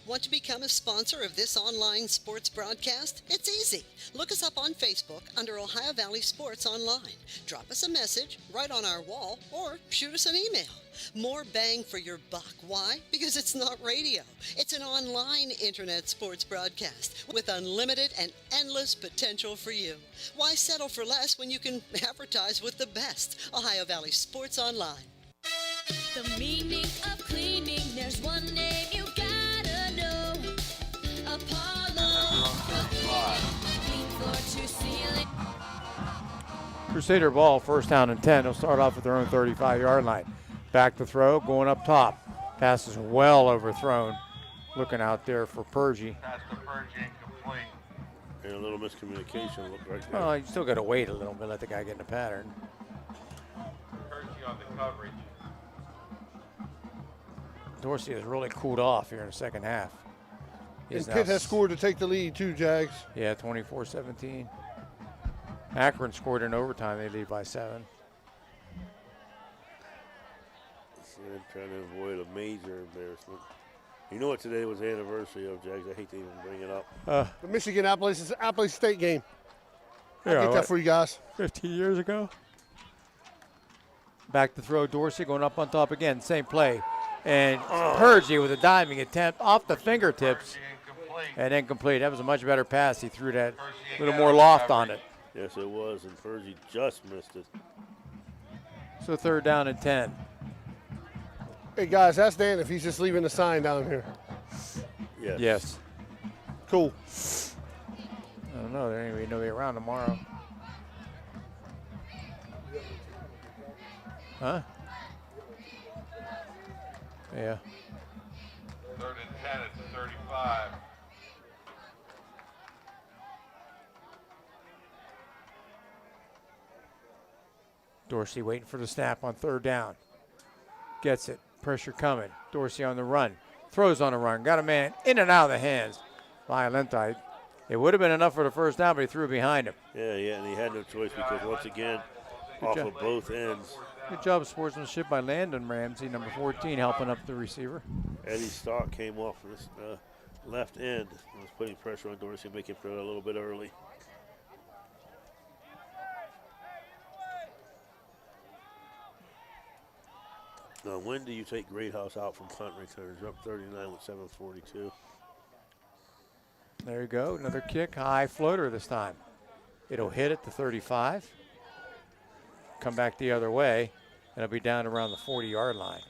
Want to become a sponsor of this online sports broadcast? It's easy. Look us up on Facebook under Ohio Valley Sports Online. Drop us a message right on our wall or shoot us an email. More bang for your buck. Why? Because it's not radio. It's an online internet sports broadcast with unlimited and endless potential for you. Why settle for less when you can advertise with the best? Ohio Valley Sports Online. The meaning of cleaning, there's one name you gotta know. Apollo. Clean floor to ceiling. Crusader ball, first down and 10. They'll start off at their own 35-yard line. Back to throw, going up top. Pass is well overthrown. Looking out there for Purgie. Pass to Purgie incomplete. And a little miscommunication looked right there. Well, you still got to wait a little bit, let the guy get in the pattern. Purgie on the coverage. Dorsey has really cooled off here in the second half. And Pitt has scored to take the lead too, Jags. Yeah, 24-17. Akron scored in overtime. They lead by 7. I'm trying to avoid a major embarrassment. You know what today was the anniversary of, Jags? I hate to even bring it up. The Michigan Appalachian State game. I'll Yeah, get what? that for you guys. 15 years ago. Back to throw, Dorsey going up on top again. Same play. And Purgie with a diving attempt off the fingertips and incomplete. That was a much better pass. He threw that a little more loft on it. Yes, it was, and Purgie just missed it. So third down and 10. Hey, guys, ask Dan if he's just leaving the sign down here. Yes. Yes. Cool. I don't know. There ain't going to be around tomorrow. Huh? Yeah. Third and 10 at the 35. Dorsey waiting for the snap on third down. Gets it. Pressure coming. Dorsey on the run. Throws on the run. Got a man in and out of the hands. Violenti. It would have been enough for the first down, but he threw behind him. Yeah, and he had no choice because once again, off of both ends. Good job of sportsmanship by Landon Ramsey, number 14, helping up the receiver. Eddie Stock came off this left end and was putting pressure on Dorsey, making him throw it a little bit early. Now, when do you take Greathouse out from punt returns? You're up 39 with 7:42. There you go. Another kick. High floater this time. It'll hit at the 35. Come back the other way. And it'll be down around the 40-yard line.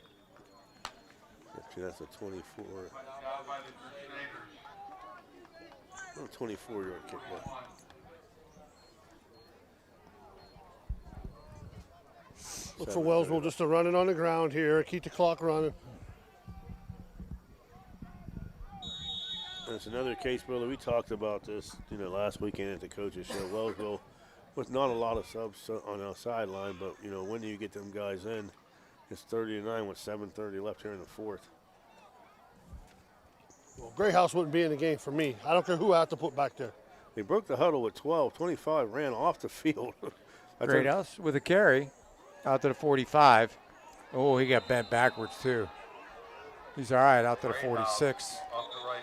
Actually, that's a 24. 24-yard kick. Look for Wellsville just to run it on the ground here. Keep the clock running. It's another case, brother. We talked about this, last weekend at the coaches show. Wellsville with not a lot of subs on our sideline, but when do you get them guys in? It's 30-9 with 7:30 left here in the fourth. Well, Gray House wouldn't be in the game for me. I don't care who I have to put back there. They broke the huddle with 12. 25 ran off the field. Great House with a carry out to the 45. Oh, he got bent backwards too. He's all right out to the 46.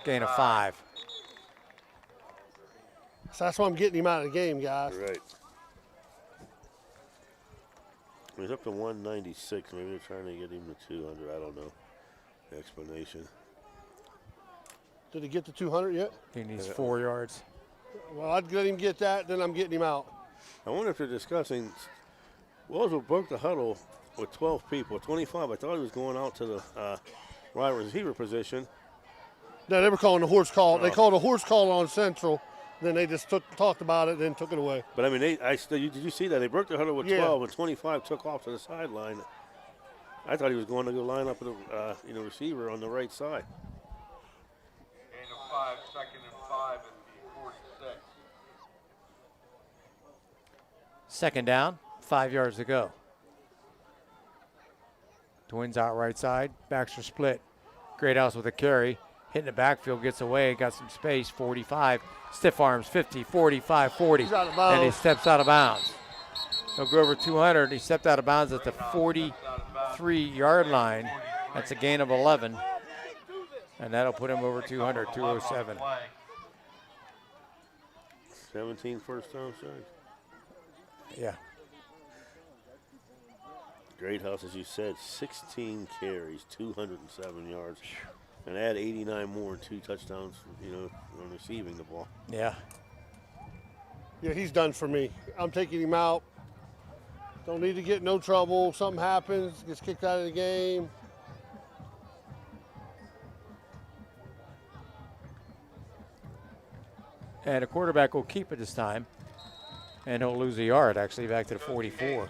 Gain of 5. So that's why I'm getting him out of the game, guys. Right. He's up to 196. Maybe they're trying to get him to 200. I don't know. Explanation. Did he get to 200 yet? He needs 4 yards. Well, I'd let him get that, then I'm getting him out. I wonder if they're discussing. Wellsville broke the huddle with 12 people. 25. I thought he was going out to the wide receiver position. No, they were calling the horse call. Oh. They called a horse call on Central. Then they just talked about it, then took it away. But I mean, did you see that? They broke the huddle with 12, and 25 took off to the sideline. I thought he was going to go line up with the receiver on the right side. Gain of 5, 2nd and 5 at the 46. Second down, 5 yards to go. Twins out right side. Baxter split. Great House with a carry. Hitting the backfield, gets away, got some space. 45. Stiff arms, 50, 45, 40. And he steps out of bounds. He'll go over 200. He stepped out of bounds at the 43-yard line. That's a gain of 11. And that'll put him over 200, 207. 17 first down, sorry. Yeah. Great House, as you said, 16 carries, 207 yards. And add 89 more and 2 touchdowns, on receiving the ball. Yeah. Yeah, he's done for me. I'm taking him out. Don't need to get in no trouble. Something happens, gets kicked out of the game. And a quarterback will keep it this time. And he'll lose a yard, actually, back to the 44.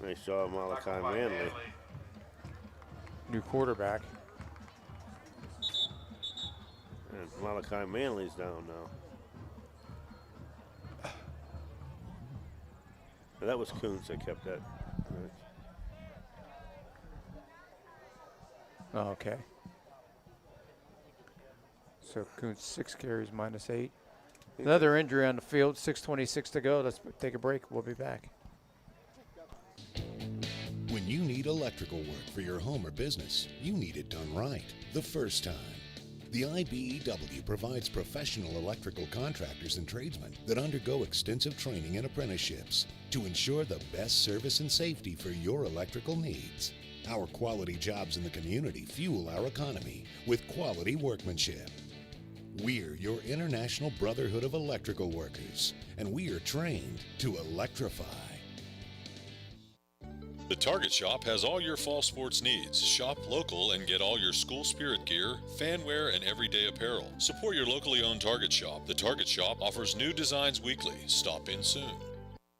Nice job, Malachi Manley. New quarterback. And Malachi Manley's down now. And that was Kuntz that kept that. Right. Oh, okay. So Kuntz 6 carries minus 8. Another injury on the field, 6:26 to go. Let's take a break. We'll be back. When you need electrical work for your home or business, you need it done right the first time. The IBEW provides professional electrical contractors and tradesmen that undergo extensive training and apprenticeships to ensure the best service and safety for your electrical needs. Our quality jobs in the community fuel our economy with quality workmanship. We're your International Brotherhood of Electrical Workers, and we are trained to electrify. The Target Shop has all your fall sports needs. Shop local and get all your school spirit gear, fanwear, and everyday apparel. Support your locally owned Target Shop. The Target Shop offers new designs weekly. Stop in soon.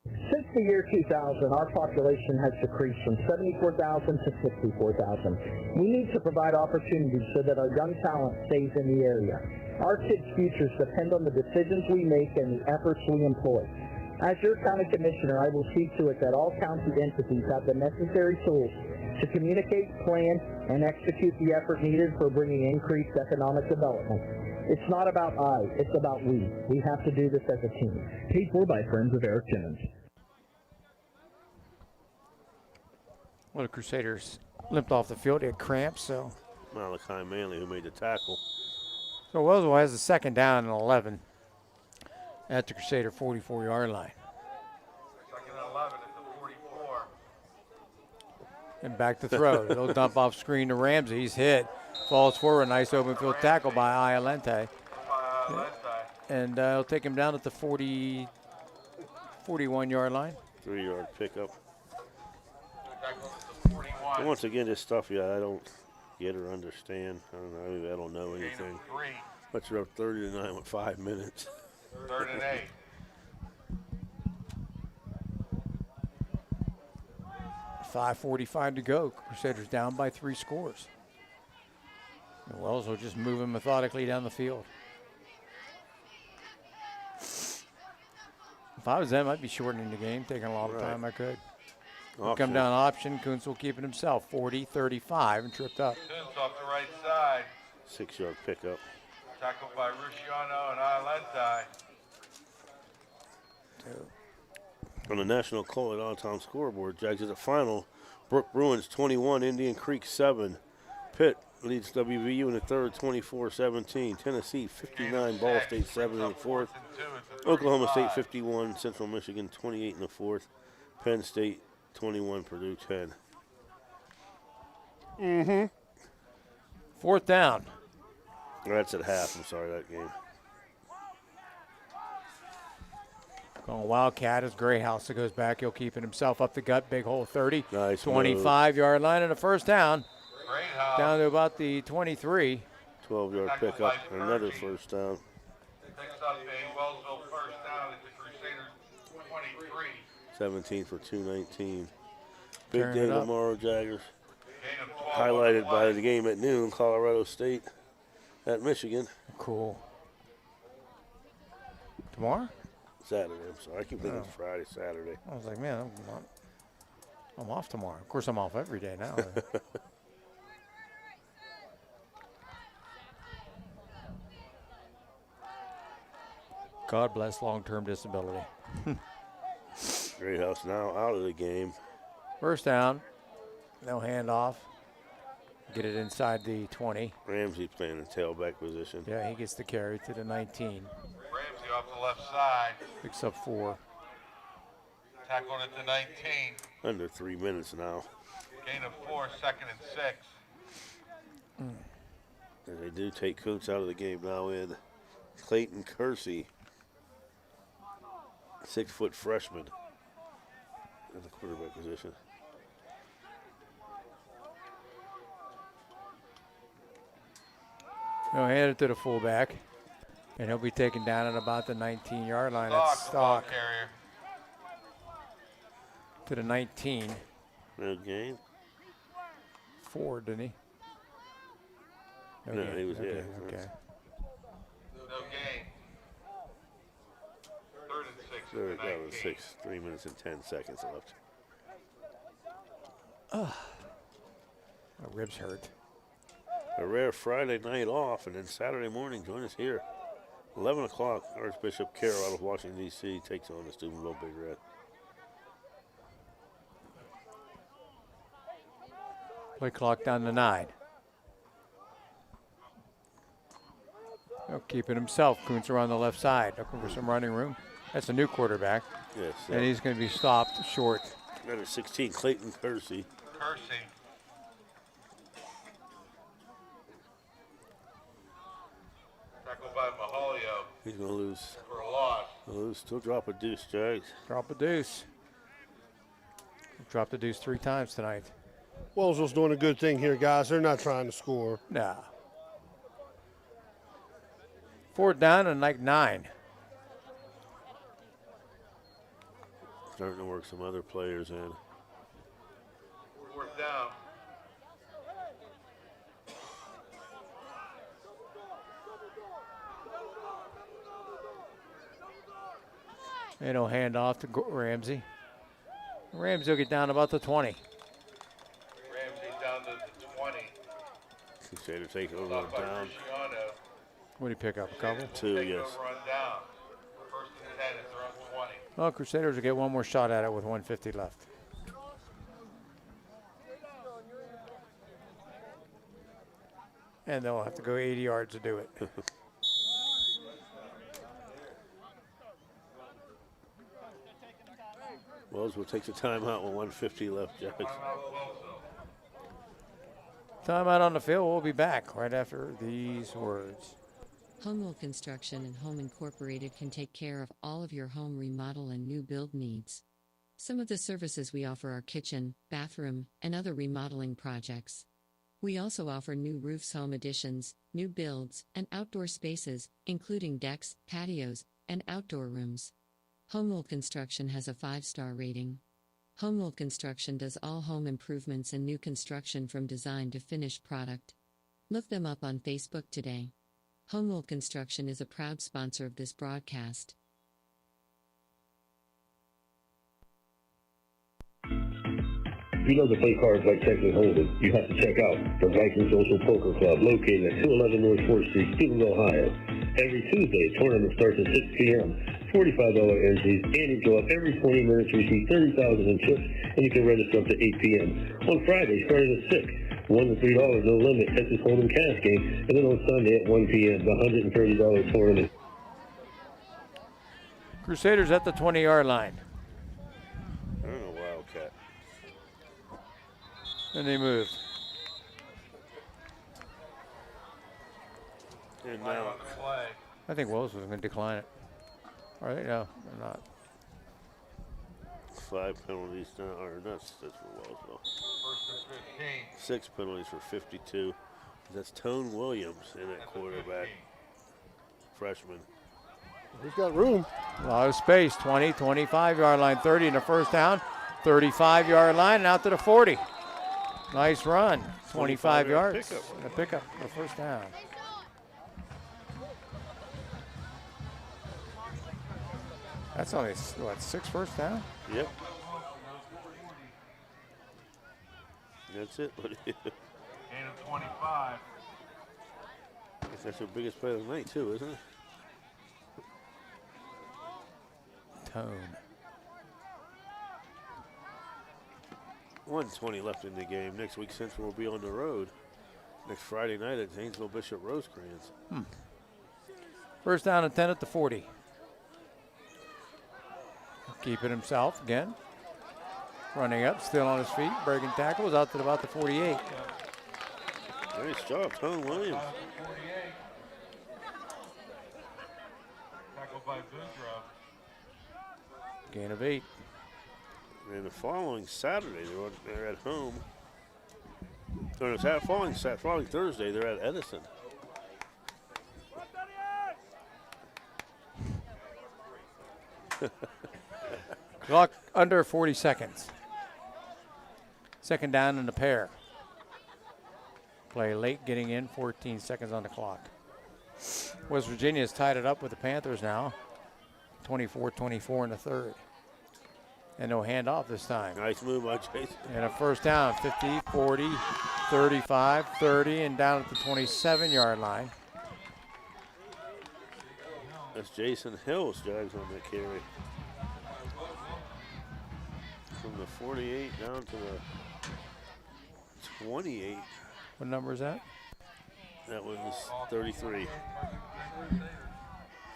Since the year 2000, our population has decreased from 74,000 to 64,000. We need to provide opportunities so that our young talent stays in the area. Our kids' futures depend on the decisions we make and the efforts we employ. As your county commissioner, I will see to it that all county entities have the necessary tools to communicate, plan, and execute the effort needed for bringing increased economic development. It's not about I, it's about we. We have to do this as a team. Paid for by Friends of Eric Timmons. Well, the Crusaders limped off the field. They had cramps, so. Malachi Manley, who made the tackle. So Wellsville has a second down and 11 at the Crusader 44-yard line. Second and 11 at the 44. And back to throw. They'll dump off screen to Ramsey. He's hit. Falls forward. Nice open field tackle by Iolente. And he'll take him down at the 41-yard line. 3-yard pickup. And once again, this stuff, I don't get or understand. I don't know anything. But you're up 30-9 with 5 minutes. 3rd and 8. .545 to go. Crusaders down by 3 scores. And Wells will just move him methodically down the field. If I was them, I'd be shortening the game, taking a lot of time I could. Come down option. Kuntz will keep it himself. 40-35 and tripped up. Kuntz off the right side. 6-yard pickup. Tackled by Rusciano and Alenti. On the National Collet all-time scoreboard, Jags at the final. Brook Bruins 21, Indian Creek 7. Pitt leads WVU in the third, 24-17. Tennessee 59, Ball State 7 in the fourth. Oklahoma State 51, Central Michigan 28 in the fourth. Penn State 21, Purdue 10. Mm-hmm. Fourth down. That's at half. I'm sorry, that game. Going Wildcat as Greyhouse goes back. He'll keep it himself up the gut. Big hole 30. Nice 25-yard line and a first down. Greyhouse. Down to about the 23. 12-yard pickup. Another first down. Picks up a Wellsville first down at the Crusaders 23. 17 for 219. Big Turn game it up. tomorrow, Jaggers. Gain of 12 Highlighted on by play. the game at noon, Colorado State at Michigan. Cool. Tomorrow? Saturday, I'm sorry. I keep thinking it's Oh. Friday, Saturday. I was like, man, I'm off tomorrow. Of course, I'm off every day now. God bless long-term disability. Greyhouse now out of the game. First down. No handoff. Get it inside the 20. Ramsey playing in tailback position. Yeah, he gets the carry to the 19. Ramsey off the left side. Picks up 4. Tackled at the 19. Under 3 minutes now. Gain of 4, second and 6. And they do take Kuntz out of the game now in Clayton Kersey. 6-foot freshman in the quarterback position. He'll hand it to the fullback, and he'll be taken down at about the 19-yard line. That's Stock Carrier. to the 19. No gain. 4, didn't he? No, he was okay, there. okay. No gain. Third and 6. Third down and 6. 3 minutes and 10 seconds left. My ribs hurt. A rare Friday night off, and then Saturday morning, join us here. 11 o'clock, Archbishop Carroll out of Washington, D.C. takes on the Steubenville Big Red. Play clock down to 9. He'll keep it himself. Kuntz around the left side, looking for some running room. That's a new quarterback. Yes. And he's going to be stopped short. Number 16, Clayton Kersey. Kersey. Tackled by Mahalio He's going to lose. for a loss. Still drop a deuce, Jags. Drop a deuce. Dropped the deuce 3 times tonight. Wellsville's doing a good thing here, guys. They're not trying to score. Nah. 4th down and like 9. Starting to work some other players in. 4th down. And he'll hand off to Ramsey. Ramsey will get down about the 20. Ramsey down to the 20. Crusader take over Stopped by down. Rusciano. What do you pick up? A couple? 2, Take yes. over on down. First and 10 is their own 20. Well, Crusaders will get one more shot at it with 150 left. And they'll have to go 80 yards to do it. Wellsville takes a timeout with 150 left, Jags. Timeout on the field. We'll be back right after these words. Homewell Construction and Home Incorporated can take care of all of your home remodel and new build needs. Some of the services we offer are kitchen, bathroom, and other remodeling projects. We also offer new roofs, home additions, new builds, and outdoor spaces, including decks, patios, and outdoor rooms. Homewell Construction has a 5-star rating. Homewell Construction does all home improvements and new construction from design to finished product. Look them up on Facebook today. Homewell Construction is a proud sponsor of this broadcast. If you love to play cards like Texas Hold'em, you have to check out the Viking Social Poker Club located at 211 North 4th Street, Steubenville, Ohio. Every Tuesday, tournament starts at 6 p.m. $45 entries, and you go up every 20 minutes to receive $30,000 in chips, and you can register up to 8 p.m. On Friday, starting at 6, $1 to $3, no limit, Texas Hold'em cash game, and then on Sunday at 1 p.m., the $130 tournament. Crusaders at the 20-yard line. I don't know, Wildcat. And they move. And now, I think Wellsville's going to decline it. Are they? No, they're not. 5 penalties now, or that's for Wellsville. 6 penalties for 52. That's Tone Williams in at quarterback, freshman. He's got room. A lot of space. 20, 25-yard line, 30 in the first down, 35-yard line, and out to the 40. Nice run. 25 yards. And a pickup for first down. That's only, what, 6 first down? Yep. That's it, buddy. Gain of 25. I guess that's your biggest play of the night, too, isn't it? Tone. 1:20 left in the game. Next week, Central will be on the road. Next Friday night at Zanesville Bishop Rosecrans. First down and 10 at the 40. Keeping himself again. Running up, still on his feet, breaking tackles out to about the 48. Nice job, Tone Williams. Tackled by Boudreaux. Gain of 8. And the following Saturday, they're at home. Or no, following Thursday, they're at Edison. Clock under 40 seconds. Second down and a pair. Play late getting in, 14 seconds on the clock. West Virginia has tied it up with the Panthers now. 24-24 in the third. And no handoff this time. Nice move by Jason. And a first down, 50, 40, 35, 30, and down at the 27-yard line. That's Jason Hills, Jags, on that carry. From the 48 down to the 28. What number is that? That was 33.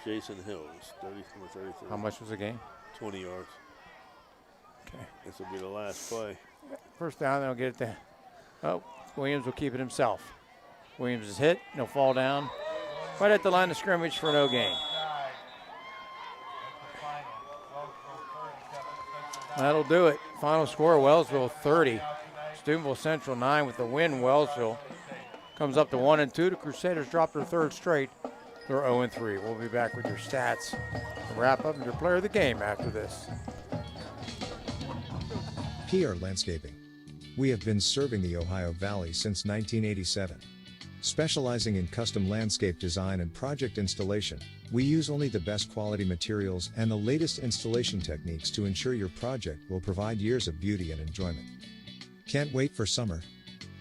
Jason Hills, 33. How much was the game? 20 yards. Okay. This will be the last play. First down, they'll get it there. Oh, Williams will keep it himself. Williams is hit, he'll fall down right at the line of scrimmage for no gain. That'll do it. Final score, Wellsville 30. Steubenville Central 9 with the win. Wellsville comes up to 1-2. The Crusaders drop their third straight. They're 0-3. We'll be back with your stats to wrap up and your player of the game after this. PR Landscaping. We have been serving the Ohio Valley since 1987. Specializing in custom landscape design and project installation, we use only the best quality materials and the latest installation techniques to ensure your project will provide years of beauty and enjoyment. Can't wait for summer?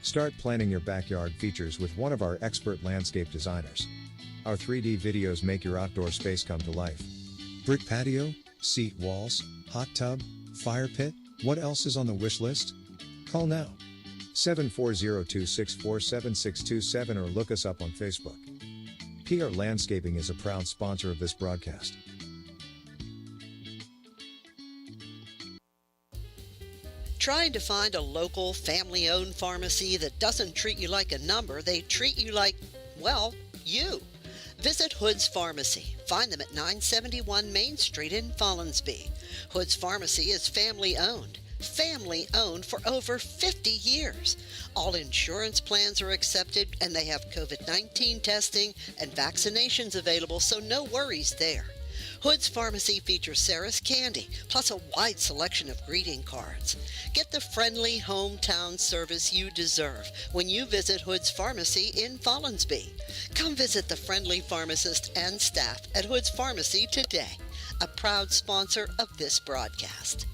Start planning your backyard features with one of our expert landscape designers. Our 3D videos make your outdoor space come to life. Brick patio, seat walls, hot tub, fire pit, what else is on the wish list? Call now. 740-264-7627 or look us up on Facebook. PR Landscaping is a proud sponsor of this broadcast. Trying to find a local, family-owned pharmacy that doesn't treat you like a number, they treat you like, well, you. Visit Hood's Pharmacy. Find them at 971 Main Street in Follinsby. Hood's Pharmacy is family-owned. Family-owned for over 50 years. All insurance plans are accepted, and they have COVID-19 testing and vaccinations available, so no worries there. Hood's Pharmacy features Sarah's Candy, plus a wide selection of greeting cards. Get the friendly hometown service you deserve when you visit Hood's Pharmacy in Follinsby. Come visit the friendly pharmacist and staff at Hood's Pharmacy today, a proud sponsor of this broadcast.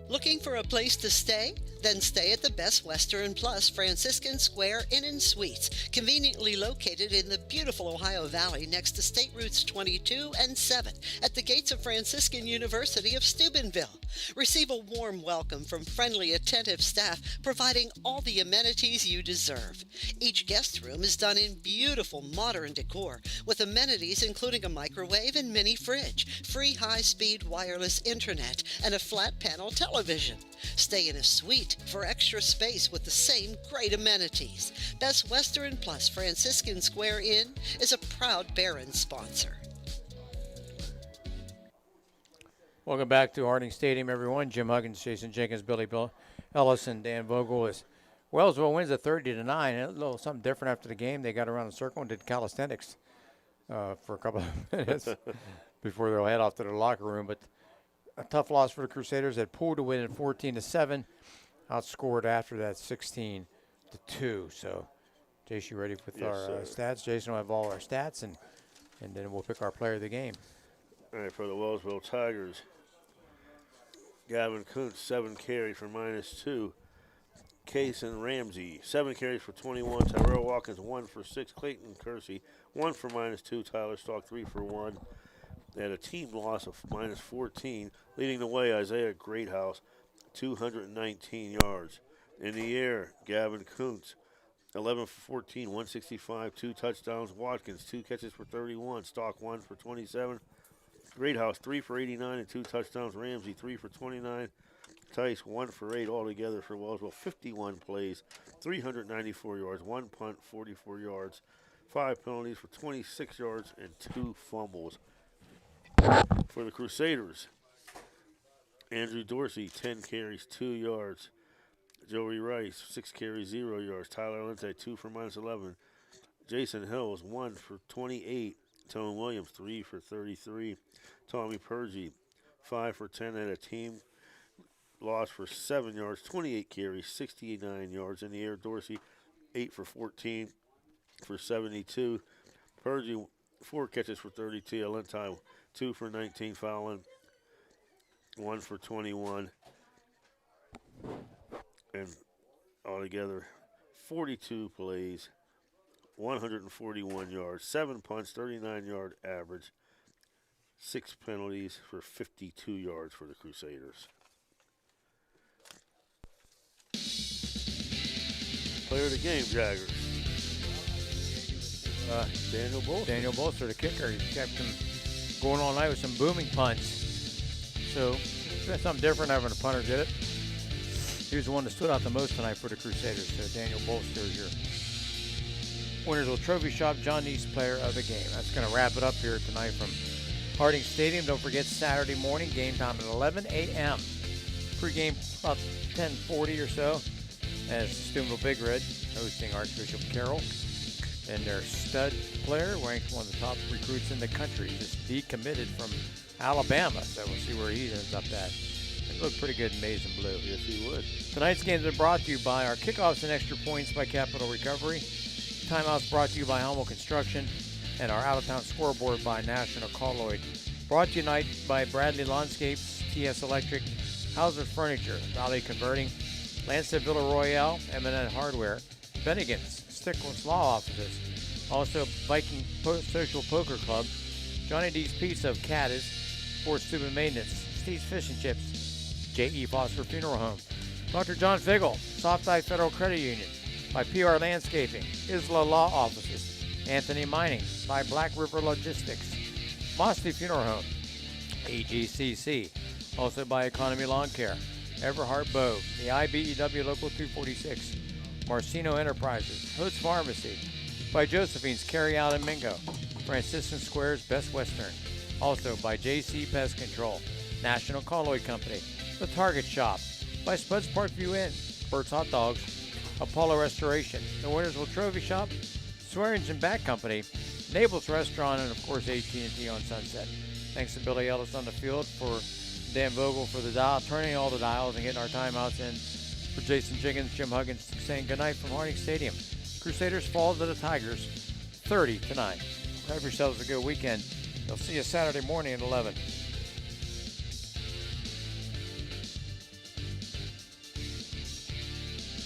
Looking for a place to stay? Then stay at the Best Western Plus Franciscan Square Inn and Suites, conveniently located in the beautiful Ohio Valley next to State Routes 22 and 7 at the gates of Franciscan University of Steubenville. Receive a warm welcome from friendly, attentive staff, providing all the amenities you deserve. Each guest room is done in beautiful modern decor, with amenities including a microwave and mini fridge, free high-speed wireless internet, and a flat panel television. Stay in a suite for extra space with the same great amenities. Best Western Plus Franciscan Square Inn is a proud Barron sponsor. Welcome back to Harding Stadium, everyone. Jim Huggins, Jason Jenkins, Billy Ellis, and Dan Vogel. As Wellsville wins at 30-9. And a little something different after the game. They got around the circle and did calisthenics for a couple of minutes before they'll head off to their locker room. But a tough loss for the Crusaders. They pulled to win at 14-7. Outscored after that 16-2. So, Jason, you ready with our stats? Jason will have all our stats, and then we'll pick our player of the game. All right, for the Wellsville Tigers, Gavin Kuntz, 7 carries for -2. Kason Ramsey, 7 carries for 21. Tyrell Watkins, 1 for 6. Clayton Kersey, 1 for -2. Tyler Stalk, 3 for 1. They had a team loss of -14. Leading the way, Isaiah Greathouse, 219 yards. In the air, Gavin Kuntz, 11 for 14, 165, 2 touchdowns. Watkins, 2 catches for 31. Stalk, 1 for 27. Greathouse, 3 for 89 and 2 touchdowns. Ramsey, 3 for 29. Tice, 1 for 8 altogether for Wellsville. 51 plays, 394 yards, 1 punt, 44 yards, 5 penalties for 26 yards, and 2 fumbles. For the Crusaders, Andrew Dorsey, 10 carries, 2 yards. Joey Rice, 6 carries, 0 yards. Tyler Lente, 2 for -11. Jason Hills, 1 for 28. Tone Williams, 3 for 33. Tommy Purgie, 5 for 10. Had a team loss for 7 yards, 28 carries, 69 yards. In the air, Dorsey, 8 for 14 for 72. Purgie, 4 catches for 32. Alenti, 2 for 19. Fallon, 1 for 21. And altogether, 42 plays, 141 yards, 7 punts, 39-yard average, 6 penalties for 52 yards for the Crusaders. Player of the game, Jaggers. Daniel Bolster. Daniel Bolster, the kicker. He kept him going all night with some booming punts. So, that's something different having a punter get it. He was the one that stood out the most tonight for the Crusaders. So, Daniel Bolster is your Wintersville Trophy Shop John Neese player of the game. That's going to wrap it up here tonight from Harding Stadium. Don't forget Saturday morning, game time at 11 a.m. Pre-game about 10:40 or so as Steubenville Big Red hosting Archbishop Carroll. And their stud player, ranked one of the top recruits in the country, just decommitted from Alabama. So we'll see where he ends up at. It looked pretty good in maize and blue. Yes, he would. Tonight's games are brought to you by our kickoffs and extra points by Capital Recovery. Timeouts brought to you by Hummel Construction. And our out-of-town scoreboard by National Colloid. Brought to you tonight by Bradley Lawnscapes, TS Electric, Hauser Furniture, Valley Converting, Lansett Villa Royale, M&N Hardware, Bennigan's, Stickles Law Offices, also Viking Social Poker Club, Johnny D's Pizza of Caddis, Fort Steuben Maintenance, Steve's Fish and Chips, J.E. Foster Funeral Home, Dr. John Figgle, Soft Eye Federal Credit Union, by PR Landscaping, Isla Law Offices, Anthony Mining, by Black River Logistics, Mosley Funeral Home, AGCC, also by Economy Lawn Care, Everhart Bow, the IBEW Local 246, Marcino Enterprises, Hood's Pharmacy, by Josephine's Carry Out in Mingo, Franciscan Square's Best Western, also by JC Pest Control, National Colloid Company, The Target Shop, by Spud's Parkview Inn, Bert's Hot Dogs, Apollo Restoration, the Wintersville Trophy Shop, Swearinge and Bat Company, Naples Restaurant, and of course AT&T on Sunset. Thanks to Billy Ellis on the field, for Dan Vogel for the dial, turning all the dials and getting our timeouts in. For Jason Jenkins, Jim Huggins saying goodnight from Harding Stadium. Crusaders fall to the Tigers 30-9. Have yourselves a good weekend. They'll see you Saturday morning at 11.